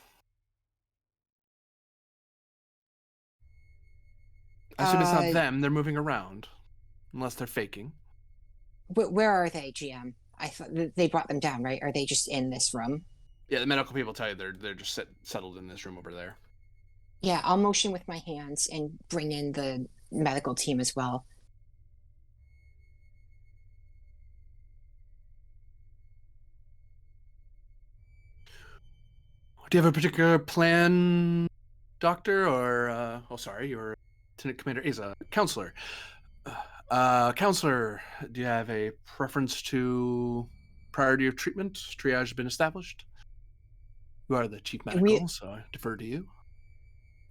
I assume it's not them. They're moving around, unless they're faking. Where are they, GM? I thought they brought them down, right? Are they just in this room? Yeah, the medical people tell you they're just settled in this room over there. Yeah, I'll motion with my hands and bring in the medical team as well. Do you have a particular plan, Doctor? Or sorry, your Lieutenant Commander is a counselor. Counselor, do you have a preference to priority of treatment? Triage has been established. You are the chief medical, so I defer to you.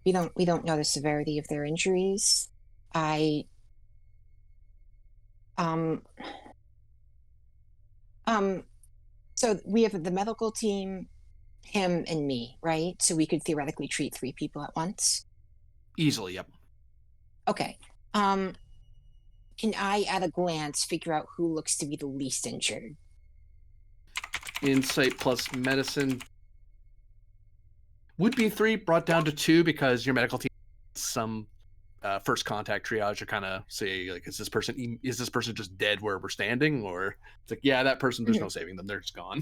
We don't know the severity of their injuries. I so we have the medical team, him and me, right? So we could theoretically treat 3 people at once. Easily, yep. Okay. Can I at a glance figure out who looks to be the least injured? Insight plus medicine would be 3, brought down to 2 because your medical team some first contact triage to kind of say, like, is this person just dead where we're standing? Or it's like, yeah, that person, there's no saving them. They're just gone.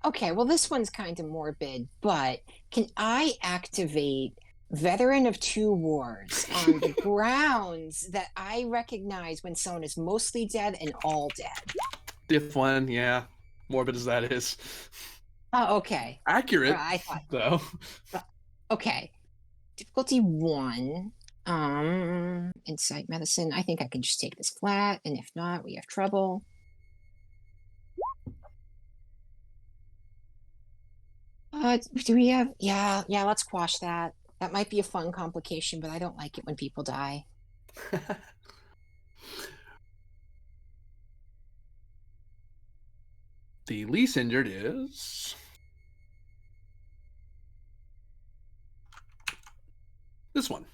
Okay, well, this one's kind of morbid, but can I activate Veteran of 2 Wars on the grounds that I recognize when someone is mostly dead and all dead? Diff 1, yeah. Morbid as that is. Oh, okay. Accurate, I thought, though. okay. Difficulty 1. Insight medicine. I think I can just take this flat, and if not, we have trouble. Do we have? Yeah, let's quash that. That might be a fun complication, but I don't like it when people die. The least injured is this one.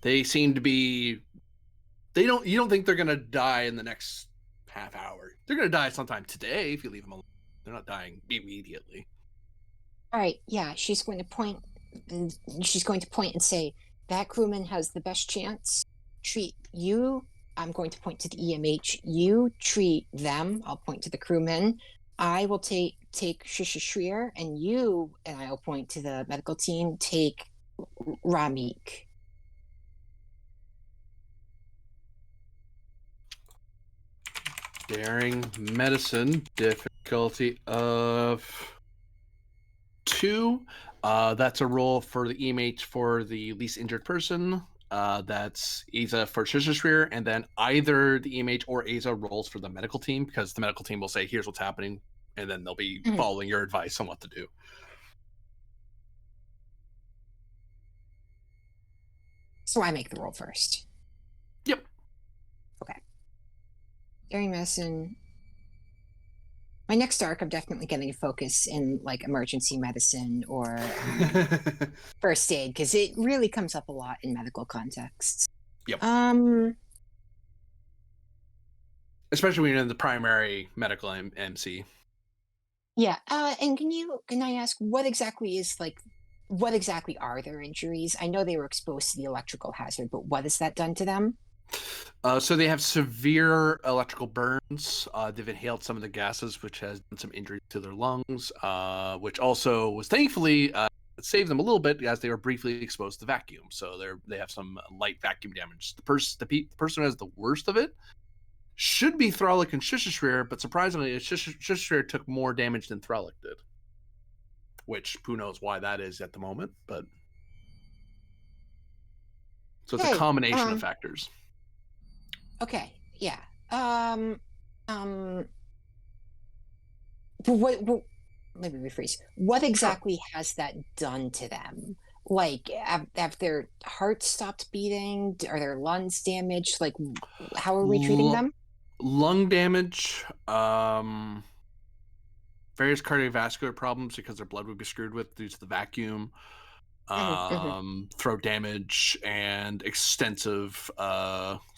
They seem to be. You don't think they're gonna die in the next half hour. They're gonna die sometime today if you leave them alone. They're not dying immediately. All right, yeah, she's going to point and say that crewman has the best chance. Treat you. I'm going to point to the EMH. You treat them. I'll point to the crewman. I will take Shrier, and you and I'll point to the medical team. Take Ramik. Daring medicine, difficulty of 2. That's a roll for the EMH for the least injured person. That's Aza for Shishashrir, and then either the EMH or Aza rolls for the medical team, because the medical team will say, here's what's happening, and then they'll be following your advice on what to do. So I make the roll first. Yep. Okay. Daring medicine. My next arc, I'm definitely going to focus in like emergency medicine or first aid, because it really comes up a lot in medical contexts. Yep. Especially when you're in the primary medical MC. Yeah. And can I ask what exactly are their injuries? I know they were exposed to the electrical hazard, but what has that done to them? So they have severe electrical burns. They've inhaled some of the gases, which has done some injury to their lungs, which also was thankfully saved them a little bit as they were briefly exposed to vacuum. So they have some light vacuum damage. The person who has the worst of it should be Thralic and Shishishrir, but surprisingly, Shishishrir took more damage than Thralic did. Which, who knows why that is at the moment, but... So it's a combination of factors. Okay, yeah. But let me rephrase. What exactly has that done to them? Like, have their hearts stopped beating? Are their lungs damaged? Like, how are we treating them? Lung damage, various cardiovascular problems because their blood would be screwed with due to the vacuum, throat damage, and extensive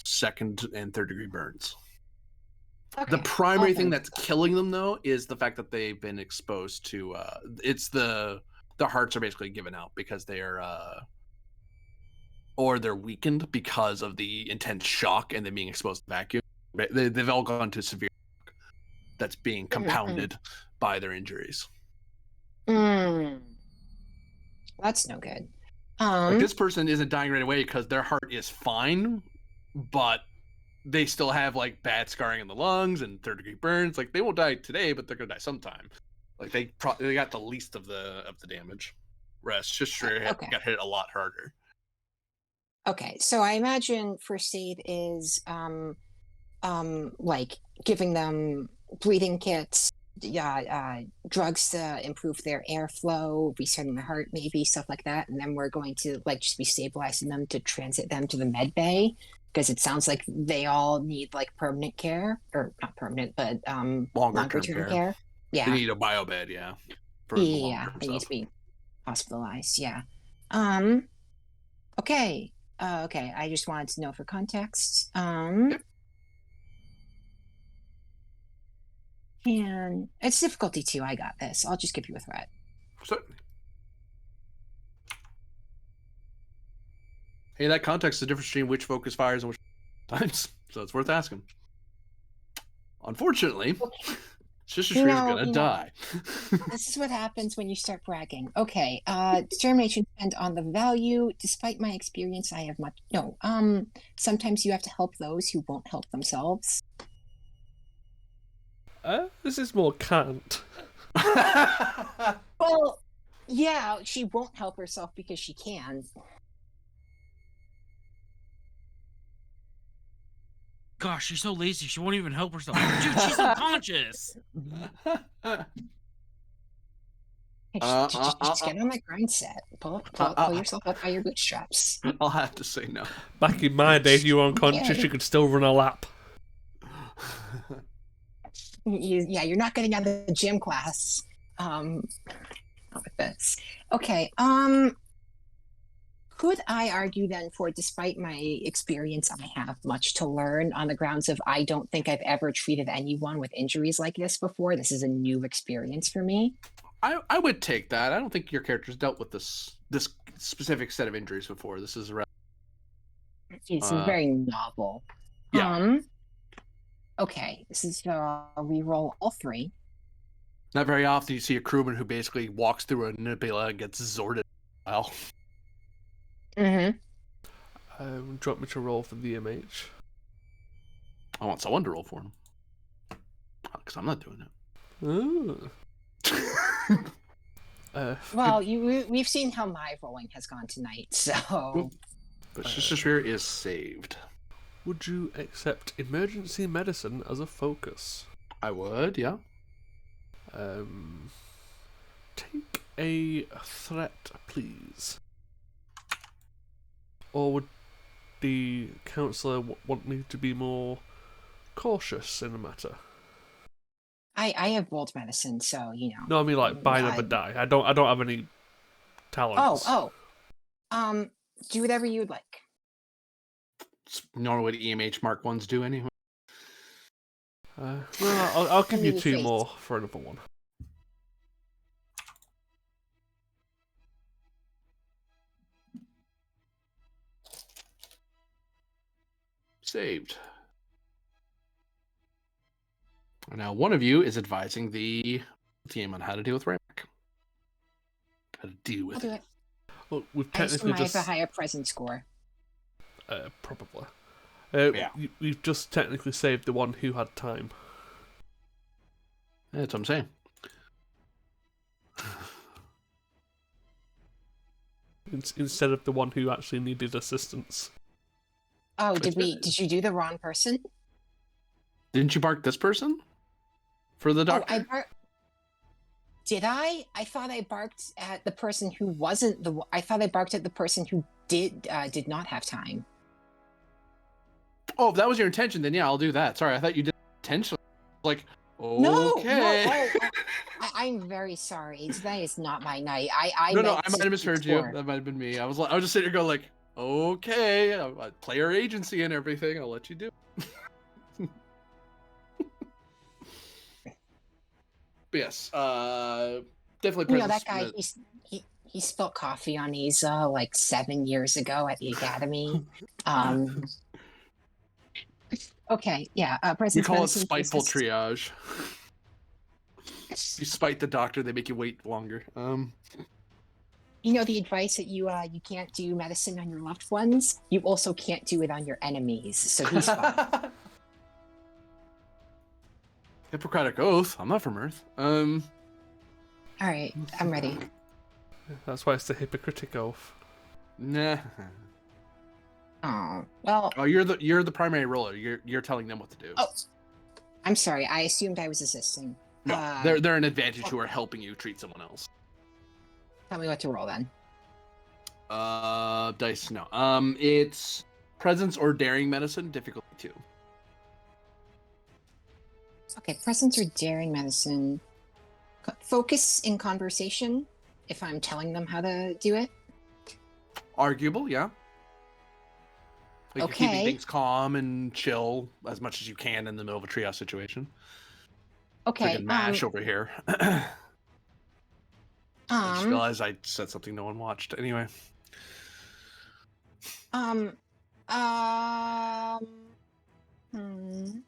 second and third degree burns. Okay. The primary thing that's killing them, though, is the fact that they've been exposed to. It's the hearts are basically given out because they are, or they're weakened because of the intense shock and then being exposed to vacuum. They've all gone to severe. That's being compounded by their injuries. That's no good. Like this person isn't dying right away because their heart is fine, but they still have like bad scarring in the lungs and third degree burns. Like they won't die today, but they're gonna die sometime. Like they got the least of the damage. Whereas Shishir got hit a lot harder. Okay, so I imagine first aid is like giving them breathing kits, drugs to improve their airflow, restarting the heart, maybe stuff like that, and then we're going to like just be stabilizing them to transit them to the med bay because it sounds like they all need like permanent care, or not permanent, but longer term care. Yeah, they need a bio bed. Yeah, for they need to be hospitalized. Yeah. Okay. Okay. I just wanted to know for context. Yep. And it's difficulty 2. I got this. I'll just give you a threat. Certainly. Hey, that context is the difference between which focus fires and which times, so it's worth asking. Unfortunately, Shishishrir is gonna die. This is what happens when you start bragging. Okay, determination depends on the value. Despite my experience, I have much. No, sometimes you have to help those who won't help themselves. This is more can't. Well, yeah, she won't help herself because she can. Gosh, she's so lazy. She won't even help herself. Dude, she's unconscious. Just get on that grind set. Pull yourself up by your bootstraps. I'll have to say no. Back in my day, if you were unconscious, you could still run a lap. You're not getting out of the gym class. With this. Okay. Could I argue then for, despite my experience, I have much to learn on the grounds of I don't think I've ever treated anyone with injuries like this before. This is a new experience for me. I would take that. I don't think your character's dealt with this specific set of injuries before. This is it's very novel. Yeah. Okay, this is reroll all 3. Not very often you see a crewman who basically walks through a nebula and gets zorted. Well. Mm-hmm. Do you want me to roll for the MH? I want someone to roll for him. Because I'm not doing it. Ooh. Well, we've seen how my rolling has gone tonight, so... But Shishishrir is saved. Would you accept emergency medicine as a focus? I would, yeah. Take a threat, please. Or would the counsellor want me to be more cautious in the matter? I have rolled medicine, so you know. No, I mean like buy never die. I don't have any talents. Do whatever you'd like. It's normally what EMH Mark 1s do anyway. Well, I'll give you 2 more for another one. saved. Now, one of you is advising the team on how to deal with Ramek. How to deal I'll with do it. it. Well, we've I assume technically I have just a higher presence score. probably. Yeah. We've just technically saved the one who had time. That's what I'm saying. Instead of the one who actually needed assistance. Oh, did you do the wrong person? Didn't you bark this person for the doctor? Oh, did I? I thought I barked at the person who wasn't the. I thought I barked at the person who did not have time. Oh, if that was your intention, then yeah, I'll do that. Sorry, I thought you did intentionally. Like, No, okay. I'm very sorry. Today is not my night. I No, I meant might to have misheard you. score. That might have been me. I was just sitting here going like, okay, player agency and everything. I'll let you do. But yes, definitely. You know that presence- guy. He spilled coffee on Isa like 7 years ago at the academy. Okay, yeah. We Presence call it medicine spiteful assist. triage. You spite the doctor, they make you wait longer. You know the advice that you can't do medicine on your loved ones. You also can't do it on your enemies. So he's fine. Hippocratic oath. I'm not from Earth. All right, I'm ready. That's why it's the hypocritic oath. Nah. Oh well. Oh, you're the primary roller. You're telling them what to do. Oh, I'm sorry. I assumed I was assisting. No, they're an advantage who are helping you treat someone else. Tell me what to roll then. Dice. No. It's presence or daring medicine. Difficulty 2. Okay, presence or daring medicine. Focus in conversation. If I'm telling them how to do it. Arguable, yeah. Like Okay. you're keeping things calm and chill as much as you can in the middle of a triage situation. Okay. Freaking mash over here. I just Um. realized I said something no one watched. Anyway. Um. Hmm.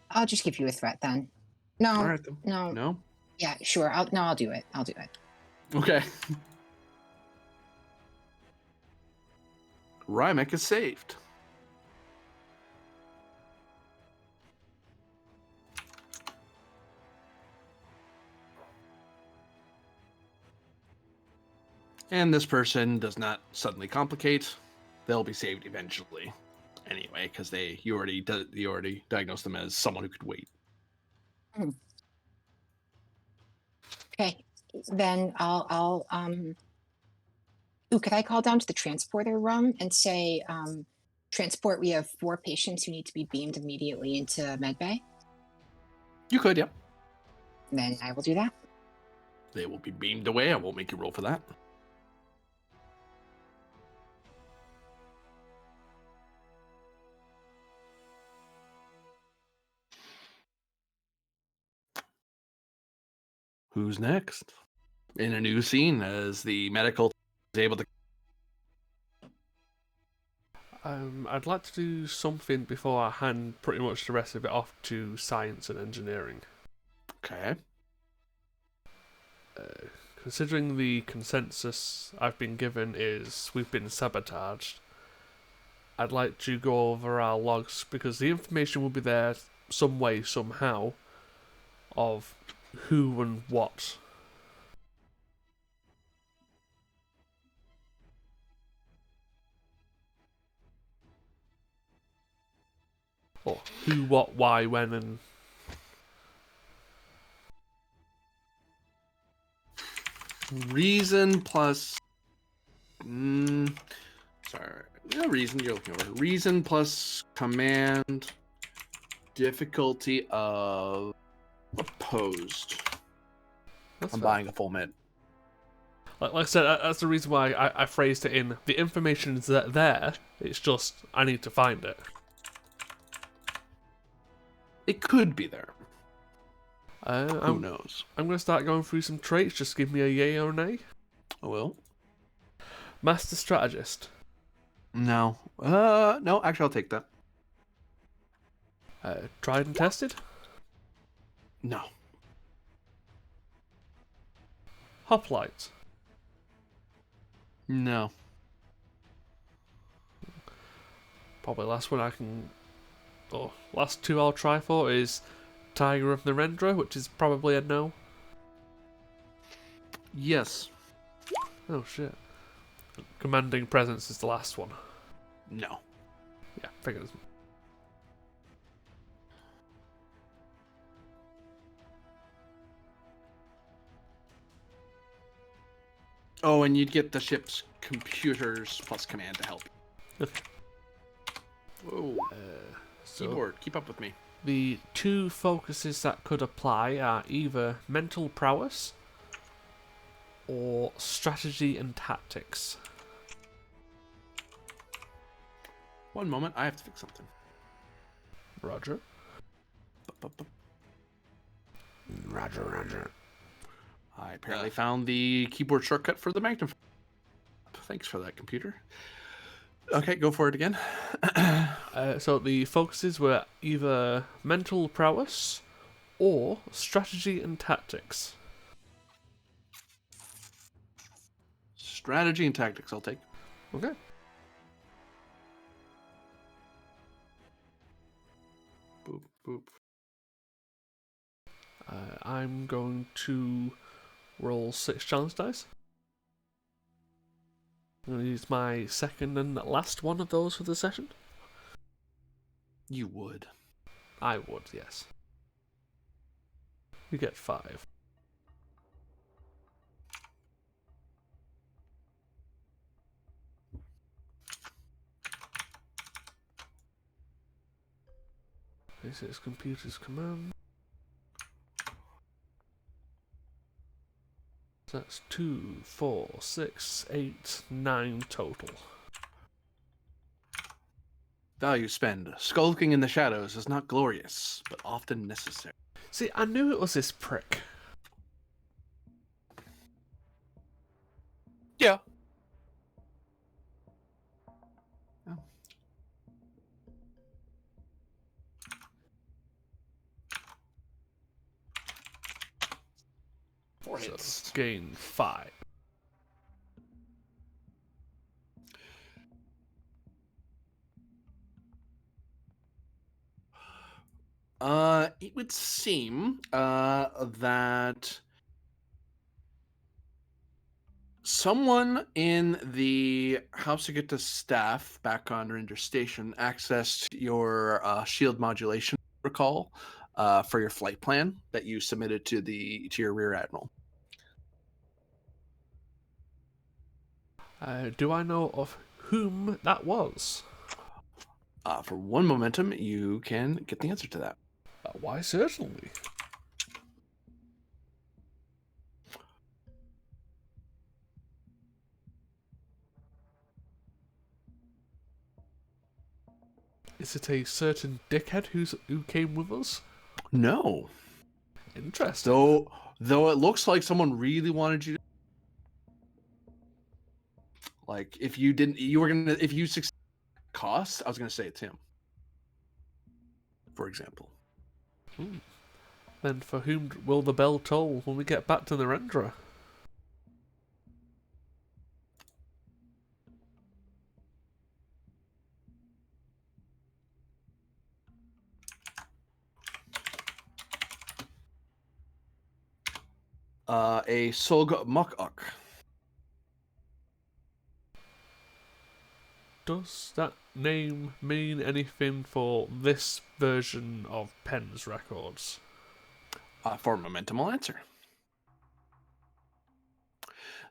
I'll just give you a threat then. No. All right then. No. No. Yeah. Sure. I'll do it. I'll do it. Okay. Rymek is saved. And this person does not suddenly complicate. They'll be saved eventually, anyway, because you already diagnosed them as someone who could wait. Okay. Then Ooh, could I call down to the transporter room and say, transport, we have 4 patients who need to be beamed immediately into medbay? You could, yeah. Then I will do that. They will be beamed away. I won't make you roll for that. Who's next? In a new scene, as the medical is able to. I'd like to do something before I hand pretty much the rest of it off to science and engineering. Okay. Considering the consensus I've been given is we've been sabotaged, I'd like to go over our logs because the information will be there some way, somehow, of who and what. Or who, what, why, when, and Reason plus. Sorry. No reason you're looking over. Reason plus command. Difficulty of opposed. that's I'm fair. buying a full mid. Like I said, that's the reason why I phrased it in the information is there. It's just I need to find it. It could be there. Who I'm knows? going to start going through some traits. Just give me a yay or nay. I will. Master strategist. No. No, actually, I'll take that. Tried and tested? No. Hoplite? No. Probably last one I can... Oh, last two I'll try for is Tiger of Narendra, which is probably a no. Yes. Oh shit. Commanding Presence is the last one. No. Yeah, figures. Oh, and you'd get the ship's computers plus command to help. Whoa. So Keyboard, keep up with me. the two focuses that could apply are either mental prowess or strategy and tactics. One moment, I have to fix something. Roger. Roger. I apparently found the keyboard shortcut for the Magnum. Thanks for that, computer. Okay, go for it again. So the focuses were either mental prowess or strategy and tactics. Strategy and tactics, I'll take. Okay. Boop, boop. I'm going to roll 6 challenge dice. I'm going to use my second and last one of those for the session. You would. I would, yes. You get 5. This is computer's command. So that's 2, 4, 6, 8, 9 total. Value spend. Skulking in the shadows is not glorious, but often necessary. See, I knew it was this prick. Yeah. Four So hits. gain 5. It would seem that someone in the House of Gita staff back on Ranger Station accessed your shield modulation protocol for your flight plan that you submitted to your rear admiral. Do I know of whom that was? For one momentum, you can get the answer to that. Why, certainly. Is it a certain dickhead who came with us? No. Interesting. Though it looks like someone really wanted you to, like, if you succeed cost, I was gonna say it's him. For example. Then for whom will the bell toll when we get back to Narendra? A Solg Mok'uk. Does that name mean anything for this version of Penn's records? For momentum, I'll answer.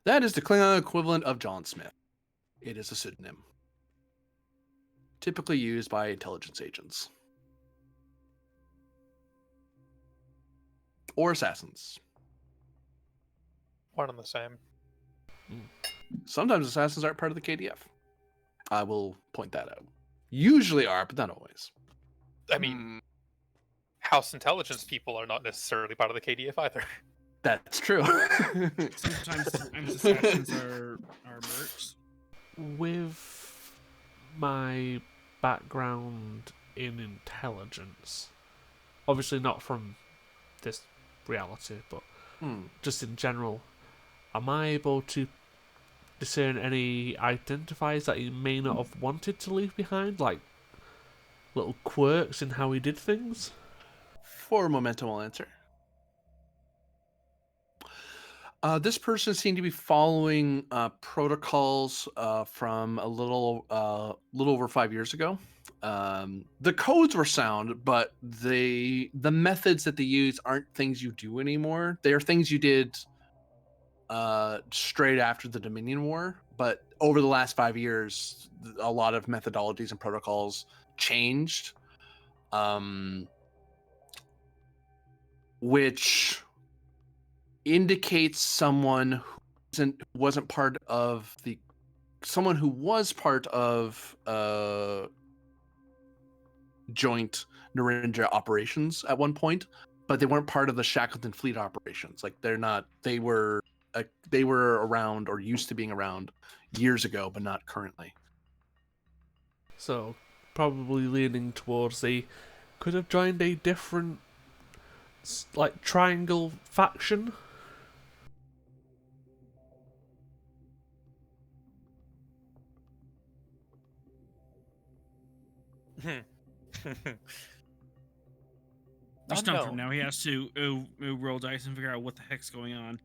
That is the Klingon equivalent of John Smith. It is a pseudonym, typically used by intelligence agents or assassins. One and the same. Sometimes assassins aren't part of the KDF. I will point that out. Usually are, but not always. I mean, House intelligence people are not necessarily part of the KDF either. That's true. Sometimes assassins are mercs. With my background in intelligence, obviously not from this reality, but just in general, am I able to discern any identifiers that he may not have wanted to leave behind, like little quirks in how he did things? For Momentum will answer. This person seemed to be following protocols from a little over 5 years ago. The codes were sound, but the methods that they use aren't things you do anymore. They are things you did straight after the Dominion War. But over the last 5 years, a lot of methodologies and protocols changed, which indicates someone who wasn't part of the someone who was part of joint Narinja operations at one point, but they weren't part of the Shackleton fleet operations. Like they were around or used to being around years ago, but not currently. So probably leaning towards they could have joined a different like triangle faction. We're stumped him Unknown. now. He has to roll dice and figure out what the heck's going on.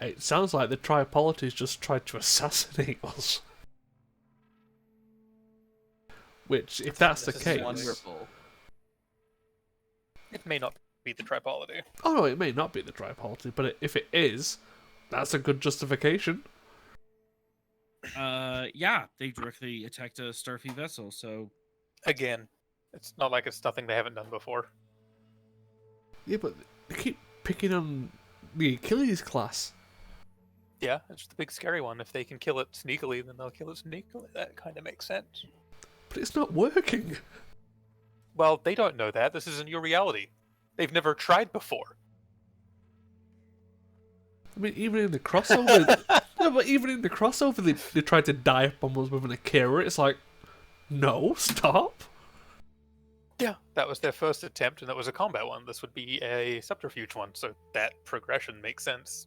It sounds like the Tripolities just tried to assassinate us. Which, if that's the This is case... Wonderful. It may not be the Tripolity. Oh no, it may not be the Tripolity, but if it is, that's a good justification. Yeah, they directly attacked a Starfleet vessel, so... Again, it's not like it's nothing they haven't done before. Yeah, but they keep picking on the Achilles class. Yeah, it's the big scary one. If they can kill it sneakily, then they'll kill it sneakily. That kind of makes sense. But it's not working. Well, they don't know that. This isn't your reality. They've never tried before. I mean, even in the crossover... No, but even in the crossover, they tried to dive bomb us with an Akira. It's like, no, stop. Yeah, that was their first attempt, and that was a combat one. This would be a subterfuge one, so that progression makes sense.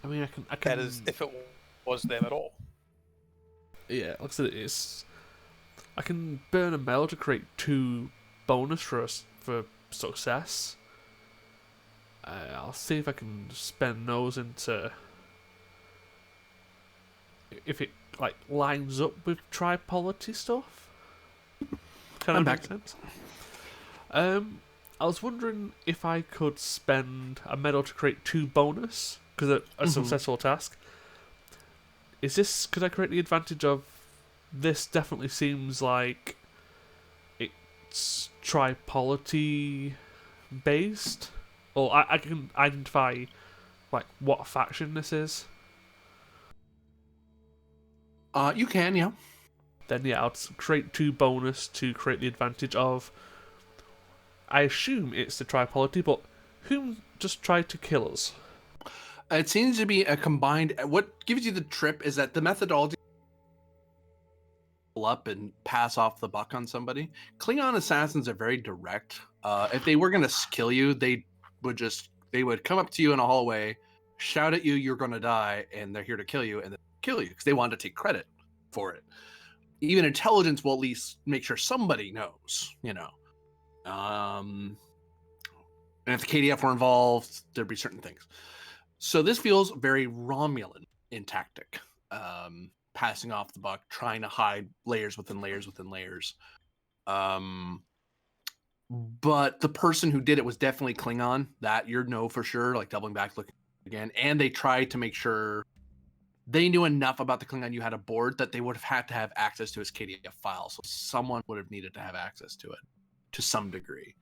I mean, I can... That is, if it was them at all. Yeah, like I said, I can burn a metal to create 2 bonus for success. I'll see if I can spend those into... If it, like, lines up with Tripolity stuff. Kind of makes sense. I was wondering if I could spend a medal to create 2 bonus, because a successful task. Could I create the advantage of... This definitely seems like it's Tripolity based? Or I can identify like what faction this is. You can, yeah. Then yeah, I'll create 2 bonus to create the advantage of... I assume it's the Tripolity, but whom just tried to kill us? It seems to be a combined. What gives you the trip is that the methodology up and pass off the buck on somebody. Klingon assassins are very direct. If they were going to kill you, they would come up to you in a hallway, shout at you, "You're going to die," and they're here to kill you, and then kill you because they want to take credit for it. Even intelligence will at least make sure somebody knows, you know. And if the KDF were involved, there'd be certain things. So this feels very Romulan in tactic. Passing off the buck, trying to hide layers within layers within layers. But the person who did it was definitely Klingon. That you'd know for sure, like doubling back, looking again. And they tried to make sure they knew enough about the Klingon you had aboard that they would have had to have access to his KDF file. So someone would have needed to have access to it to some degree.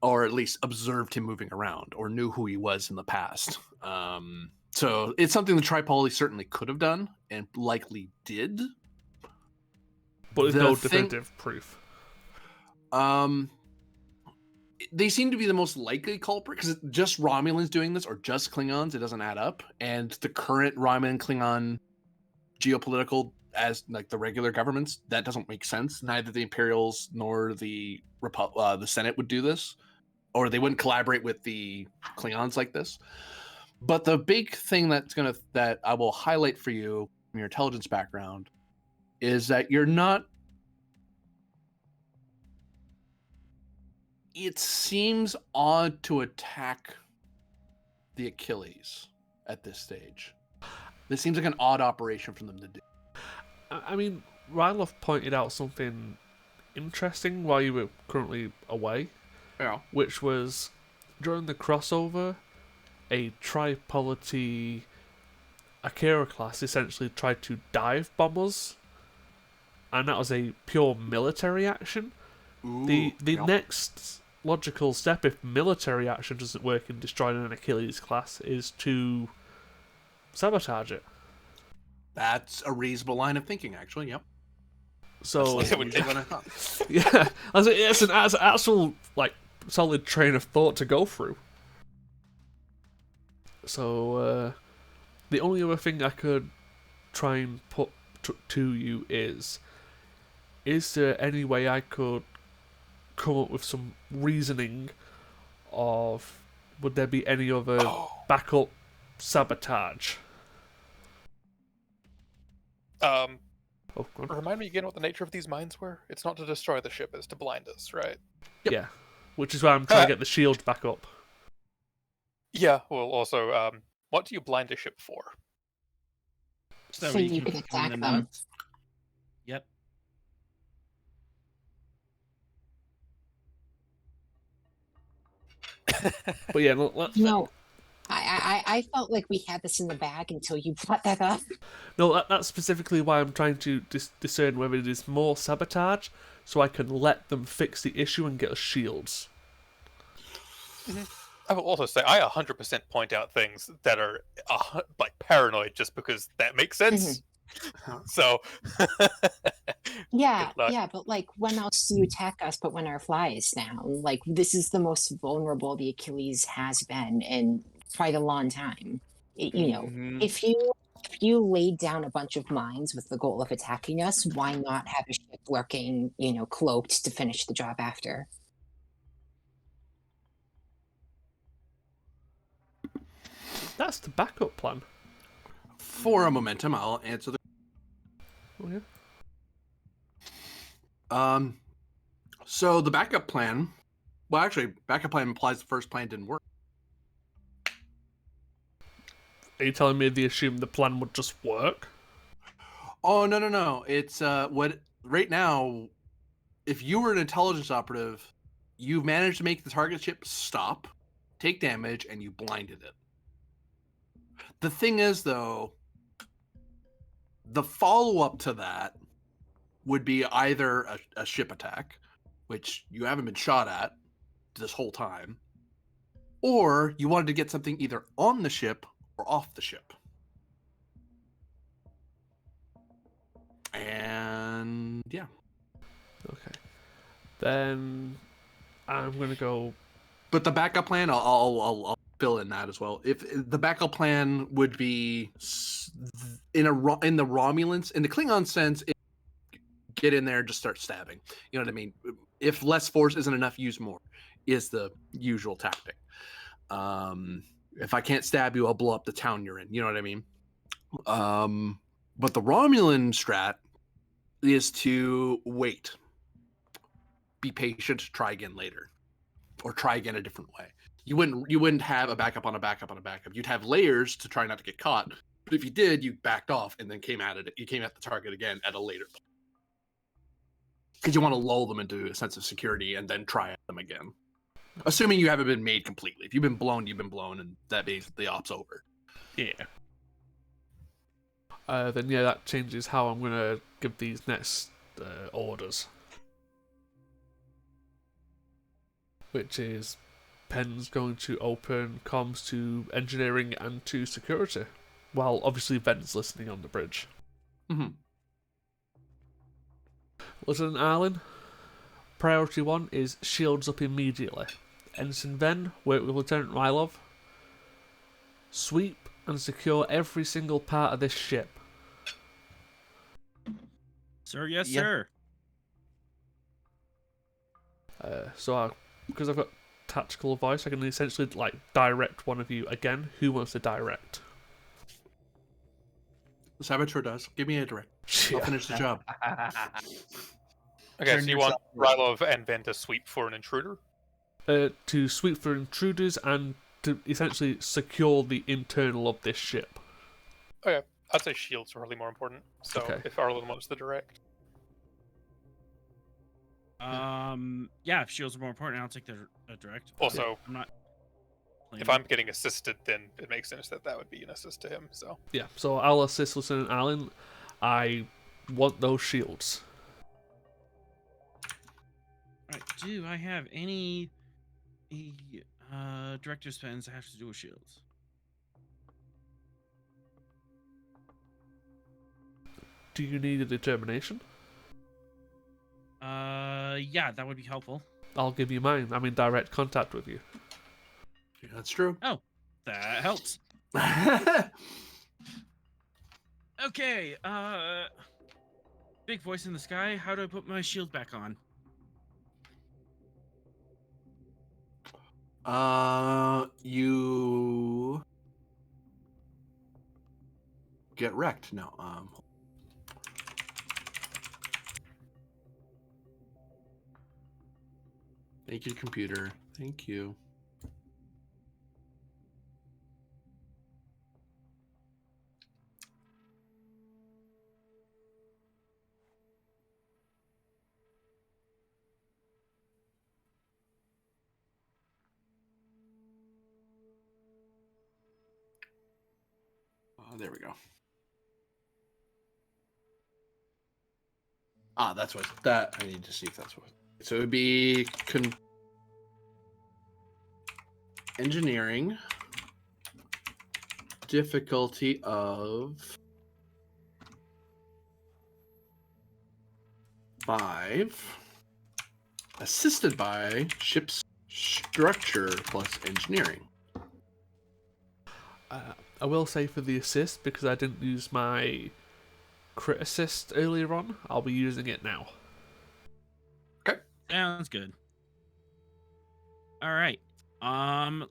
Or at least observed him moving around or knew who he was in the past. So it's something the Tripolity certainly could have done and likely did. But there's no definitive proof. they seem to be the most likely culprit because just Romulans doing this or just Klingons, it doesn't add up. And the current Romulan Klingon geopolitical as like the regular governments, that doesn't make sense. Neither the Imperials nor the Senate would do this, or they wouldn't collaborate with the Klingons like this. But the big thing that I will highlight for you from your intelligence background is that you're not. It seems odd to attack the Achilles at this stage. This seems like an odd operation for them to do. I mean, Ryloth pointed out something interesting while you were currently away, Yeah. which was during the crossover, a Tripolity Akira class essentially tried to dive bomb us, and that was a pure military action. Ooh, The yeah. next logical step, if military action doesn't work in destroying an Achilles class, is to sabotage it. That's a reasonable line of thinking, actually. Yep. So That's usually what I thought. yeah, it's an actual like solid train of thought to go through. So the only other thing I could try and put to you is there any way I could come up with some reasoning of would there be any other backup sabotage? Oh, go on. Remind me again what the nature of these mines were? It's not to destroy the ship, it's to blind us, right? Yep. Yeah, which is why I'm trying to get the shield back up. Yeah, well, also, what do you blind a ship for? So you can control attack the them. nuts. Yep. But yeah, let's No, I felt like we had this in the bag until you brought that up. No, that's specifically why I'm trying to discern whether it is more sabotage, so I can let them fix the issue and get us shields. I will also say, I 100% point out things that are like paranoid just because that makes sense. So, Yeah, Good luck. yeah, but like when else do you attack us but when our fly is down? Like this is the most vulnerable the Achilles has been in quite a long time. You know, Mhm. if you laid down a bunch of mines with the goal of attacking us, why not have a ship lurking, cloaked to finish the job after? That's the backup plan. For a momentum, I'll answer the. Oh yeah. So the backup plan. Well, actually, backup plan implies the first plan didn't work. Are you telling me they assumed the plan would just work? Oh no! It's what right now. If you were an intelligence operative, you've managed to make the target ship stop, take damage, and you blinded it. The thing is, though, the follow-up to that would be either a ship attack, which you haven't been shot at this whole time, or you wanted to get something either on the ship or off the ship. And yeah. Okay. Then I'm gonna go. But the backup plan, I'll fill in that as well. If the backup plan would be in the Romulans, in the Klingon sense, get in there, just start stabbing. You know what I mean? If less force isn't enough, use more. Is the usual tactic. If I can't stab you, I'll blow up the town you're in. You know what I mean? But the Romulan strat is to wait, be patient, try again later, or try again a different way. You wouldn't have a backup on a backup on a backup. You'd have layers to try not to get caught. But if you did, you backed off and then came at it. You came at the target again at a later point. Because you want to lull them into a sense of security and then try at them again. Assuming you haven't been made completely. If you've been blown, you've been blown, and that means the op's over. Yeah. Then yeah, that changes how I'm gonna give these next orders. Which is Penn's going to open comms to engineering and to security, while obviously Ven's listening on the bridge. Mm-hmm. Lieutenant Arlen, priority 1 is shields up immediately. Ensign Ven, work with Lieutenant Rylov. Sweep and secure every single part of this ship. Sir, yes, Yep. sir. Because I've got tactical voice, I can essentially direct one of you again. Who wants to direct? The Saboteur does. Give me a direct. I'll finish the job. Okay, Turn so you want yourself in. Rylov and Ben to sweep for an intruder? To sweep for intruders and to essentially secure the internal of this ship. Okay, I'd say shields are really more important. So Okay. if Arlen wants the direct. Yeah, if shields are more important, I'll take the direct. Also, I'm not. if I'm getting assisted, then it makes sense that that would be an assist to him. So Yeah, so I'll assist Lieutenant Allen. I want those shields. Right, do I have any director's pens that have to do with shields? Do you need a determination? Yeah, that would be helpful. I'll give you mine. I'm in direct contact with you. Yeah, that's true. Oh, that helps. Okay, big voice in the sky. How do I put my shield back on? You get wrecked. No. Thank you, computer. Thank you. There we go. That's what that. I need to see if that's what. So it would be engineering difficulty of 5, assisted by ship's structure plus engineering. I will say for the assist, because I didn't use my crit assist earlier on, I'll be using it now. Sounds good. All right.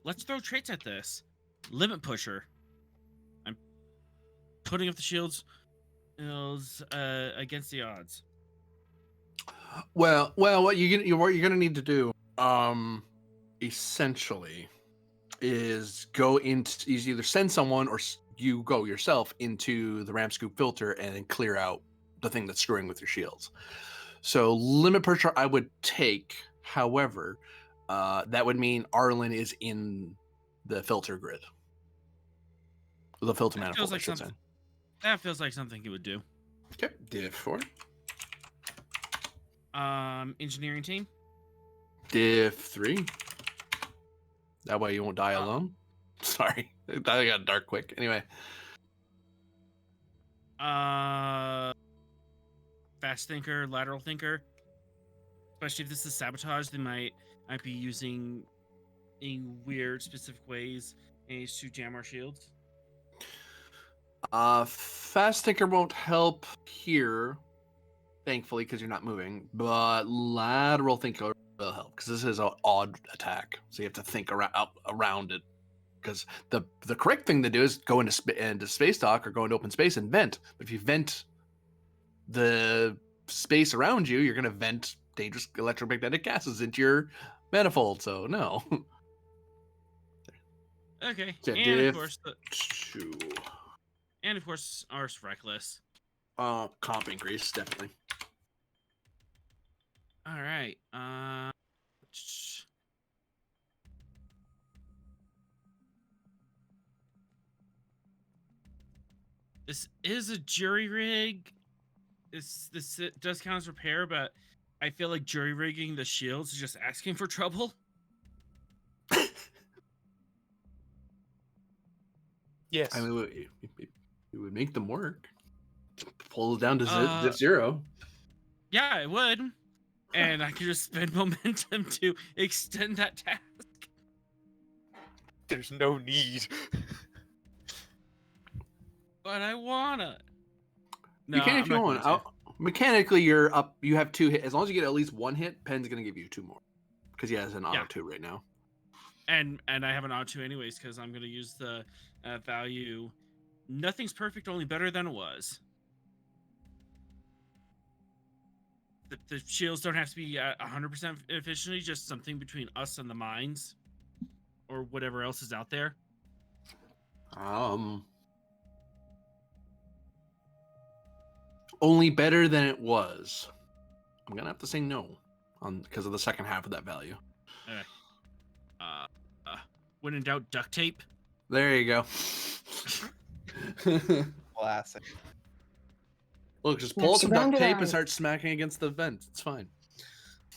Let's throw traits at this. Limit pusher. I'm putting up the shields against the odds. Well, what you're gonna need to do, essentially, is go into either send someone or you go yourself into the ram scoop filter and then clear out the thing that's screwing with your shields. So limit pressure I would take. However, that would mean Arlen is in the filter grid. The filter That manifold, feels I like should say. something. That feels like something he would do. Okay, div 4. Engineering team. Div 3. That way you won't die alone. Sorry, that got dark quick. Anyway. Fast thinker, lateral thinker. Especially if this is sabotage, they might be using in weird specific ways to jam our shields. Fast thinker won't help here, thankfully, because you're not moving. But lateral thinker will help because this is an odd attack, so you have to think around it. Because the correct thing to do is go into space dock or go into open space and vent. But if you vent the space around you, you're going to vent dangerous electromagnetic gases into your manifold. So no. Okay, Yeah, and div of course, 2. ours reckless. Comp increase definitely. All right. This is a jury rig. This does count as repair, but I feel like jury rigging the shields is just asking for trouble. yes, I mean, it would make them work. Pull it down to div 0. Yeah, it would. And I could just spend momentum to extend that task. There's no need. But I wanna. No, You can I'm if you not want. going to. Mechanically, you're up. You have 2 hit. As long as you get at least 1 hit, Pen's gonna give you 2 more because he has an auto Yeah. 2 right now. And I have an odd 2 anyways because I'm gonna use the value. Nothing's perfect, only better than it was. The shields don't have to be 100% efficiency, just something between us and the mines, or whatever else is out there. Only better than it was. I'm gonna have to say no because of the second half of that value. Okay. When in doubt, duct tape. There you go. Classic. Look, just Now pull out some duct surrounded tape and on- start smacking against the vent. It's fine.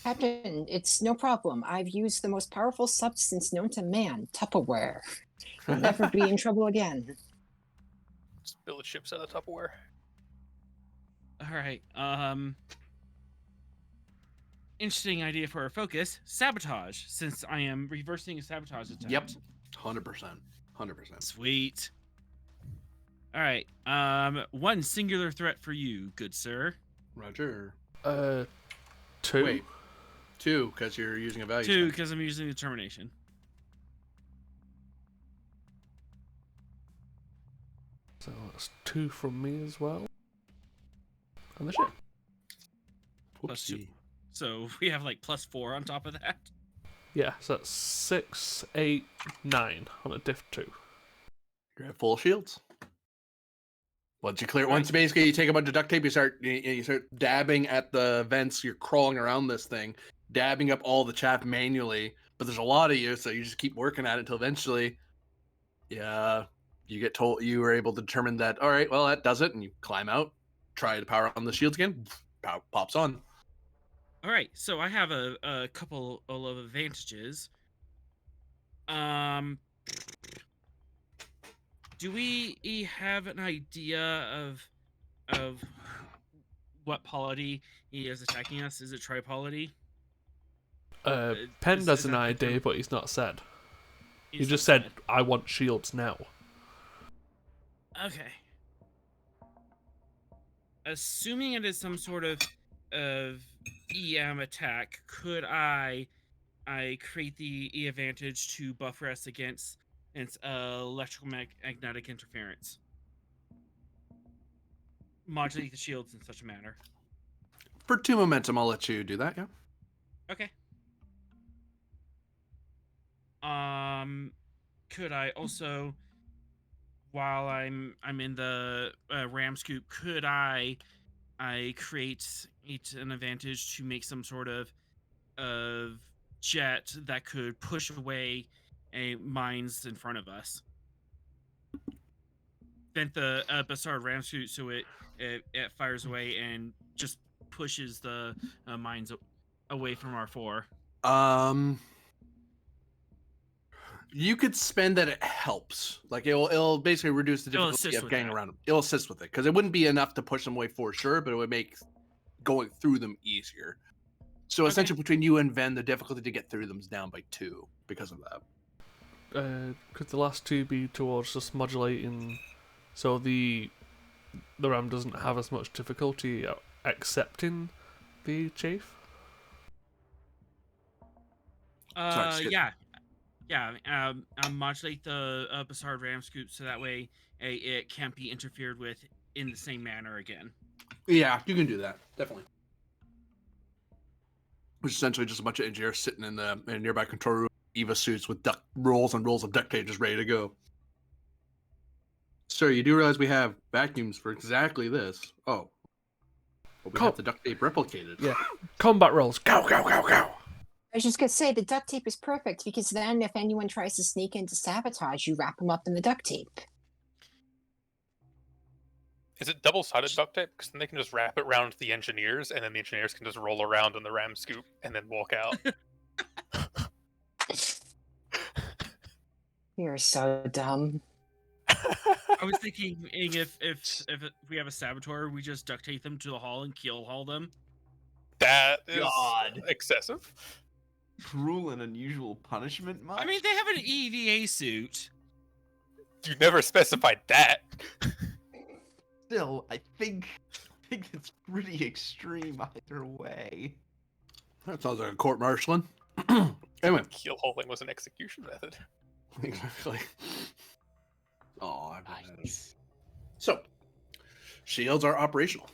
Captain, it's no problem. I've used the most powerful substance known to man, Tupperware. You'll never be in trouble again. Just build ships out of Tupperware. All right. Interesting idea for our focus: sabotage. Since I am reversing a sabotage attempt. Yep. 100%. 100%. Sweet. All right. 1 singular threat for you, good sir. Roger. 2. Wait. 2 because you're using a value. 2 spell. because I'm using determination. So that's 2 from me as well. And the ship. Plus 2. Whoopsie. So we have like +4 on top of that. Yeah, so that's 6, 8, 9 on a diff 2. You're at full shields. Once you clear, Right. once basically you take a bunch of duct tape, you start dabbing at the vents. You're crawling around this thing, dabbing up all the chaff manually. But there's a lot of you, so you just keep working at it until eventually, yeah, you get told you were able to determine that. All right, well that does it, and you climb out, try to power on the shields again, pops on. All right, so I have a couple of advantages. Do we have an idea of what polity he is attacking us? Is it tripolity? Penn is does an that idea, confirmed? but he's not said. He He's just not said, I want shields now. Okay. Assuming it is some sort of EM attack, could I create the E advantage to buffer us against electrical magnetic interference? Modulate the shields in such a manner. For 2 momentum, I'll let you do that. Yeah. Okay. Could I also, while I'm in the ram scoop, could I create an advantage to make some sort of jet that could push away mines in front of us? Vent the Bassard ram suit so it fires away and just pushes the mines away from our 4. You could spend that. It helps. Like it'll basically reduce the It'll difficulty assist of with getting that. around them. It'll assist with it because it wouldn't be enough to push them away for sure, but it would make going through them easier. So Okay. essentially, between you and Ven, the difficulty to get through them is down by 2 because of that. Could the last 2 be towards just modulating so the RAM doesn't have as much difficulty accepting the chief? shit. Yeah. Modulate the Bassard ram scoop so that way it can't be interfered with in the same manner again. Yeah, you can do that definitely. Which is essentially just a bunch of engineers sitting in a nearby control room, EVA suits with rolls and rolls of duct tape just ready to go. Sir, you do realize we have vacuums for exactly this? Oh, but we have the duct tape replicated. Yeah. Combat rolls. Go, go, go, go. I was just going to say the duct tape is perfect because then if anyone tries to sneak into sabotage, you wrap them up in the duct tape. Is it double-sided duct tape? Because then they can just wrap it around the engineers, and then the engineers can just roll around in the ram scoop and then walk out. You're so dumb. I was thinking if we have a saboteur, we just duct tape them to the hull and keel haul them. That is God. excessive. cruel and unusual punishment much? I mean, they have an EVA suit. You never specified that. Still, I think it's pretty extreme either way. That sounds like a court-martialing. Anyway. Keelholing was an execution method. Exactly. Oh, Nice. So, shields are operational.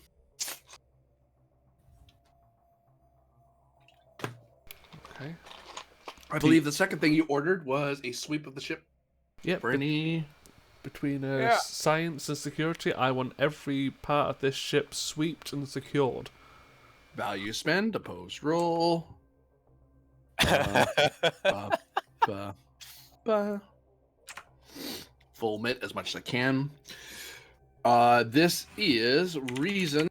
Okay. I believe the second thing you ordered was a sweep of the ship Yep. for any... Between Yeah. science and security, I want every part of this ship swept and secured. value spend, opposed roll. Ba, ba. Full mit as much as I can. This is reason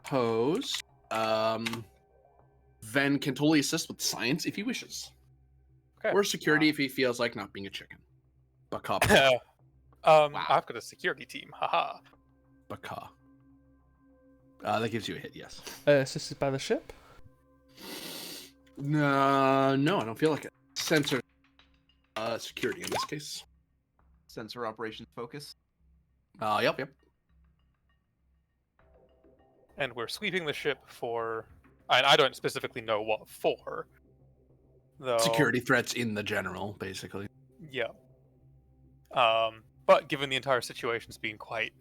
pose. Ven can totally assist with science if he wishes, Okay. or security if he feels like not being a chicken. Baka, I've got a security team. Haha. baka. That gives you a hit, yes. Assisted by the ship? No, I don't feel like it. Sensor security in this case. Sensor operations focus. Yep. And we're sweeping the ship for... And I don't specifically know what for. Though, Security threats in the general, basically. Yeah. But given the entire situation's being quite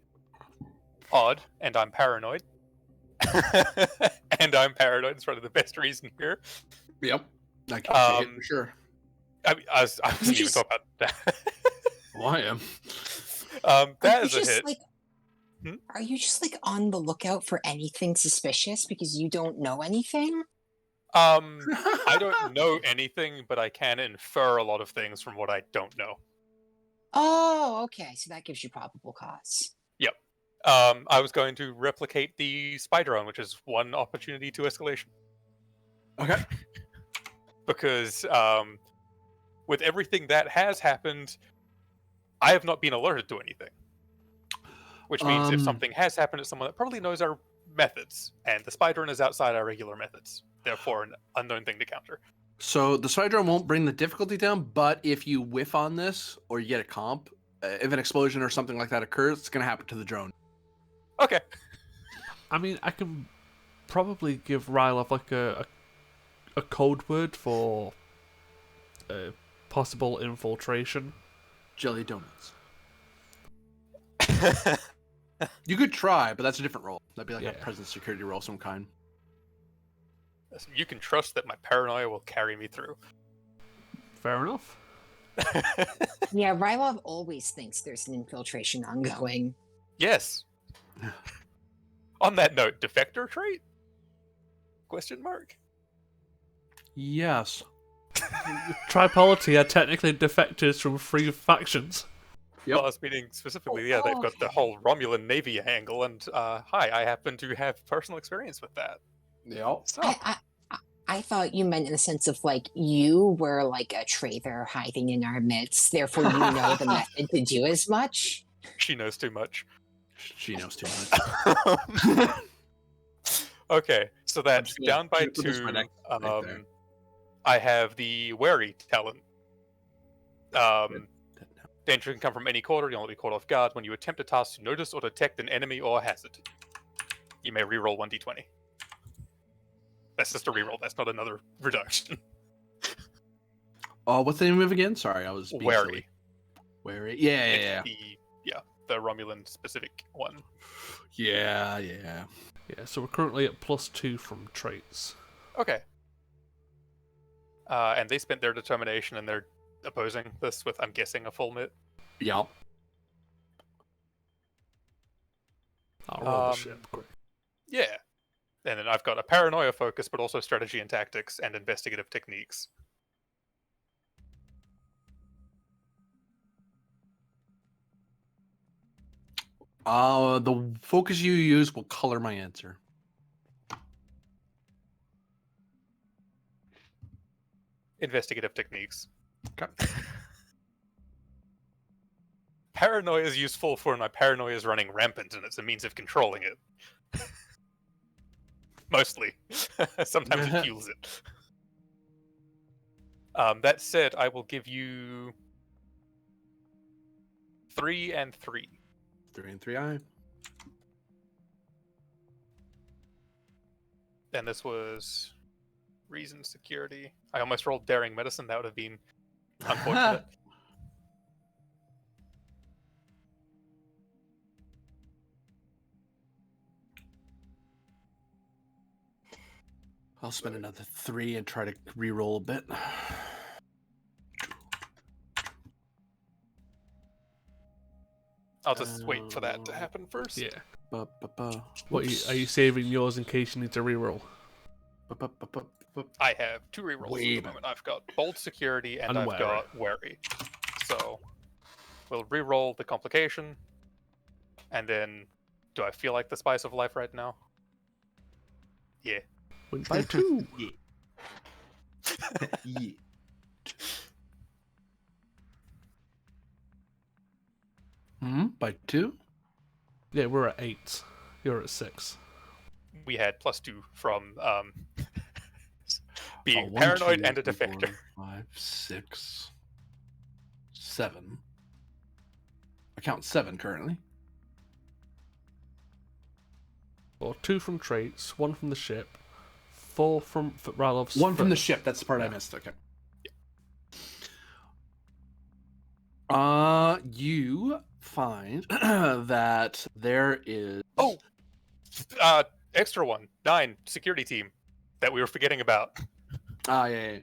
odd, and I'm paranoid, it's probably the best reason here. Yep. I can see it for sure. I wasn't even just- talking about that. Well, I am. That Are is you a just, hit. like, Hmm? Are you just like on the lookout for anything suspicious because you don't know anything? I don't know anything, but I can infer a lot of things from what I don't know. Oh, okay. So that gives you probable cause. I was going to replicate the spy drone, which is one opportunity to escalation. Okay. Because with everything that has happened, I have not been alerted to anything. Which means if something has happened to someone that probably knows our methods, and the spy drone is outside our regular methods, therefore an unknown thing to counter. So the spy drone won't bring the difficulty down, but if you whiff on this or you get a comp, if an explosion or something like that occurs, it's going to happen to the drone. Okay. I mean, I can probably give Rylov like a code word for possible infiltration. Jelly donuts. You could try, but that's a different role. That'd be like a Yeah. presence security role of some kind. You can trust that my paranoia will carry me through. Fair enough. Yeah, Rylov always thinks there's an infiltration ongoing. Yes. On that note, defector trait? Question mark? Yes. Tripolity are technically defectors from three factions. Yep. Well, I was meaning specifically, yeah, they've got the whole Romulan Navy angle, and hi, I happen to have personal experience with that. Yep. So, I thought you meant in the sense of like you were like a traitor hiding in our midst, therefore you know the method to do as much. she knows too much. She knows too much. Okay, so that's just gonna down by put this 2. right next to it right there. I have the wary talent. Danger can come from any quarter. You'll only be caught off guard when you attempt a task to notice or detect an enemy or hazard. You may reroll 1d20. That's just a reroll. That's not another reduction. Oh, what's the name of it again? Sorry, I was being Wary. silly. Wary. Yeah. It's the Romulan specific one. Yeah. Yeah, so we're currently at +2 from traits. Okay. And they spent their determination and they're opposing this with, I'm guessing, a full mit. Yep. I'll roll the ship quick. Yeah. And then I've got a paranoia focus, but also strategy and tactics and investigative techniques. The focus you use will color my answer. Investigative techniques. Okay. Paranoia is useful for when my paranoia is running rampant and it's a means of controlling it. Mostly. Sometimes it fuels it. That said, I will give you 3 and 3. 3 and 3 I. And this was reason, security. I almost rolled daring medicine. That would have been unfortunate. I'll spend another 3 and try to re-roll a bit. I'll just wait for that to happen first. Yeah. Ba-ba-ba. What are you saving yours in case you need to reroll? Ba-ba-ba-ba-ba. I have 2 rerolls at Wait. the moment. I've got bold security and And I've wary. got wary. So we'll reroll the complication, and then do I feel like the spice of life right now? Yeah. Went by 2. Yeah. Yeah. By 2? Yeah, we're at 8. You're at 6. We had +2 from being 1, paranoid 2, and a 3, 4, defector. 5, 6, 7. I count 7 currently. Or 2 from traits, 1 from the ship, 4 from Ralov's. 1 from the ship. That's the part I missed. Okay. You find that there is. Oh, extra one, 9 security team that we were forgetting about. Yeah.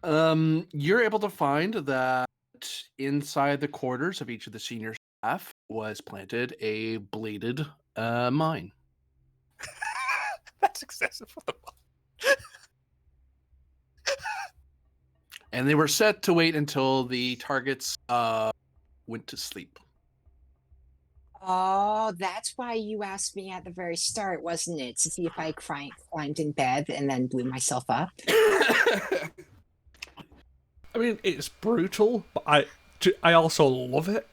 You're able to find that inside the quarters of each of the senior staff was planted a bladed mine. That's excessive. What the fuck? And they were set to wait until the targets went to sleep. Oh, that's why you asked me at the very start, wasn't it? To see if I climbed in bed and then blew myself up. I mean, it's brutal, but I also love it.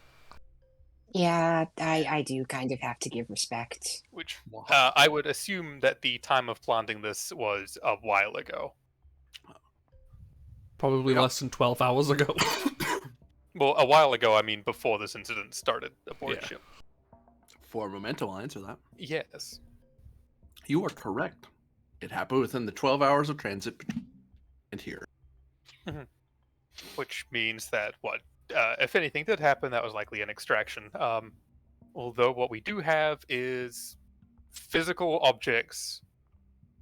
Yeah, I do kind of have to give respect. Which I would assume that the time of planting this was a while ago. Probably Yep. less than 12 hours ago. Well, a while ago, I mean before this incident started aboard Yeah. ship. For Memento, I'll answer that. Yes. You are correct. It happened within the 12 hours of transit and here. Which means that if anything did happen, that was likely an extraction. Although what we do have is physical objects,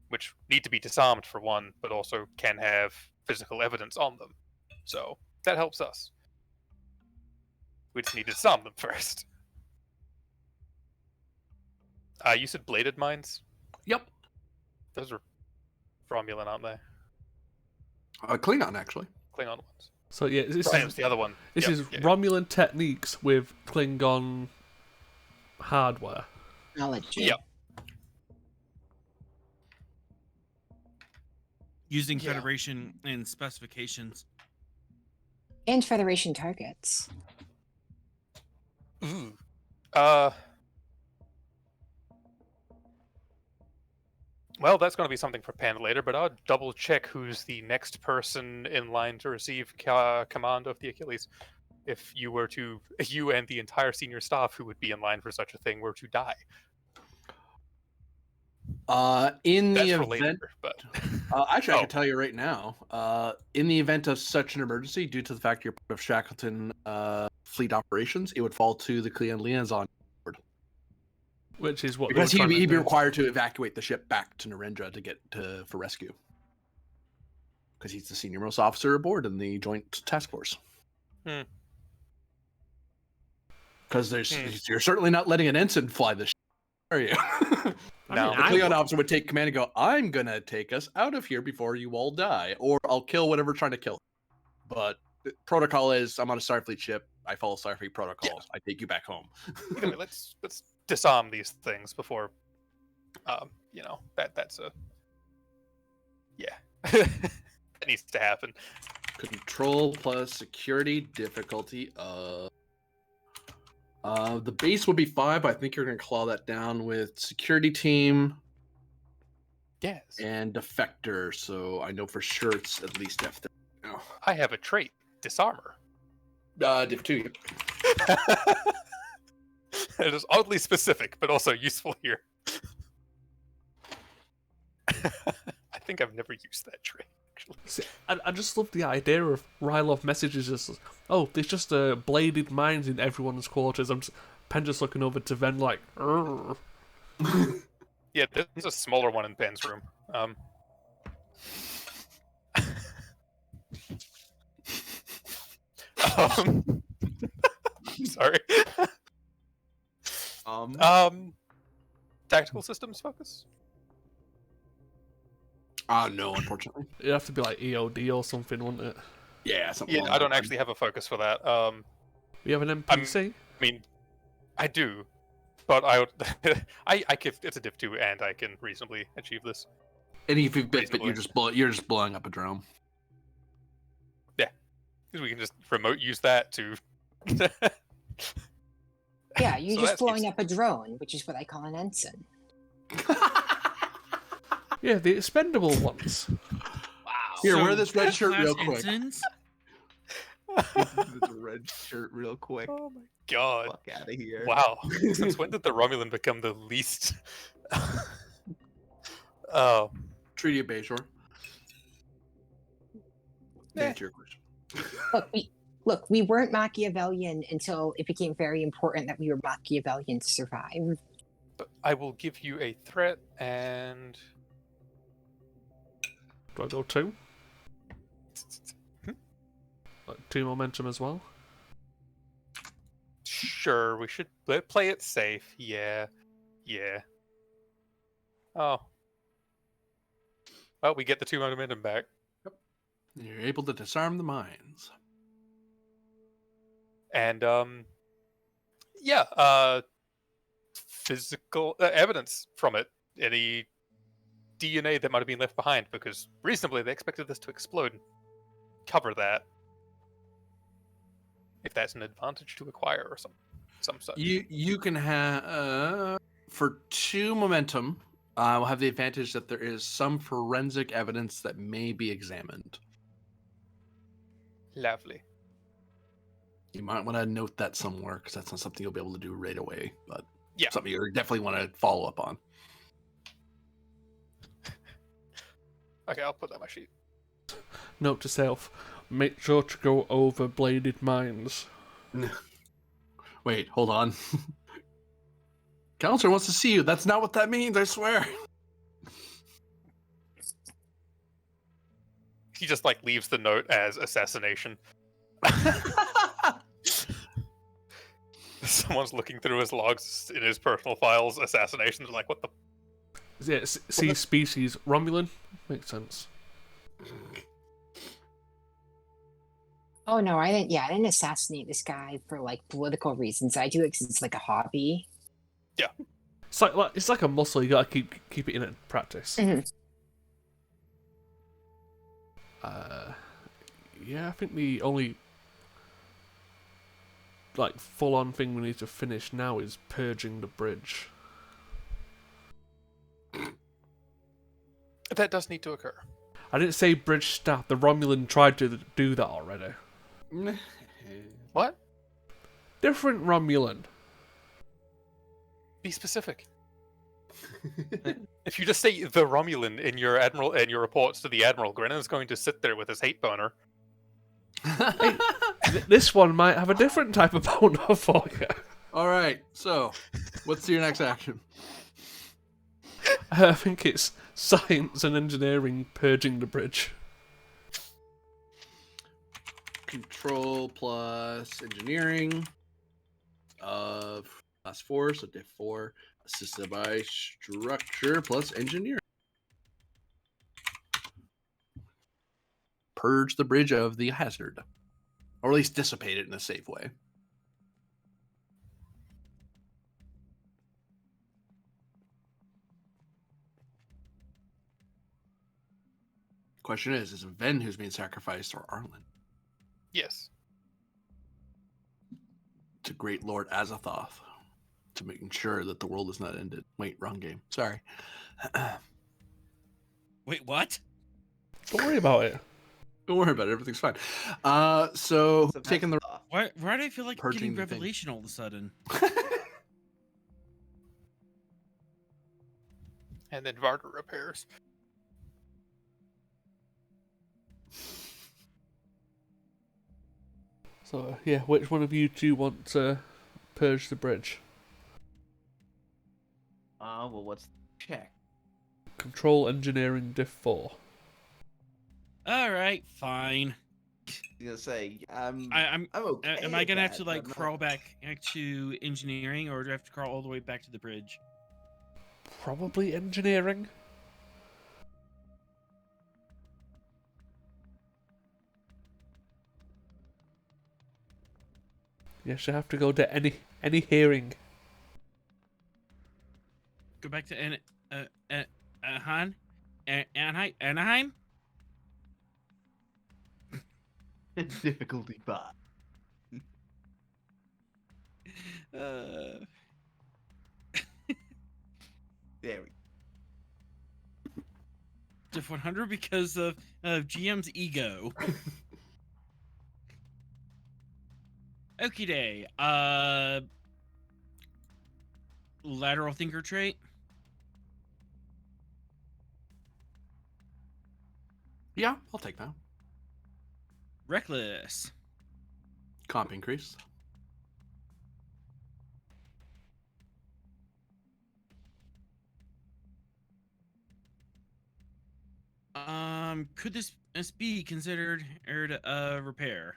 which need to be disarmed for one, but also can have physical evidence on them. So that helps us. We just need to disarm them first. You said bladed mines? Yep. Those are Romulan, aren't they? Klingon, actually. Klingon ones. So yeah, this Right, it is was the other one. this Yep, is yeah. Romulan techniques with Klingon hardware. Technology. Yep. Using Yeah. Federation and specifications. And Federation targets. Ooh. Well, that's going to be something for Pan later, but I'll double check who's the next person in line to receive command of the Achilles. If you and the entire senior staff who would be in line for such a thing were to die. In That's the for event, later, but actually, I Oh. can tell you right now. In the event of such an emergency, due to the fact you're part of Shackleton fleet operations, it would fall to the Klingon liaison, Which is what because they were trying he'd to be do. required to evacuate the ship back to Narendra to get for rescue. Because he's the senior most officer aboard in the Joint Task Force. Hmm. Because you're certainly not letting an ensign fly the ship, are you? No. The Klingon officer would take command and go, "I'm gonna take us out of here before you all die, or I'll kill whatever's trying to kill." But the protocol is, I'm on a Starfleet ship. I follow Starfleet protocols. I take you back home. Either way, let's disarm these things before, that's a that needs to happen. Control plus security difficulty. The base would be 5. But I think you're gonna claw that down with security team. Yes. and Defector, so I know for sure it's at least F3 now. I have a trait, Disarmor. Div 2. It is oddly specific, but also useful here. I think I've never used that trait, actually. See, I just love the idea of Rylov messages as, oh, there's just bladed mines in everyone's quarters. Pen just looking over to Ven like, "Urgh." Yeah, there's a smaller one in Ben's room. Sorry. Tactical systems focus? No, unfortunately. It'd have to be like EOD or something, wouldn't it? Yeah, something Yeah, along I that don't line. actually have a focus for that. We have an NPC. I mean, I do, but I would, it's a div 2, and I can reasonably achieve this. Any bit, but Reasonably. you're just blowing up a drone. Yeah, because we can just remote use that to. Yeah, you're So just that's blowing useful. up a drone, which is what I call an ensign. Yeah, the expendable ones. Wow. Here, So, wear this red shirt class real quick. ensigns? This red shirt real quick. Oh my god! Fuck out of here. Wow. Since when did the Romulan become the least? Oh, Treaty of Bayshore. To Eh. answer your question. Look, we weren't Machiavellian until it became very important that we were Machiavellian to survive. but I will give you a threat and. Do I go 2? Like 2 momentum as well? Sure, we should play it safe. Yeah. Oh. Well, we get the 2 momentum back. You're able to disarm the mines. And, physical evidence from it. Any DNA that might have been left behind, because reasonably they expected this to explode. Cover that. If that's an advantage to acquire or some such. You can have for 2 momentum. We'll have the advantage that there is some forensic evidence that may be examined. Lovely. You might want to note that somewhere because that's not something you'll be able to do right away, but Yeah. something you definitely want to follow up on. Okay, I'll put that on my sheet. Note to self, make sure to go over bladed mines. Wait, hold on. Counselor wants to see you. That's not what that means, I swear. He just leaves the note as assassination. Someone's looking through his logs in his personal files. Assassinations are like, what the? Yeah, C species Romulan makes sense. Oh no, I didn't. Yeah, I didn't assassinate this guy for political reasons. I do it because it's like a hobby. It's like a muscle. You gotta keep it in practice. Mhm. Yeah, I think the only full-on thing we need to finish now is purging the bridge. That does need to occur. I didn't say bridge staff. The Romulan tried to do that already. What? Different Romulan. Be specific. If you just say the Romulan in your reports to the Admiral, Grennan's going to sit there with his hate boner. Hey, this one might have a different type of boner for you. All right, so what's your next action? I think it's science and engineering purging the bridge. Control plus engineering of class 4, so div 4, assisted by structure plus engineering. Purge the bridge of the hazard, or at least dissipate it in a safe way. Question is it Ven who's being sacrificed or Arlen? Yes. To Great Lord Azathoth, to making sure that the world is not ended. Wait, wrong game. Sorry. Wait, what? Don't worry about it. Don't worry about it. Everything's fine. So So taking the that's Why do I feel like I'm Purging getting the thing. revelation all of a sudden? And then Varda repairs. So yeah, which one of you two want to purge the bridge? well, what's the check? Control engineering diff 4. All right, fine. I was gonna say, I'm okay. Am I at gonna have that, to but like I'm not- crawl back to engineering, or do I have to crawl all the way back to the bridge? Probably engineering. Yes, you have to go to any hearing. Go back to Anaheim? difficulty 5. Uh, There we Diff 100 because of GM's ego. Okie day. Lateral thinker trait. Yeah, I'll take that. Reckless. Comp increase. Could this be considered repair?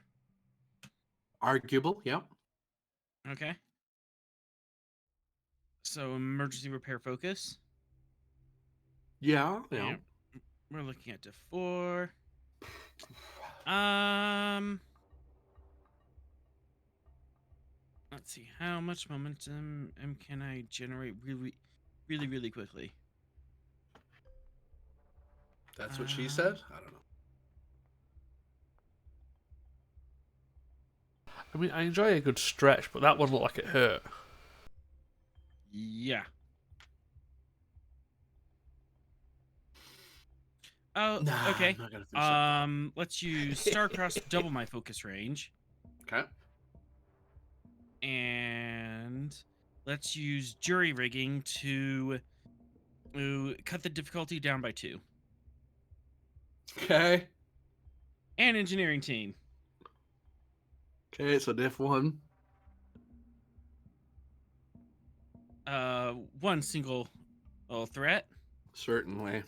Arguable, yeah. Okay. So emergency repair focus. Yeah. Yeah. We're looking at diff 4. Let's see. How much momentum can I generate really quickly? That's what she said? I don't know. I mean, I enjoy a good stretch, but that one looked like it hurt. Yeah. Oh, Nah, okay. I'm not gonna finish that. Let's use Starcross to double my focus range. Okay. And let's use jury rigging to cut the difficulty down by 2. Okay. And engineering team. Okay, so diff 1. 1 single threat. Certainly.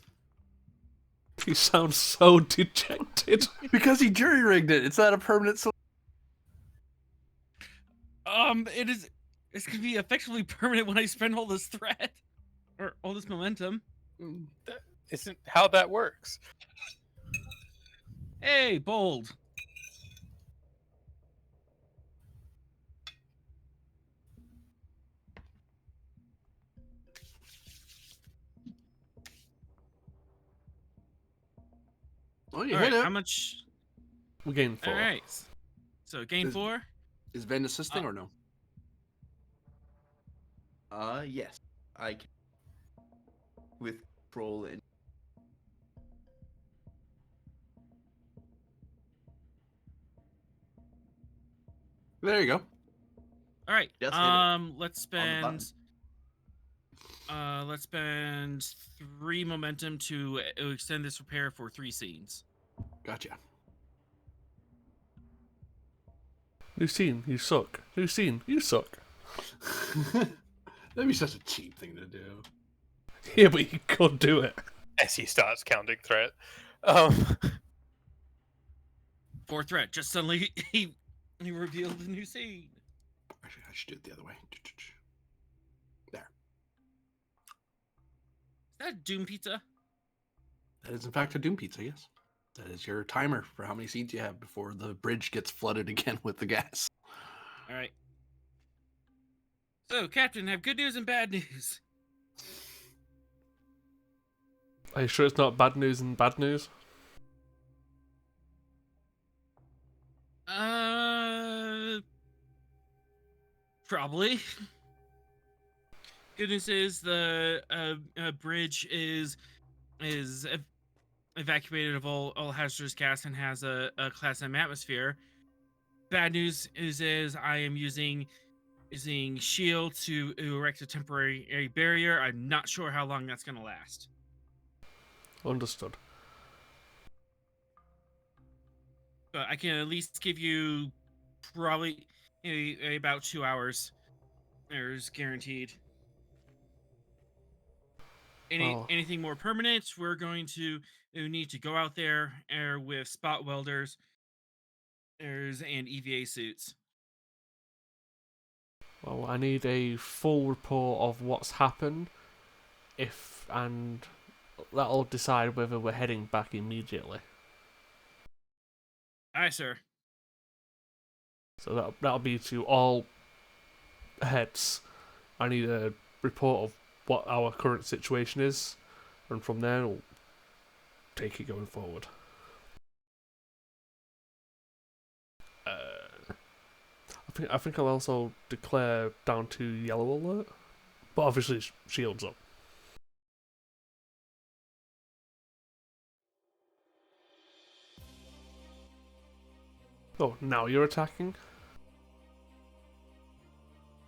You sound so dejected. Because he jury rigged it. It's not a permanent solution. It's gonna be effectively permanent when I spend all this threat or all this momentum. That isn't how that works. Hey, bold. Oh, you All hit right, it. how much? We gained 4. All right. So gain Is- 4. Is Ven assisting or no? yes, I can with control and There you go. All right. Just hit it Let's on the button. spend 3 momentum to extend this repair for 3 scenes. Gotcha. New scene, you suck. New scene, you suck. That'd be such a cheap thing to do. Yeah, but you could do it. As he starts counting threat. 4 threat. Just suddenly he revealed the new scene. Actually, I should do it the other way. There. Is that Doom Pizza? That is, in fact, a Doom Pizza, yes. That is your timer for how many seeds you have before the bridge gets flooded again with the gas. All right. So, Captain, have good news and bad news. Are you sure it's not bad news and bad news? Probably. Good news is the bridge is evacuated of all hazardous gas and has a Class M atmosphere. Bad news is I am using shield to erect a temporary barrier. I'm not sure how long that's going to last. Understood. But I can at least give you probably about 2 hours. There's guaranteed. Anything more permanent, we're going to need to go out there with spot welders and EVA suits. Well, I need a full report of what's happened, and that'll decide whether we're heading back immediately. Aye, sir. So that'll be to all heads. I need a report of what our current situation is, and from there we'll take it going forward. I think I'll also declare down to yellow alert, but obviously shields up. Oh, now you're attacking?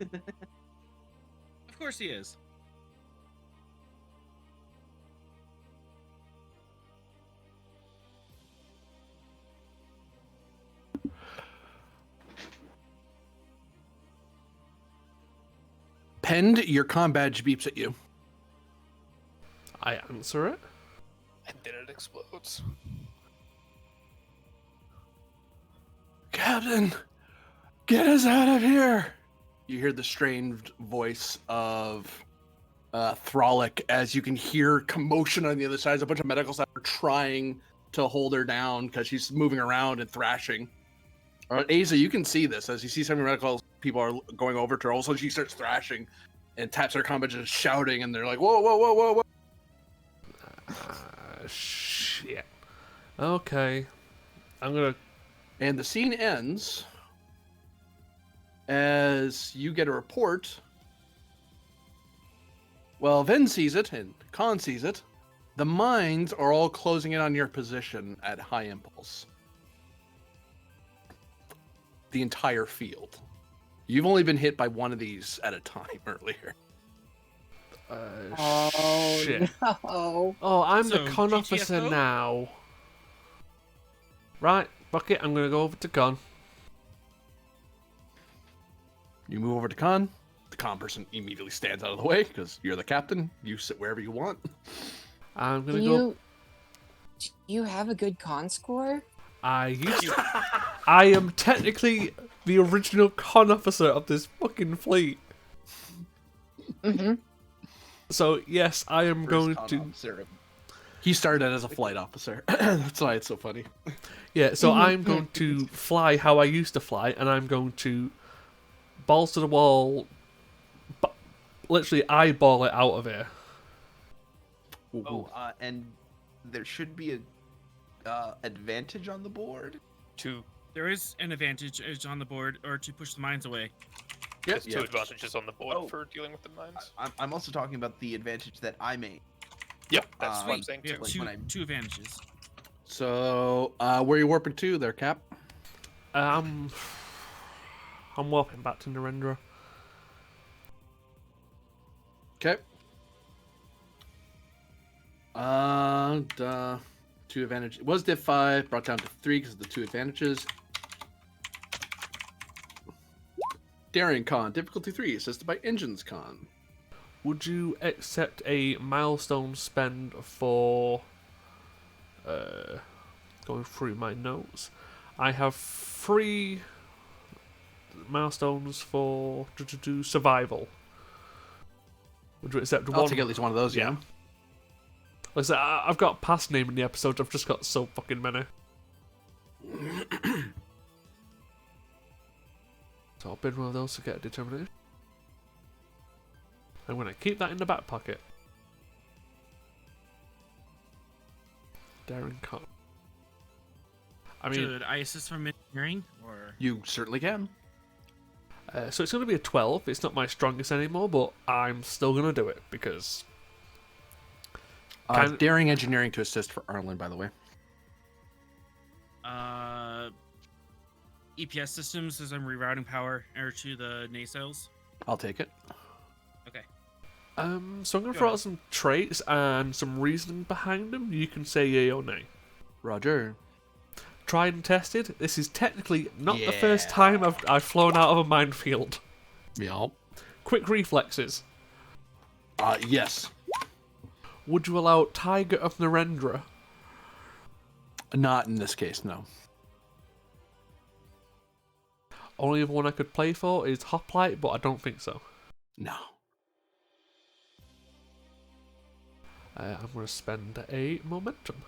Of course he is. Pend, your comm badge beeps at you. I answer it. And then it explodes. Captain, get us out of here! You hear the strained voice of Throlic as you can hear commotion on the other side. There's a bunch of medical staff are trying to hold her down because she's moving around and thrashing. Asa, you can see this as you see some of your medical people are going over to her. All of a sudden, she starts thrashing and taps her combat, just shouting, and they're like, "Whoa, whoa, whoa, whoa, whoa!" Shit. Okay, I'm gonna. And the scene ends as you get a report. Well, Ven sees it and Khan sees it. The mines are all closing in on your position at high impulse. The entire field. You've only been hit by one of these at a time earlier. Shit. No. Oh, I'm So, the con officer GTFO? now. Right, fuck it, I'm gonna go over to Con. You move over to Khan. The Khan person immediately stands out of the way because you're the captain. You sit wherever you want. I'm Do gonna go. you have a good con score? I used to. I am technically the original con officer of this fucking fleet. Mm-hmm. So yes, I am going to. He started as a flight officer. That's why it's so funny. Yeah, so I'm going to fly how I used to fly, and I'm going to balls to the wall, literally eyeball it out of here. Oh, and there should be a advantage on the board. There is an advantage on the board, or to push the mines away. There's two advantages on the board Oh. for dealing with the mines. I'm also talking about the advantage that I made. Yep, that's what I'm Wait, saying We too. have Like when I- two advantages. So, where are you warping to there, Cap? I'm warping back to Narendra. Okay. Two advantage. It was diff 5, brought down to 3 because of the two advantages. Daring Con, difficulty 3, assisted by Engines Con. Would you accept a milestone spend for going through my notes? I have 3 milestones for survival. Would you accept one? I'll take at least one of those, yeah. Like I said, I've got past name in the episode. I've just got so fucking many. So I'll bid one of those to get a determination. I'm going to keep that in the back pocket. Darren Con. I mean, Should I assist from engineering, or You certainly can. so it's going to be a 12. It's not my strongest anymore, but I'm still going to do it because Daring engineering to assist for Arlen, by the way. EPS systems as I'm rerouting power air to the nacelles. I'll take it. Okay. So I'm going to Go throw ahead. out some traits and some reasoning behind them. You can say yay or nay. Roger. Tried and tested. This is technically not the first time I've flown out of a minefield. Yup. Quick reflexes. Yes. Would you allow Tiger of Narendra? Not in this case, no. Only other one I could play for is Hoplite, but I don't think so. No. I'm going to spend a momentum.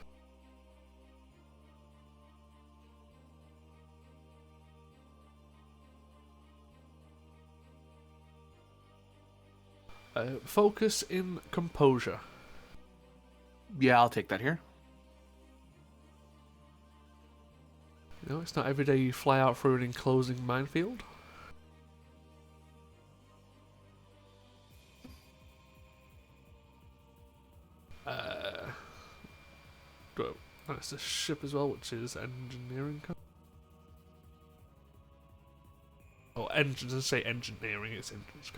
Focus in composure. Yeah, I'll take that here. You know, it's not every day you fly out through an enclosing minefield. That's a ship as well, which is engineering. Oh, engine doesn't say engineering, it's engines.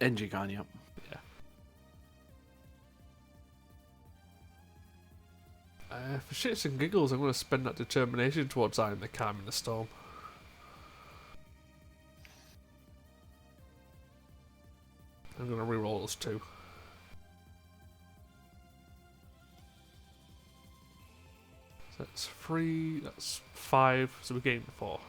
Engicon, yep. Yeah. For shits and giggles, I'm going to spend that determination towards eyeing the calm in the storm. I'm going to reroll those two. So that's 3, that's 5, so we gained 4.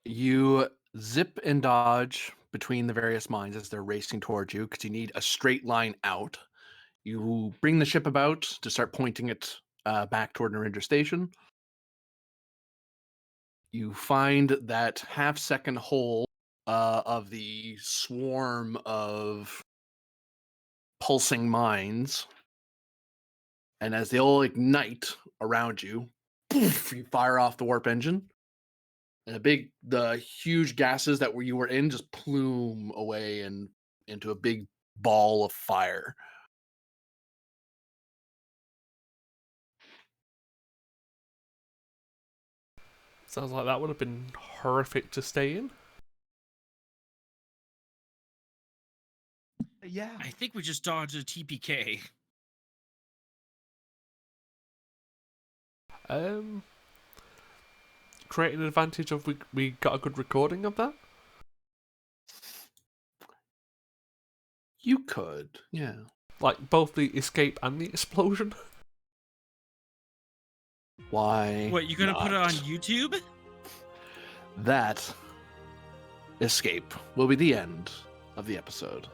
You zip and dodge between the various mines as they're racing towards you because you need a straight line out. You bring the ship about to start pointing it back toward Narendra Station. You find that half-second hole of the swarm of pulsing mines, and as they all ignite around you, poof, you fire off the warp engine, and the huge gases that you were in just plume away and into a big ball of fire. Sounds like that would have been horrific to stay in. Yeah. I think we just dodged a TPK. Create an advantage of we got a good recording of that. You could, yeah. Like both the escape and the explosion. Why? What, you gonna put it on not? YouTube? That escape will be the end of the episode.